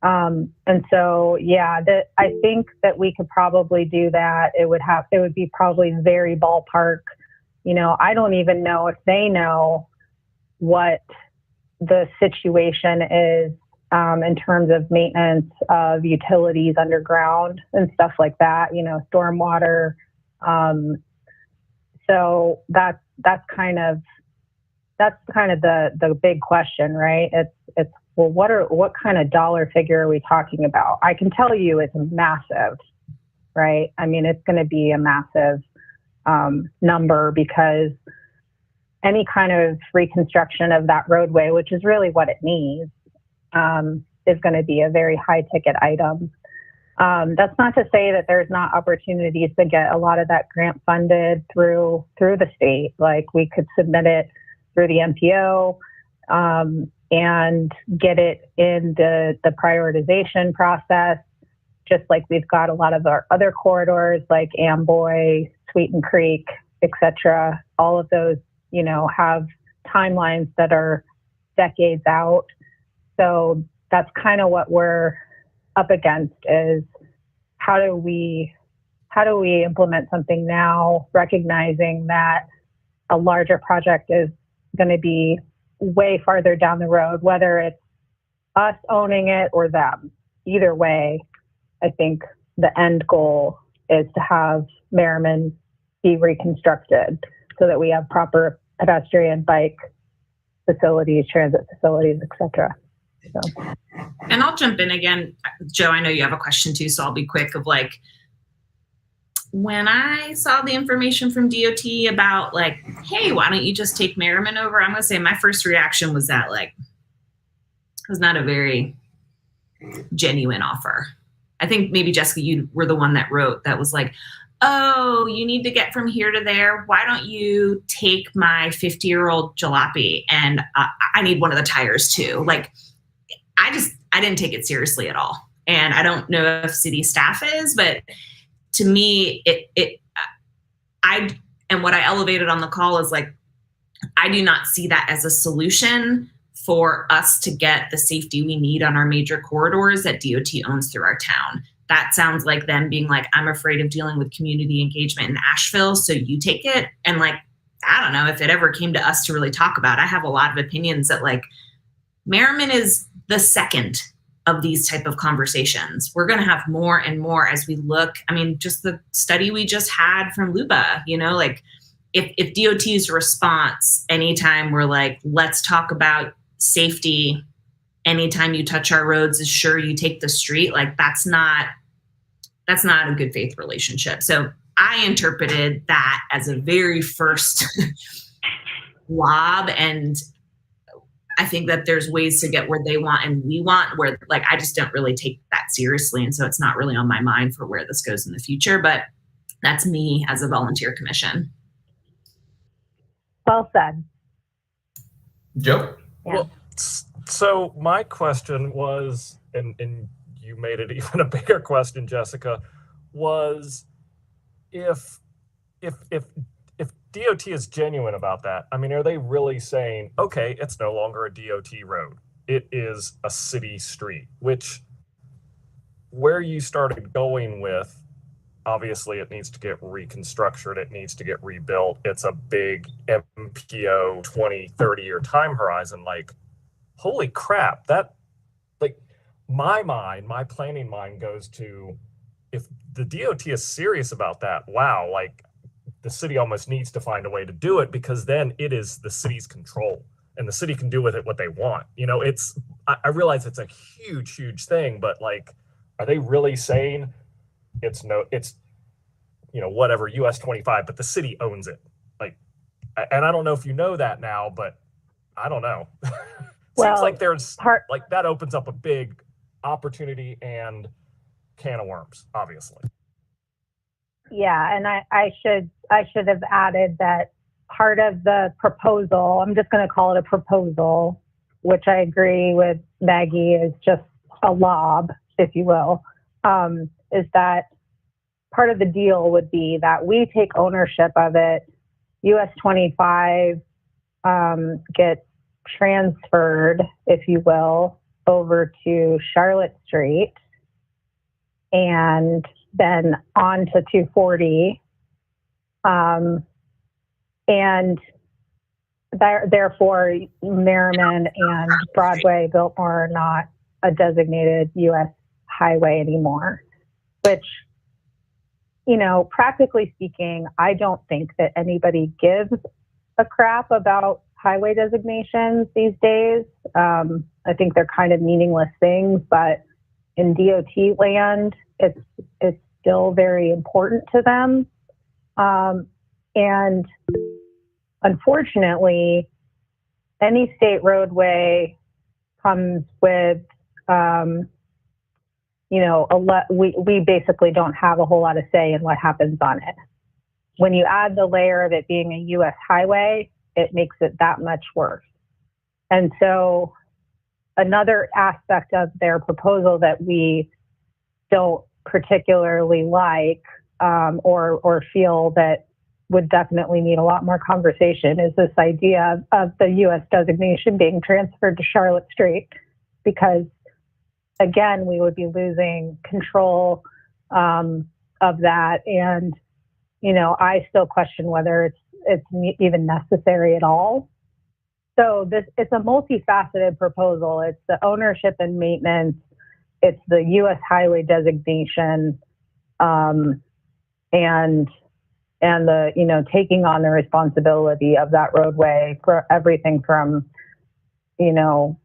And so, yeah, I think that we could probably do that. It would be probably very ballpark. I don't even know if they know what the situation is in terms of maintenance of utilities underground and stuff like that, stormwater. So that's kind of the big question, right? It's well, what kind of dollar figure are we talking about? I can tell you it's massive, right? I mean, it's going to be a massive number, because any kind of reconstruction of that roadway, which is really what it needs, is going to be a very high ticket item. That's not to say that there's not opportunities to get a lot of that grant funded through the state. Like we could submit it through the MPO and get it in the prioritization process, just like we've got a lot of our other corridors like Amboy, Sweeten Creek, etc. All of those, have timelines that are decades out. So that's kind of what we're up against, is how do we implement something now, recognizing that a larger project is going to be way farther down the road, whether it's us owning it or them. Either way, I think the end goal is to have Merriman be reconstructed so that we have proper pedestrian, bike facilities, transit facilities, etc. So. And I'll jump in again. Joe, I know you have a question too, so I'll be quick of like, when I saw the information from DOT about like, hey, why don't you just take Merriman over? I'm going to say my first reaction was that like, it was not a very genuine offer. I think maybe Jessica, you were the one that wrote that was like, oh, you need to get from here to there. Why don't you take my 50-year-old jalopy and I need one of the tires too. Like, I didn't take it seriously at all. And I don't know if city staff is, but to me, and what I elevated on the call is like, I do not see that as a solution for us to get the safety we need on our major corridors that DOT owns through our town. That sounds like them being like, I'm afraid of dealing with community engagement in Asheville, so you take it. And like, I don't know if it ever came to us to really talk about. I have a lot of opinions that like, Merriman is the second of these type of conversations. We're going to have more and more as we look. I mean, just the study we just had from Luba, you know, like if DOT's response anytime we're like, let's talk about safety, anytime you touch our roads is sure you take the street, like that's not a good faith relationship. So I interpreted that as a very first lob, and I think that there's ways to get where they want and we want, where like I just don't really take that seriously, and so it's not really on my mind for where this goes in the future. But that's me as a volunteer commission. Well said. Joe? Yeah. Well, so my question was, and you made it even a bigger question, Jessica, was if DOT is genuine about that, I mean, are they really saying, okay, it's no longer a DOT road, it is a city street, which where you started going with, obviously it needs to get reconstructed, it needs to get rebuilt, it's a big MPO 20, 30-year time horizon. Like, holy crap, that, like, my planning mind goes to, if the DOT is serious about that, wow, like the city almost needs to find a way to do it, because then it is the city's control and the city can do with it what they want. You know, it's, I realize it's a huge thing, but like, are they really saying it's, you know, whatever, US 25, but the city owns it? Like, and I don't know if you know that now, but I don't know. Seems like there's like that opens up a big opportunity and can of worms, obviously. Yeah, and I should have added that part of the proposal, I'm just going to call it a proposal, which I agree with Maggie is just a lob, if you will, is that part of the deal would be that we take ownership of it. US 25 gets transferred, if you will, over to Charlotte Street and then on to 240. And therefore, Merriman and Broadway, Biltmore are not a designated US highway anymore, which, you know, practically speaking, I don't think that anybody gives a crap about highway designations these days. I think they're kind of meaningless things, but in DOT land, it's still very important to them. And unfortunately, any state roadway comes with, you know, we basically don't have a whole lot of say in what happens on it. When you add the layer of it being a US highway, it makes it that much worse. And so another aspect of their proposal that we don't particularly like, or feel that would definitely need a lot more conversation, is this idea of the US designation being transferred to Charlotte Street, because again, we would be losing control of that. And, you know, I still question whether it's even necessary at all. So it's a multifaceted proposal. It's the ownership and maintenance it's the U.S. highway designation, and the, you know, taking on the responsibility of that roadway for everything from, you know,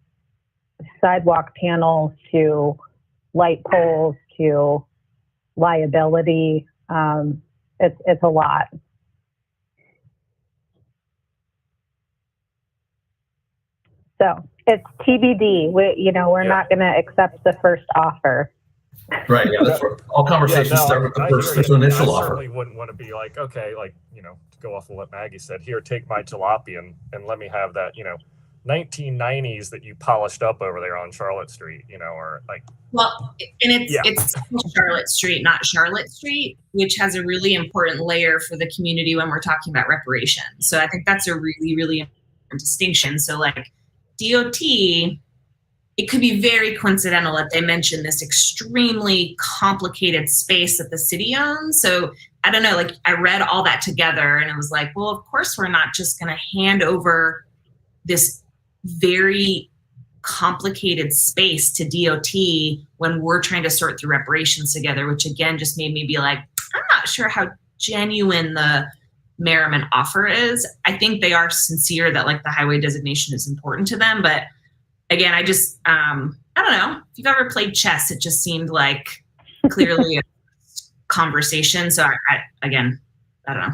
sidewalk panels to light poles to liability. It's a lot. So it's TBD. We're not going to accept the first offer. Right. Yeah. That's where all conversations start with the first initial I offer. certainly wouldn't want to be like, okay, like, you know, to go off of what Maggie said, here, take my jalopy and let me have that, you know, 1990s that you polished up over there on Charlotte Street, you know, or like. Well, and it's Charlotte Street, not Charlotte Street, which has a really important layer for the community when we're talking about reparations. So I think that's a really, really important distinction. So like DOT, it could be very coincidental that they mentioned this extremely complicated space that the city owns. So I don't know, like I read all that together and it was like, well, of course we're not just going to hand over this very complicated space to DOT when we're trying to sort through reparations together, which again just made me be like, I'm not sure how genuine the Merriman offer is. I think they are sincere that like the highway designation is important to them, but again, I just, I don't know. If you've ever played chess, it just seemed like clearly a conversation. So I don't know.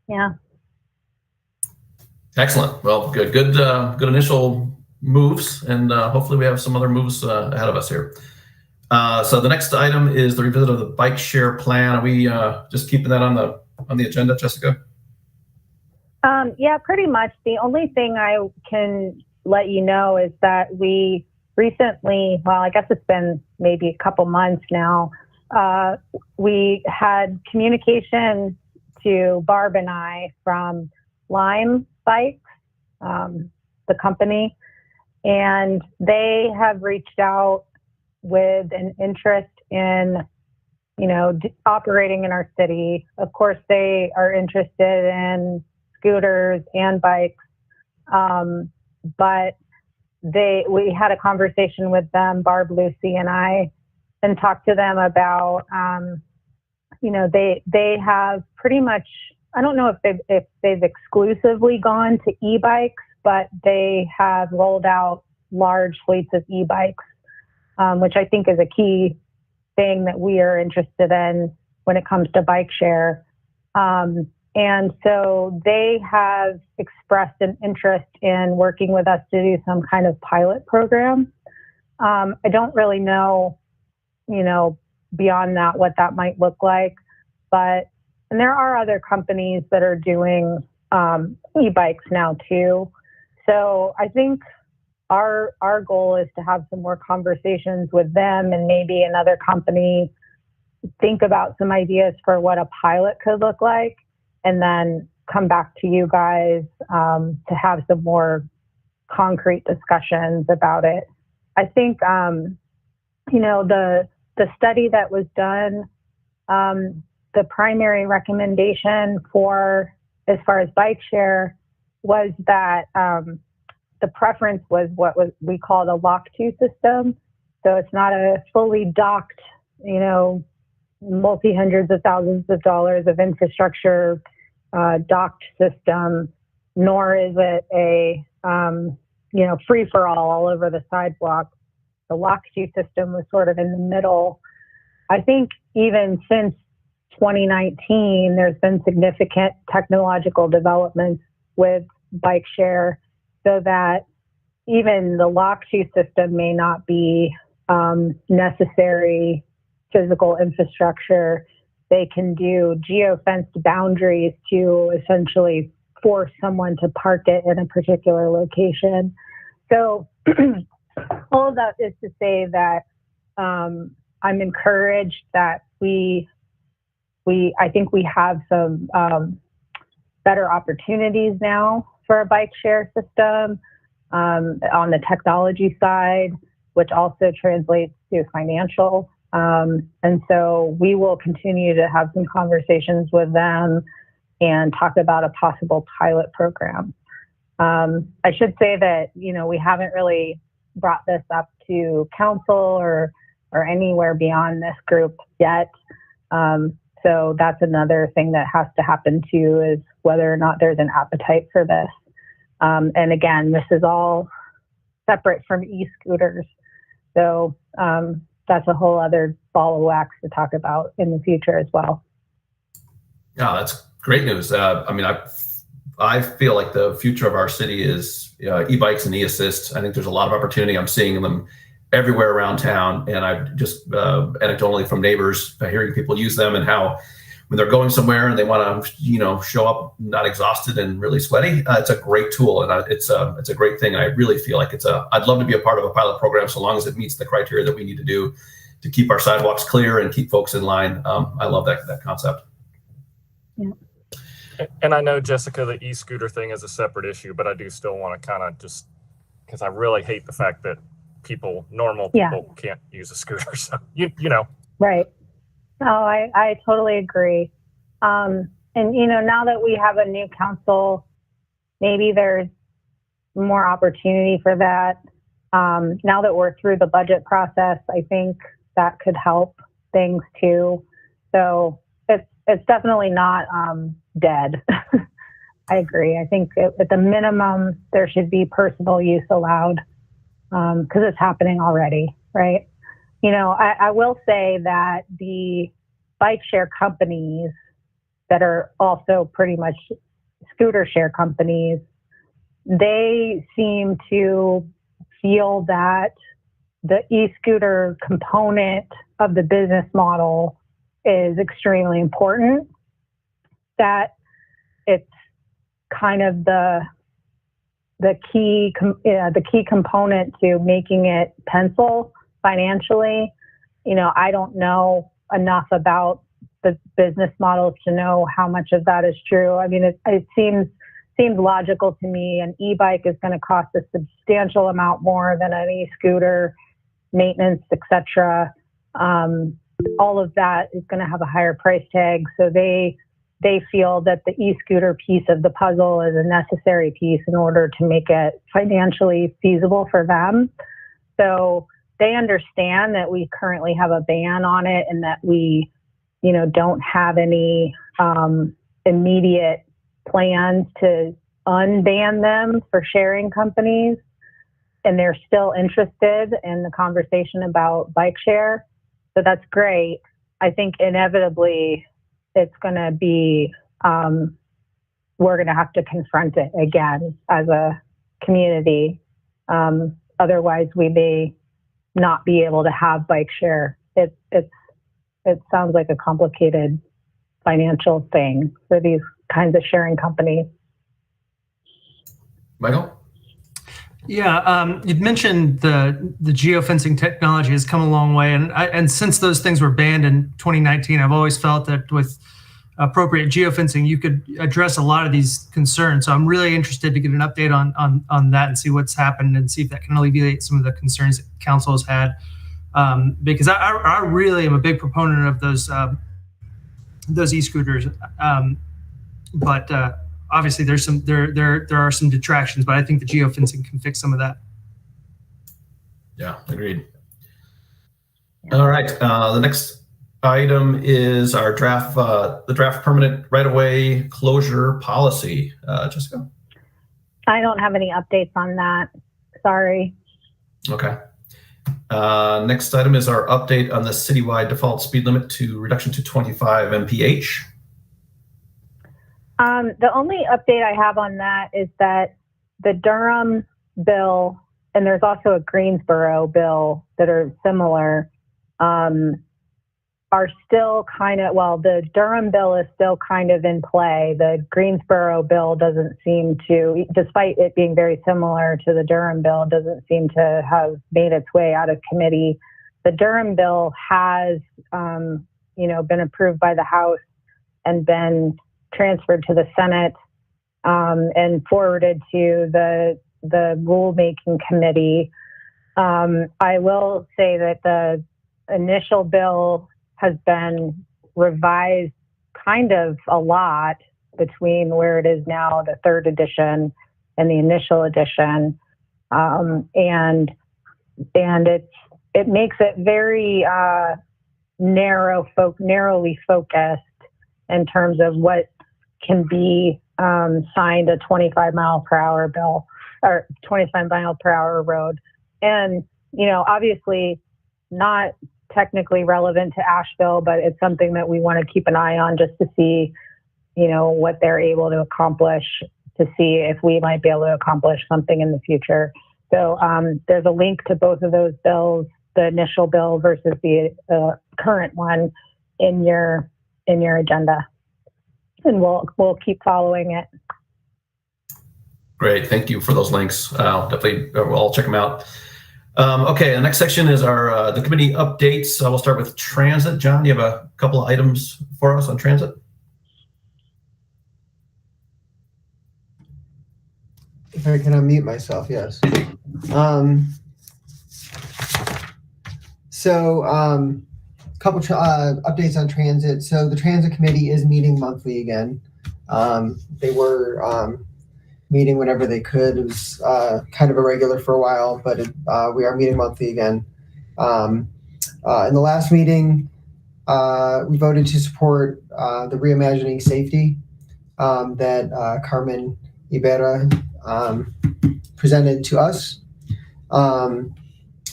Yeah. Excellent. Well, good initial moves, and hopefully we have some other moves ahead of us here. So the next item is the revisit of the bike share plan. Are we just keeping that on the agenda, Jessica? Yeah, pretty much. The only thing I can let you know is that we recently, well, I guess it's been maybe a couple months now, we had communication to Barb and I from Lime Bikes, the company, and they have reached out with an interest in, you know, operating in our city. Of course, they are interested in scooters and bikes, but we had a conversation with them, Barb, Lucy, and I, and talked to them about, you know, they have pretty much, I don't know if they've exclusively gone to e-bikes, but they have rolled out large fleets of e-bikes, which I think is a key thing that we are interested in when it comes to bike share. And so they have expressed an interest in working with us to do some kind of pilot program. I don't really know, you know, beyond that, what that might look like, and there are other companies that are doing e-bikes now too. So I think our goal is to have some more conversations with them and maybe another company, think about some ideas for what a pilot could look like, and then come back to you guys to have some more concrete discussions about it. I think, you know, the study that was done, the primary recommendation for, as far as bike share, was that the preference was what we call the lock-to system. So it's not a fully docked, you know, multi-hundreds of thousands of dollars of infrastructure docked system, nor is it a, you know, free-for-all all over the sidewalk. The lock-to system was sort of in the middle. I think even since 2019, there's been significant technological developments with bike share, so that even the lock-to system may not be necessary physical infrastructure. They can do geo-fenced boundaries to essentially force someone to park it in a particular location. So all of that is to say that I'm encouraged that I think we have some better opportunities now for a bike share system on the technology side, which also translates to financial. And so we will continue to have some conversations with them and talk about a possible pilot program. I should say that, you know, we haven't really brought this up to council or anywhere beyond this group yet. So that's another thing that has to happen too, is whether or not there's an appetite for this. And again, this is all separate from e-scooters. So that's a whole other ball of wax to talk about in the future as well. Yeah, that's great news. I mean, I feel like the future of our city is e-bikes and e-assist. I think there's a lot of opportunity. I'm seeing them everywhere around town, and I've just anecdotally from neighbors hearing people use them, and how when they're going somewhere and they want to show up not exhausted and really sweaty, it's a great tool, and it's a great thing. And I really feel like I'd love to be a part of a pilot program so long as it meets the criteria that we need to do to keep our sidewalks clear and keep folks in line. I love that concept. Yeah. And I know, Jessica, the e-scooter thing is a separate issue, but I do still want to kind of just, because I really hate the fact that normal people can't use a scooter. So, you know. Right. No, I totally agree. And, now that we have a new council, maybe there's more opportunity for that. Now that we're through the budget process, I think that could help things too. So it's definitely not dead. I agree. I think at the minimum, there should be personal use allowed, because it's happening already, right? I will say that the bike share companies that are also pretty much scooter share companies, they seem to feel that the e-scooter component of the business model is extremely important, that it's kind of the key component to making it pencil financially. I don't know enough about the business models to know how much of that is true. I mean, it seems logical to me. An e-bike is going to cost a substantial amount more than an e-scooter, maintenance, etc. All of that is going to have a higher price tag. So they feel that the e-scooter piece of the puzzle is a necessary piece in order to make it financially feasible for them. So they understand that we currently have a ban on it, and that we, don't have any immediate plans to unban them for sharing companies. And they're still interested in the conversation about bike share. So that's great. I think inevitably it's going to be, we're going to have to confront it again as a community. Otherwise, we may not be able to have bike share. It sounds like a complicated financial thing for these kinds of sharing companies. Michael? Yeah, you'd mentioned the geofencing technology has come a long way, and since those things were banned in 2019, I've always felt that with appropriate geofencing, you could address a lot of these concerns. So I'm really interested to get an update on that and see what's happened, and see if that can alleviate some of the concerns that council has had. Because I really am a big proponent of those e-scooters, but obviously there are some detractions. But I think the geofencing can fix some of that. Yeah, agreed. All right, the next item is our the draft permanent right-of-way closure policy. Jessica? I don't have any updates on that. Sorry. Okay. Next item is our update on the citywide default speed limit to reduction to 25 mph. The only update I have on that is that the Durham bill, and there's also a Greensboro bill that are similar, are still kind of, well, the Durham bill is still kind of in play. The Greensboro bill doesn't seem to, despite it being very similar to the Durham bill, doesn't seem to have made its way out of committee. The Durham bill has, been approved by the House and been transferred to the Senate and forwarded to the rulemaking committee. I will say that the initial bill has been revised kind of a lot between where it is now, the third edition, and the initial edition. And and it makes it very narrowly focused in terms of what can be signed a 25 mile per hour bill or 25 mile per hour road. And, obviously not technically relevant to Asheville, but it's something that we want to keep an eye on just to see, what they're able to accomplish, to see if we might be able to accomplish something in the future. So there's a link to both of those bills, the initial bill versus the current one in your agenda. And we'll keep following it. Great, thank you for those links. I'll check them out. Okay, the next section is the committee updates. We'll start with transit. John, do you have a couple of items for us on transit? If I can unmute myself, yes. Couple updates on transit. So the transit committee is meeting monthly again. They were meeting whenever they could. It was kind of irregular for a while, but we are meeting monthly again. In the last meeting, we voted to support the Reimagining Safety that Carmen Ibarra presented to us.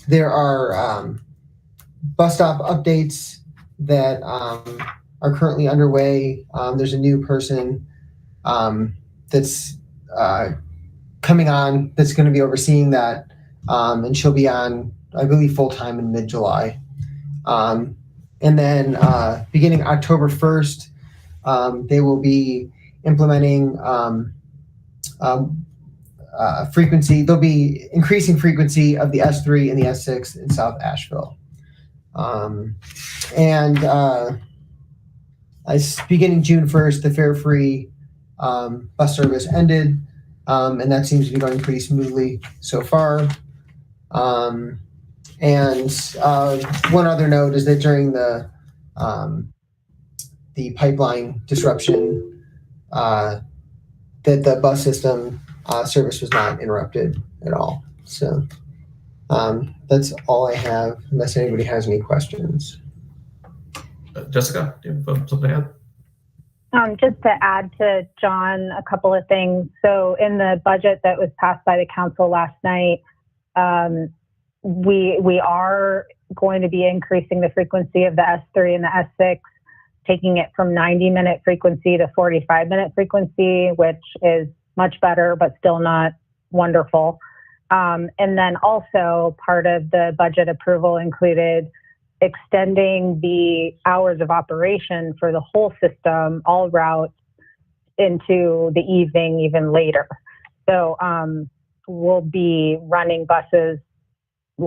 There are bus stop updates that are currently underway. There's a new person that's coming on that's going to be overseeing that, and she'll be on, I believe, full-time in mid-July. And then beginning October 1st, they will be implementing frequency. They'll be increasing frequency of the S3 and the S6 in South Asheville. Beginning June 1st, the fare-free bus service ended, and that seems to be going pretty smoothly so far. One other note is that during the pipeline disruption, that the bus system service was not interrupted at all. So that's all I have, unless anybody has any questions. Jessica, do you have something to add? Just to add to John, a couple of things. So in the budget that was passed by the council last night, we are going to be increasing the frequency of the S3 and the S6, taking it from 90-minute frequency to 45-minute frequency, which is much better, but still not wonderful. And then also part of the budget approval included extending the hours of operation for the whole system, all routes, into the evening, even later. So we'll be running buses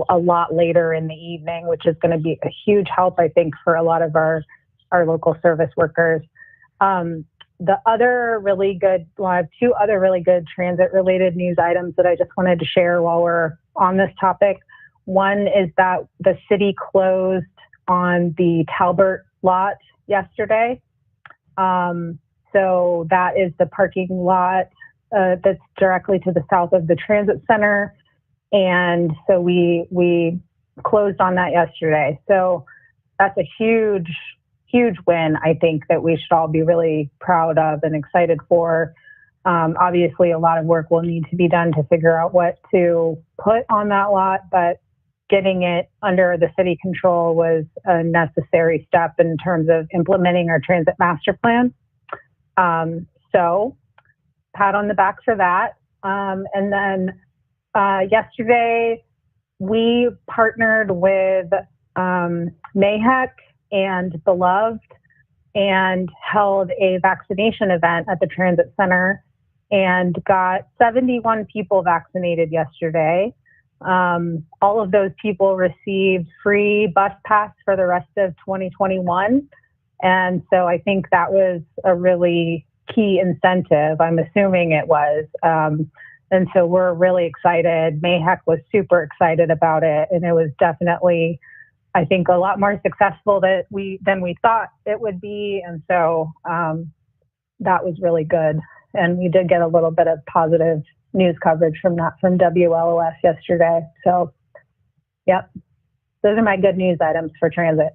a lot later in the evening, which is going to be a huge help, I think, for a lot of our local service workers. The other really good, well, I have two other really good transit-related news items that I just wanted to share while we're on this topic. One is that the city closed on the Talbert lot yesterday. So that is the parking lot that's directly to the south of the transit center. And so we closed on that yesterday. So that's a huge win, I think, that we should all be really proud of and excited for. Obviously, a lot of work will need to be done to figure out what to put on that lot, but getting it under the city control was a necessary step in terms of implementing our transit master plan. So pat on the back for that. And then yesterday, we partnered with MAHEC and Beloved and held a vaccination event at the transit center and got 71 people vaccinated yesterday. All of those people received free bus pass for the rest of 2021. And so I think that was a really key incentive. I'm assuming it was. And so we're really excited. MAHEC was super excited about it. And it was definitely, I think, a lot more successful than we thought it would be. And so that was really good. And we did get a little bit of positive news coverage from that from WLOS yesterday. So Yep. Those are my good news items for transit.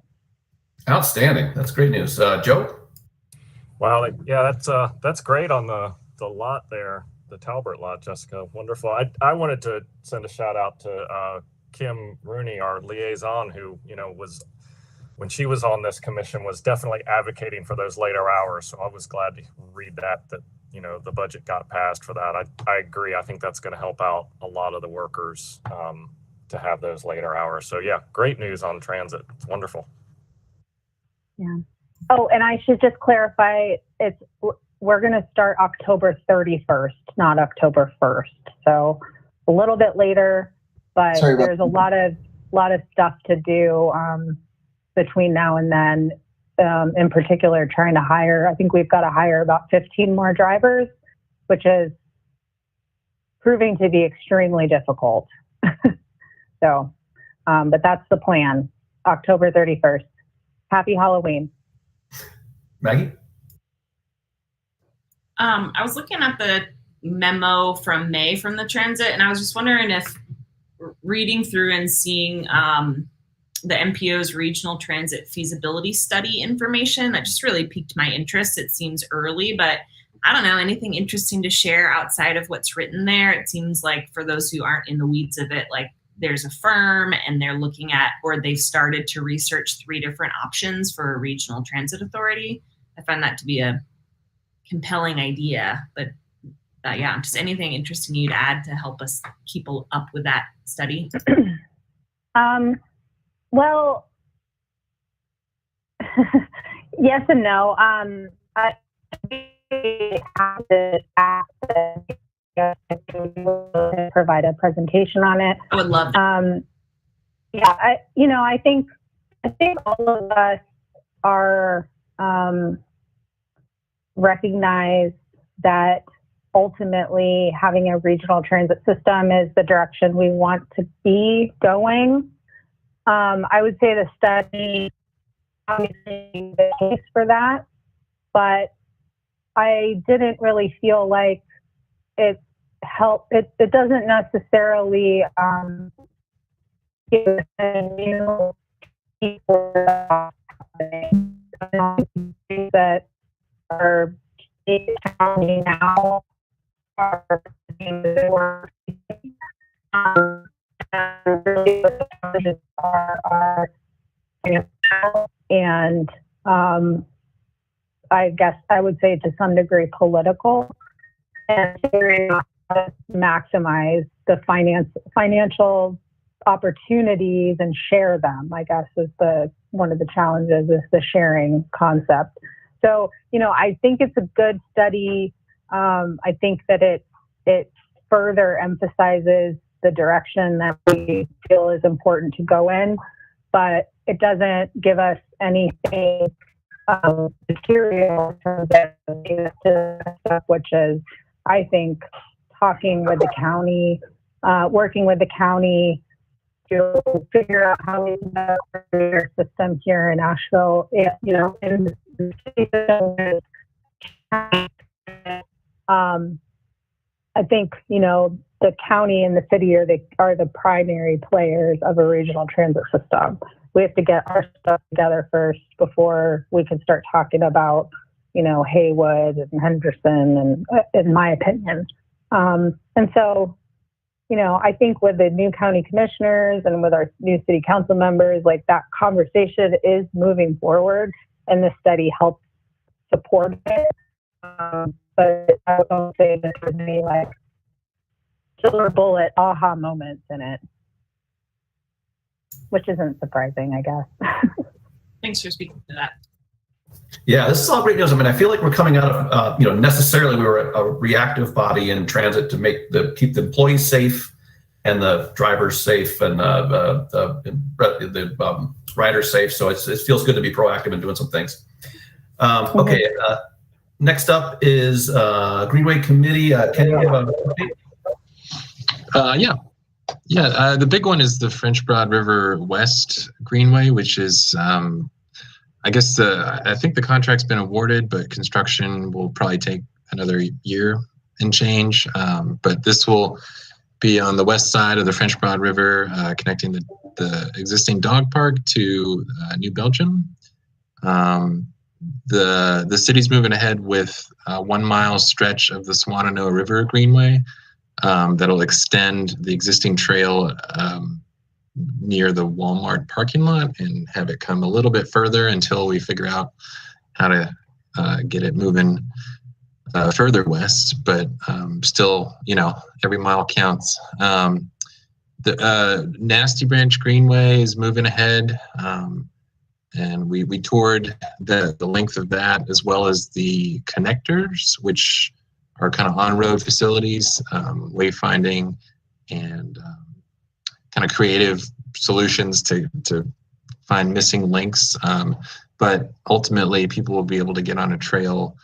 Outstanding. That's great news. Joe? Wow, yeah, that's great on the lot there, the Talbert lot, Jessica. Wonderful. I wanted to send a shout out to Kim Rooney, our liaison, who, was, when she was on this commission, was definitely advocating for those later hours. So I was glad to read that the budget got passed for that. I agree. I think that's going to help out a lot of the workers to have those later hours. So yeah, great news on transit. It's wonderful. Yeah. Oh, and I should just clarify, we're going to start October 31st, not October 1st. So a little bit later, but there's a lot of stuff to do between now and then. In particular, trying to hire, I think we've got to hire about 15 more drivers, which is proving to be extremely difficult. So, but that's the plan, October 31st. Happy Halloween. Maggie? I was looking at the memo from May from the transit, and I was just wondering if reading through and seeing the MPO's regional transit feasibility study information, that just really piqued my interest. It seems early, but I don't know, anything interesting to share outside of what's written there? It seems like, for those who aren't in the weeds of it, like there's a firm and they're looking at, or they've started to research 3 different options for a regional transit authority. I find that to be a compelling idea, but yeah, just anything interesting you'd add to help us keep up with that study? Well, yes and no. I have to ask to provide a presentation on it. I would love that. Yeah, I think all of us are recognize that ultimately having a regional transit system is the direction we want to be going. I would say the study obviously the case for that, but I didn't really feel like it helped. It doesn't necessarily give us a new people that are counting now are really what the challenges are and I guess I would say to some degree political, and figuring out how to maximize the financial opportunities and share them, I guess, is one of the challenges, is the sharing concept. So, I think it's a good study. I think that it further emphasizes the direction that we feel is important to go in, but it doesn't give us anything material from the stuff, which is, I think, talking with the county, working with the county to figure out how we can have a system here in Asheville, in the city system. I think, the county and the city are the primary players of a regional transit system. We have to get our stuff together first before we can start talking about, Haywood and Henderson, and in my opinion. And so, I think with the new county commissioners and with our new city council members, like, that conversation is moving forward, and this study helps support it. But I don't say that there's any silver bullet aha moments in it, which isn't surprising, I guess. Thanks for speaking to that. Yeah, this is all great news. I mean, I feel like we're coming out of, necessarily we were a reactive body in transit to keep the employees safe and the drivers safe and the riders safe. So it feels good to be proactive and doing some things. Okay, next up is Greenway Committee. Can you give a update? Yeah. The big one is the French Broad River West Greenway, which is, I think the contract's been awarded, but construction will probably take another year and change. But this will be on the west side of the French Broad River, connecting the the existing dog park to New Belgium. The city's moving ahead with a 1 mile stretch of the Swannanoa River Greenway that'll extend the existing trail near the Walmart parking lot and have it come a little bit further until we figure out how to get it moving further west, but still, every mile counts. The Nasty Branch Greenway is moving ahead, and we toured the length of that, as well as the connectors, which are kind of on-road facilities, wayfinding, and kind of creative solutions to find missing links. But ultimately, people will be able to get on a trail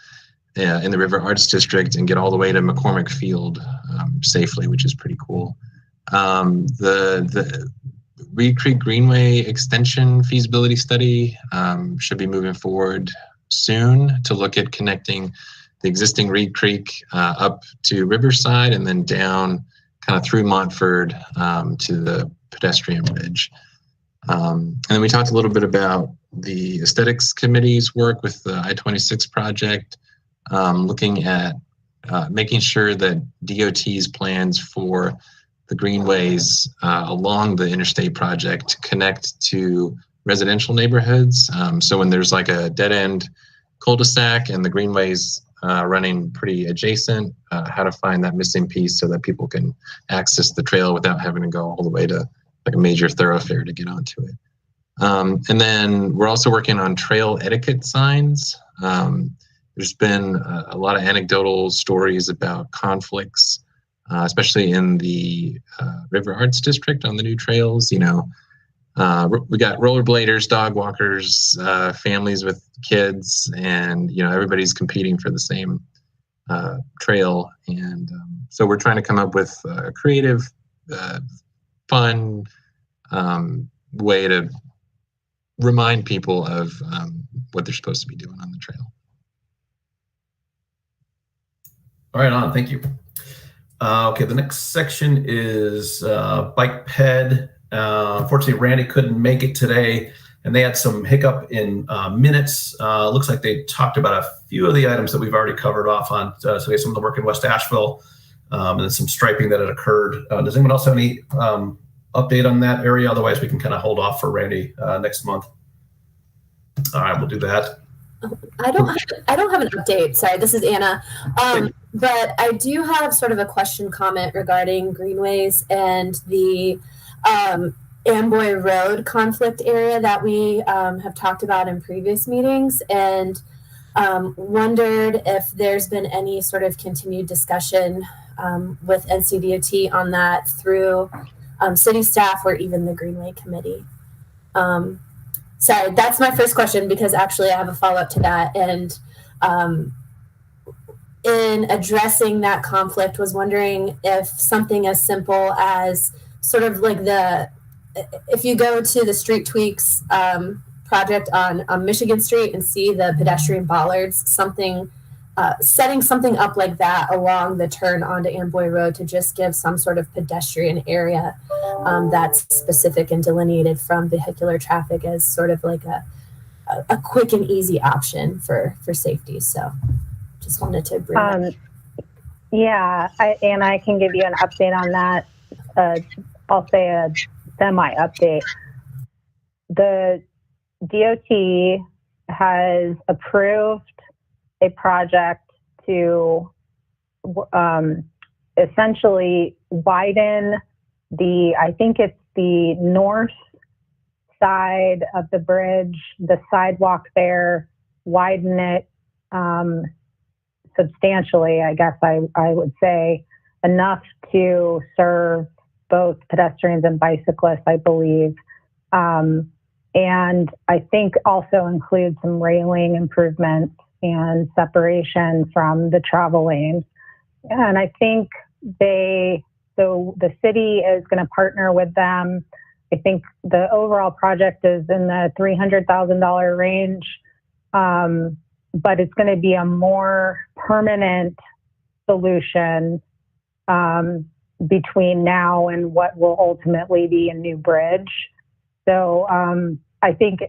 in the River Arts District and get all the way to McCormick Field safely, which is pretty cool. The Reed Creek Greenway extension feasibility study should be moving forward soon to look at connecting the existing Reed Creek up to Riverside and then down kind of through Montford to the pedestrian bridge. And then we talked a little bit about the aesthetics committee's work with the I-26 project, looking at making sure that DOT's plans for the greenways along the interstate project connect to residential neighborhoods. So when there's like a dead end cul-de-sac and the greenways running pretty adjacent, how to find that missing piece so that people can access the trail without having to go all the way to like a major thoroughfare to get onto it. And then we're also working on trail etiquette signs. There's been a lot of anecdotal stories about conflicts, especially in the River Arts District on the new trails. We got rollerbladers, dog walkers, families with kids, and everybody's competing for the same trail. And so we're trying to come up with a creative, fun way to remind people of what they're supposed to be doing on the trail. All right, on. Thank you. Okay, the next section is bike ped. Unfortunately, Randy couldn't make it today, and they had some hiccup in minutes. Looks like they talked about a few of the items that we've already covered off on today, some of the work in West Asheville, and then some striping that had occurred. Does anyone else have any update on that area? Otherwise, we can kind of hold off for Randy next month. All right, we'll do that. I don't have an update. Sorry, this is Anna. But I do have sort of a comment regarding greenways and the Amboy Road conflict area that we have talked about in previous meetings, and wondered if there's been any sort of continued discussion with NCDOT on that through city staff or even the Greenway Committee. Sorry, that's my first question, because actually I have a follow-up to that. And in addressing that conflict, was wondering if something as simple as sort of like if you go to the Street Tweaks project on Michigan Street and see the pedestrian bollards, setting something up like that along the turn onto Amboy Road to just give some sort of pedestrian area that's specific and delineated from vehicular traffic as sort of like a quick and easy option for safety. So just wanted to bring that up. Yeah, and I can give you an update on that. I'll say a semi-update. The DOT has approved a project to essentially widen I think it's the north side of the bridge, the sidewalk there, widen it substantially, I guess I would say, enough to serve both pedestrians and bicyclists, I believe. And I think also include some railing improvements and separation from the travel lanes. And I think the city is going to partner with them. I think the overall project is in the $300,000 range, but it's going to be a more permanent solution between now and what will ultimately be a new bridge. So I think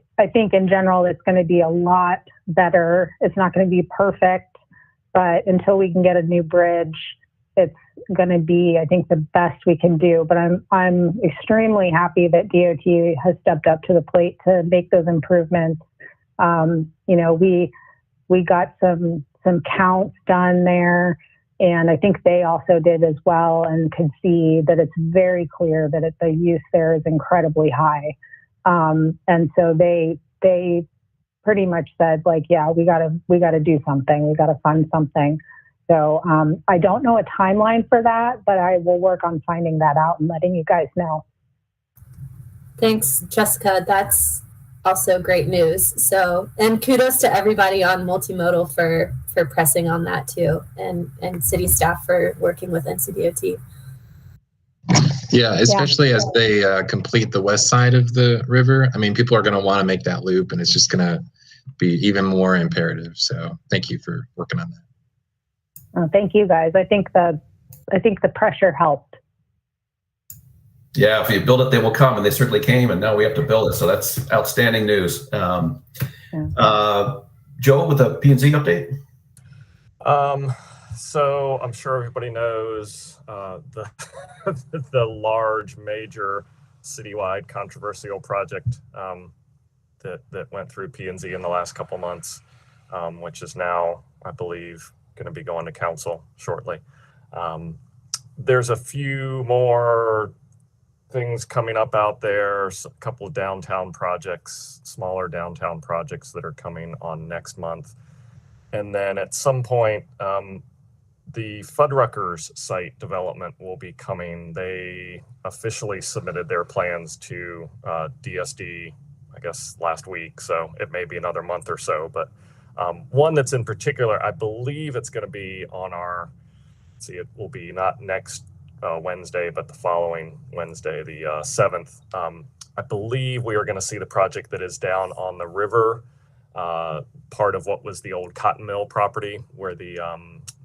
in general it's going to be a lot better. It's not going to be perfect, but until we can get a new bridge, it's going to be, I think, the best we can do. But I'm extremely happy that DOT has stepped up to the plate to make those improvements. We got some counts done there, and I think they also did as well, and could see that it's very clear that the use there is incredibly high. And so they pretty much said, like, yeah, we gotta do something. We gotta fund something. So I don't know a timeline for that, but I will work on finding that out and letting you guys know. Thanks, Jessica. That's also great news. So, and kudos to everybody on Multimodal for pressing on that too, and city staff for working with NCDOT. Yeah, especially as they complete the west side of the river. I mean, people are going to want to make that loop, and it's just going to be even more imperative. So thank you for working on that. Thank you, guys. I think the pressure helped. Yeah, if you build it, they will come, and they certainly came, and now we have to build it. So that's outstanding news. Joe, with a P&Z update? So I'm sure everybody knows the large, major, citywide controversial project that went through P&Z in the last couple months, which is now, I believe, going to be going to council shortly. There's a few more things coming up out there, a couple of downtown projects, smaller downtown projects that are coming on next month. And then at some point, the Fuddruckers site development will be coming. They officially submitted their plans to DSD, I guess, last week. So it may be another month or so. But one that's in particular, I believe it's going to be on our, it will be not next Wednesday, but the following Wednesday, the 7th. I believe we are going to see the project that is down on the river, part of what was the old cotton mill property where the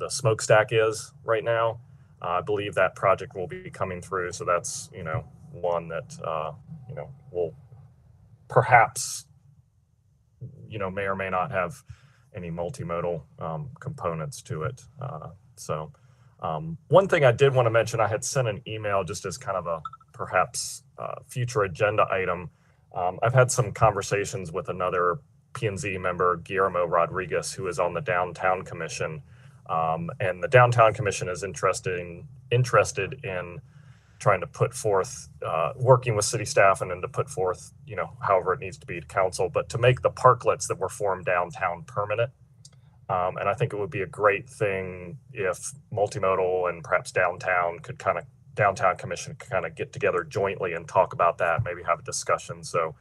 smokestack is right now. I believe that project will be coming through. So that's, one that, will perhaps, may or may not have any multimodal components to it. One thing I did want to mention, I had sent an email just as kind of a perhaps future agenda item. I've had some conversations with another P&Z member, Guillermo Rodriguez, who is on the Downtown Commission. And the Downtown Commission is interested in trying to put forth, working with city staff and then to put forth, however it needs to be to council, but to make the parklets that were formed downtown permanent. And I think it would be a great thing if Multimodal and perhaps Downtown Commission could kind of get together jointly and talk about that, maybe have a discussion. So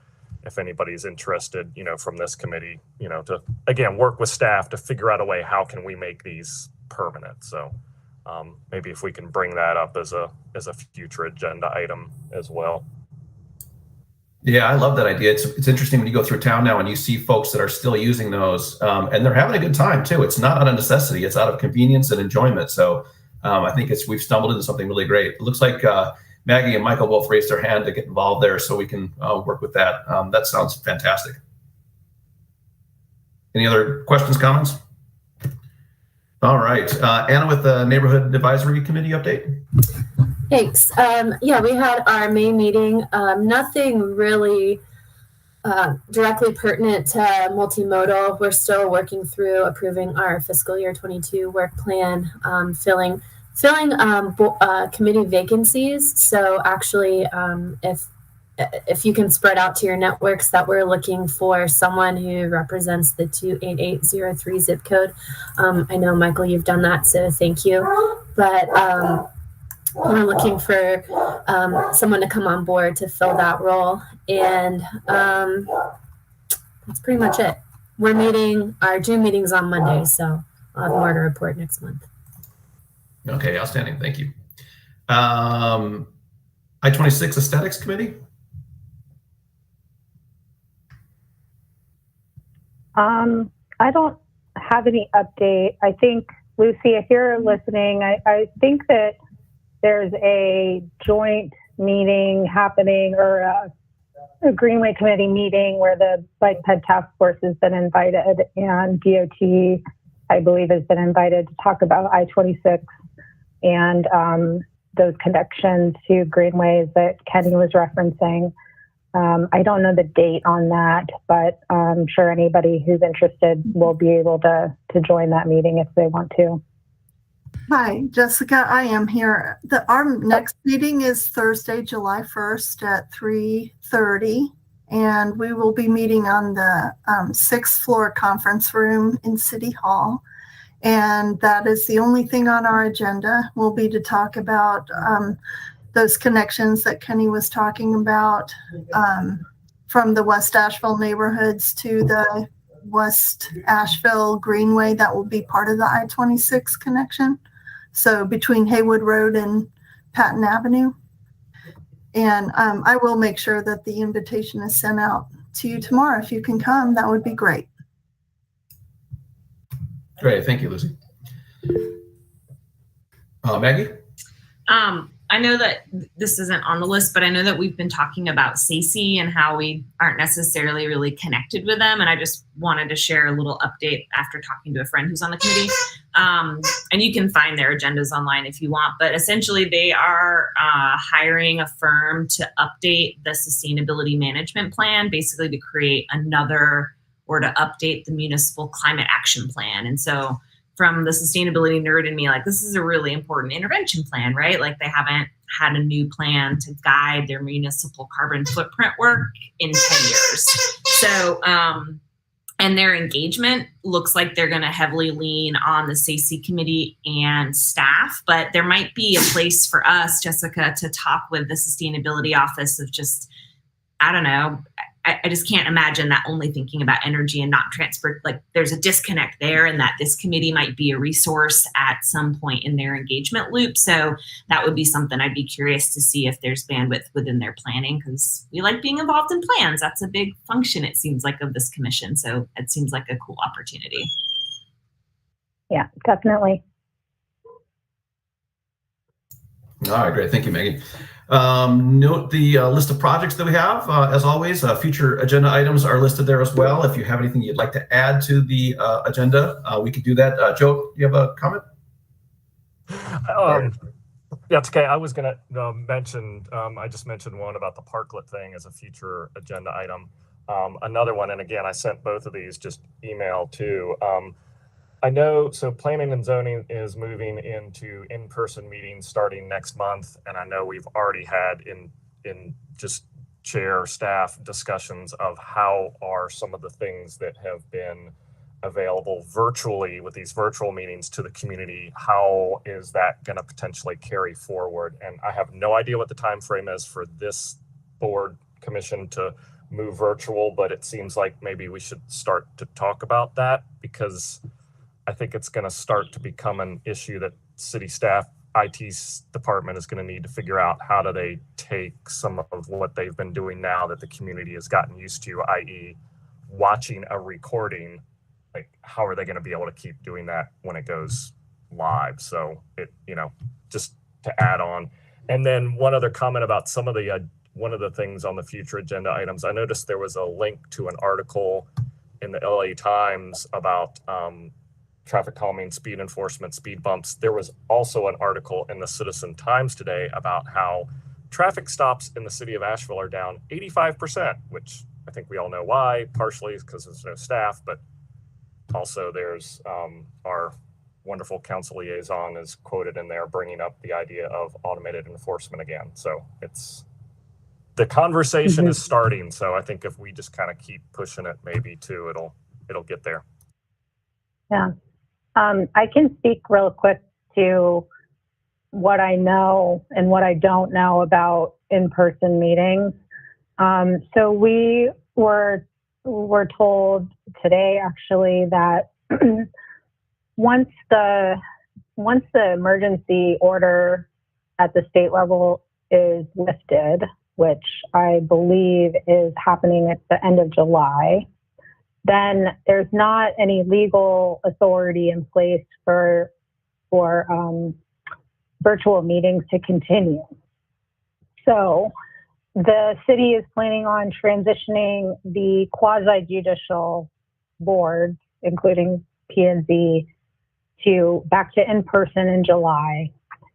if anybody's interested, from this committee, to, again, work with staff to figure out a way, how can we make these permanent? So maybe if we can bring that up as a future agenda item as well. Yeah, I love that idea. It's interesting when you go through town now and you see folks that are still using those, and they're having a good time too. It's not out of necessity; it's out of convenience and enjoyment. So I think we've stumbled into something really great. It looks like Maggie and Michael both raised their hand to get involved there, so we can work with that. That sounds fantastic. Any other questions, comments? All right, Anna with the Neighborhood Advisory Committee update. Thanks. Yeah, we had our May meeting. Nothing really directly pertinent to multimodal. We're still working through approving our fiscal year 22 work plan, filling committee vacancies. So actually, if you can spread out to your networks that we're looking for someone who represents the 28803 zip code. I know, Michael, you've done that, so thank you. But we're looking for someone to come on board to fill that role. And that's pretty much it. We're meeting, our June meeting's on Monday, so I'll have more to report next month. Okay, outstanding. Thank you. I-26 Aesthetics Committee. I don't have any update. I think, Lucy, if you're listening, I think that there's a joint meeting happening, or a Greenway Committee meeting where the Bike Ped Task Force has been invited, and DOT, I believe, has been invited to talk about I-26 and those connections to greenways that Kenny was referencing. I don't know the date on that, but I'm sure anybody who's interested will be able to join that meeting if they want to. Hi, Jessica. I am here. Our next meeting is Thursday, July 1st at 3:30, and we will be meeting on the 6th floor conference room in City Hall. And that is the only thing on our agenda. Will be to talk about those connections that Kenny was talking about, from the West Asheville neighborhoods to the West Asheville Greenway that will be part of the I-26 connection. So between Haywood Road and Patton Avenue. And I will make sure that the invitation is sent out to you tomorrow. If you can come, that would be great. Great, thank you, Lucy. Maggie? I know that this isn't on the list, but I know that we've been talking about SACE and how we aren't necessarily really connected with them. And I just wanted to share a little update after talking to a friend who's on the committee. And you can find their agendas online if you want. But essentially, they are hiring a firm to update the sustainability management plan, basically to create another or to update the municipal climate action plan. And so from the sustainability nerd in me, like, this is a really important intervention plan, right? Like, they haven't had a new plan to guide their municipal carbon footprint work in 10 years. So, and their engagement looks like they're going to heavily lean on the SACE committee and staff, but there might be a place for us, Jessica, to talk with the sustainability office of just, I don't know, I just can't imagine that only thinking about energy and not transport. Like, there's a disconnect there, and that this committee might be a resource at some point in their engagement loop. So that would be something I'd be curious to see if there's bandwidth within their planning, because we like being involved in plans. That's a big function, it seems like, of this commission. So it seems like a cool opportunity. Yeah, definitely. All right, great. Thank you, Maggie. Note the list of projects that we have. As always, future agenda items are listed there as well. If you have anything you'd like to add to the agenda, we could do that. Joe, you have a comment? Yeah, it's okay. I was going to mention, I just mentioned one about the parklet thing as a future agenda item. Another one, and again, I sent both of these just email too. I know, so planning and zoning is moving into in-person meetings starting next month. And I know we've already had in just chair staff discussions of how are some of the things that have been available virtually with these virtual meetings to the community. How is that going to potentially carry forward? And I have no idea what the time frame is for this board commission to move virtual, but it seems like maybe we should start to talk about that, because I think it's going to start to become an issue that city staff, IT department is going to need to figure out. How do they take some of what they've been doing now that the community has gotten used to, i.e. watching a recording, like, how are they going to be able to keep doing that when it goes live? So it, just to add on. And then one other comment about some of the, one of the things on the future agenda items, I noticed there was a link to an article in the LA Times about, traffic calming, speed enforcement, speed bumps. There was also an article in the Citizen Times today about how traffic stops in the city of Asheville are down 85%, which I think we all know why, partially because there's no staff, but also there's our wonderful council liaison is quoted in there bringing up the idea of automated enforcement again. So it's, the conversation is starting. So I think if we just kind of keep pushing it, maybe too, it'll get there. Yeah. I can speak real quick to what I know and what I don't know about in-person meetings. So we were told today, actually, that once the emergency order at the state level is lifted, which I believe is happening at the end of July, then there's not any legal authority in place for virtual meetings to continue. So the city is planning on transitioning the quasi-judicial boards, including P&Z, back to in-person in July.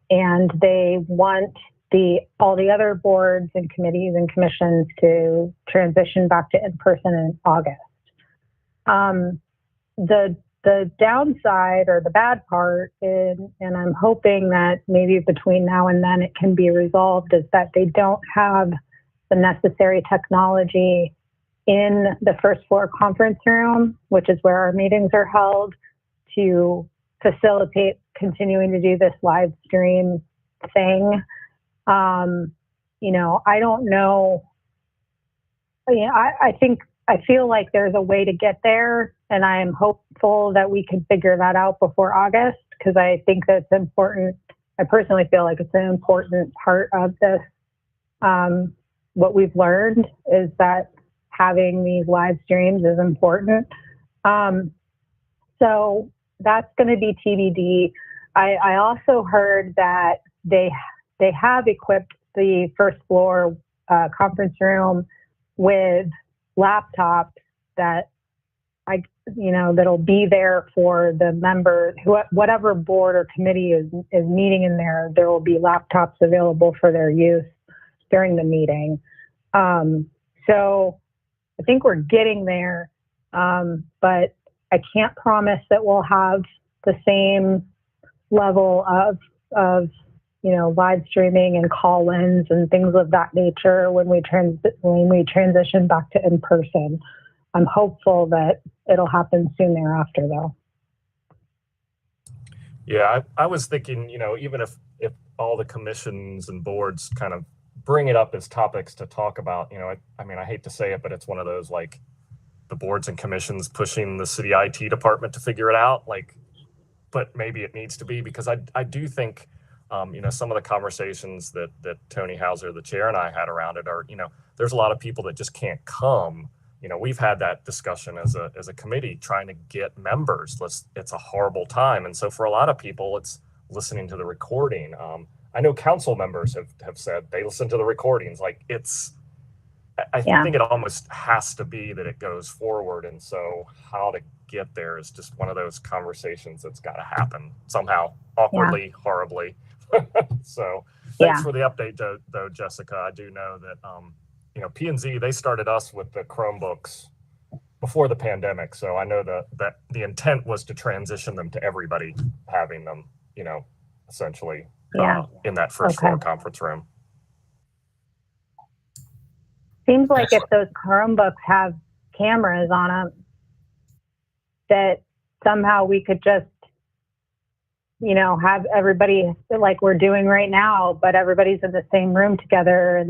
And they want all the other boards and committees and commissions to transition back to in-person in August. The downside or the bad part is, and I'm hoping that maybe between now and then it can be resolved, is that they don't have the necessary technology in the first floor conference room, which is where our meetings are held, to facilitate continuing to do this live stream thing. I don't know. I feel like there's a way to get there, and I am hopeful that we can figure that out before August, because I think that's important. I personally feel like it's an important part of this. What we've learned is that having these live streams is important. So that's going to be TBD. I also heard that they have equipped the first floor conference room with laptops that'll be there for the members, whatever board or committee is meeting in there. There will be laptops available for their use during the meeting. So I think we're getting there, but I can't promise that we'll have the same level of live streaming and call-ins and things of that nature when we transition back to in-person. I'm hopeful that it'll happen soon thereafter, though. Yeah, I was thinking, even if all the commissions and boards kind of bring it up as topics to talk about, I hate to say it, but it's one of those, like, the boards and commissions pushing the city IT department to figure it out, but maybe it needs to be, because I do think, some of the conversations that Tony Hauser, the chair, and I had around it are, there's a lot of people that just can't come. We've had that discussion as a committee trying to get members. It's a horrible time. And so for a lot of people, it's listening to the recording. I know council members have said they listen to the recordings. I think it almost has to be that it goes forward. And so how to get there is just one of those conversations that's got to happen somehow, awkwardly, horribly. So thanks for the update, though, Jessica. I do know that, P&Z, they started us with the Chromebooks before the pandemic. So I know that the intent was to transition them to everybody having them, essentially in that first floor conference room. Seems like if those Chromebooks have cameras on them, that somehow we could just, have everybody like we're doing right now, but everybody's in the same room together and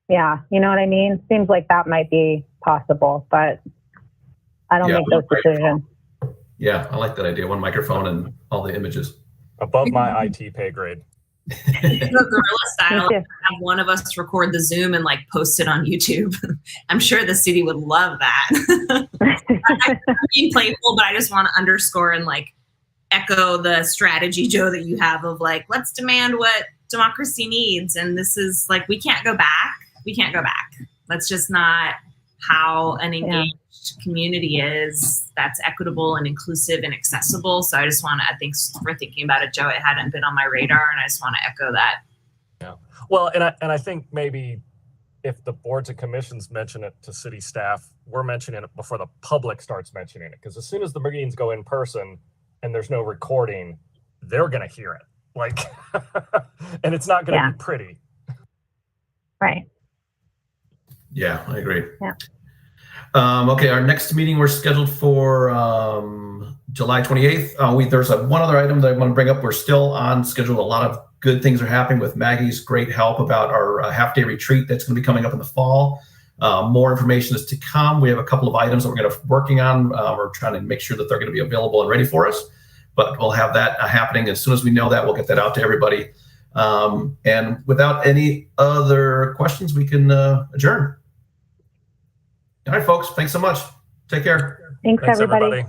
you know what I mean? Seems like that might be possible, but I don't make those decisions. Yeah, I like that idea. One microphone and all the images. Above my IT pay grade. Guerrilla style, have one of us record the Zoom and post it on YouTube. I'm sure the city would love that. I'm being playful, but I just want to underscore and echo the strategy, Joe, that you have of let's demand what democracy needs. And this is we can't go back. We can't go back. That's just not how an engaged community is that's equitable and inclusive and accessible. So I just want to, thanks for thinking about it, Joe. It hadn't been on my radar, and I just want to echo that. Yeah. Well, and I think maybe if the boards and commissions mention it to city staff, we're mentioning it before the public starts mentioning it. Because as soon as the meetings go in person and there's no recording, they're going to hear it. And it's not going to be pretty. Right. Yeah, I agree. Yeah. Okay, our next meeting we're scheduled for July 28th. There's one other item that I want to bring up. We're still on schedule. A lot of good things are happening with Maggie's great help about our half-day retreat that's going to be coming up in the fall. More information is to come. We have a couple of items that we're going to working on. We're trying to make sure that they're going to be available and ready for us. But we'll have that happening. As soon as we know that, we'll get that out to everybody. And without any other questions, we can adjourn. All right, folks. Thanks so much. Take care. Thanks everybody.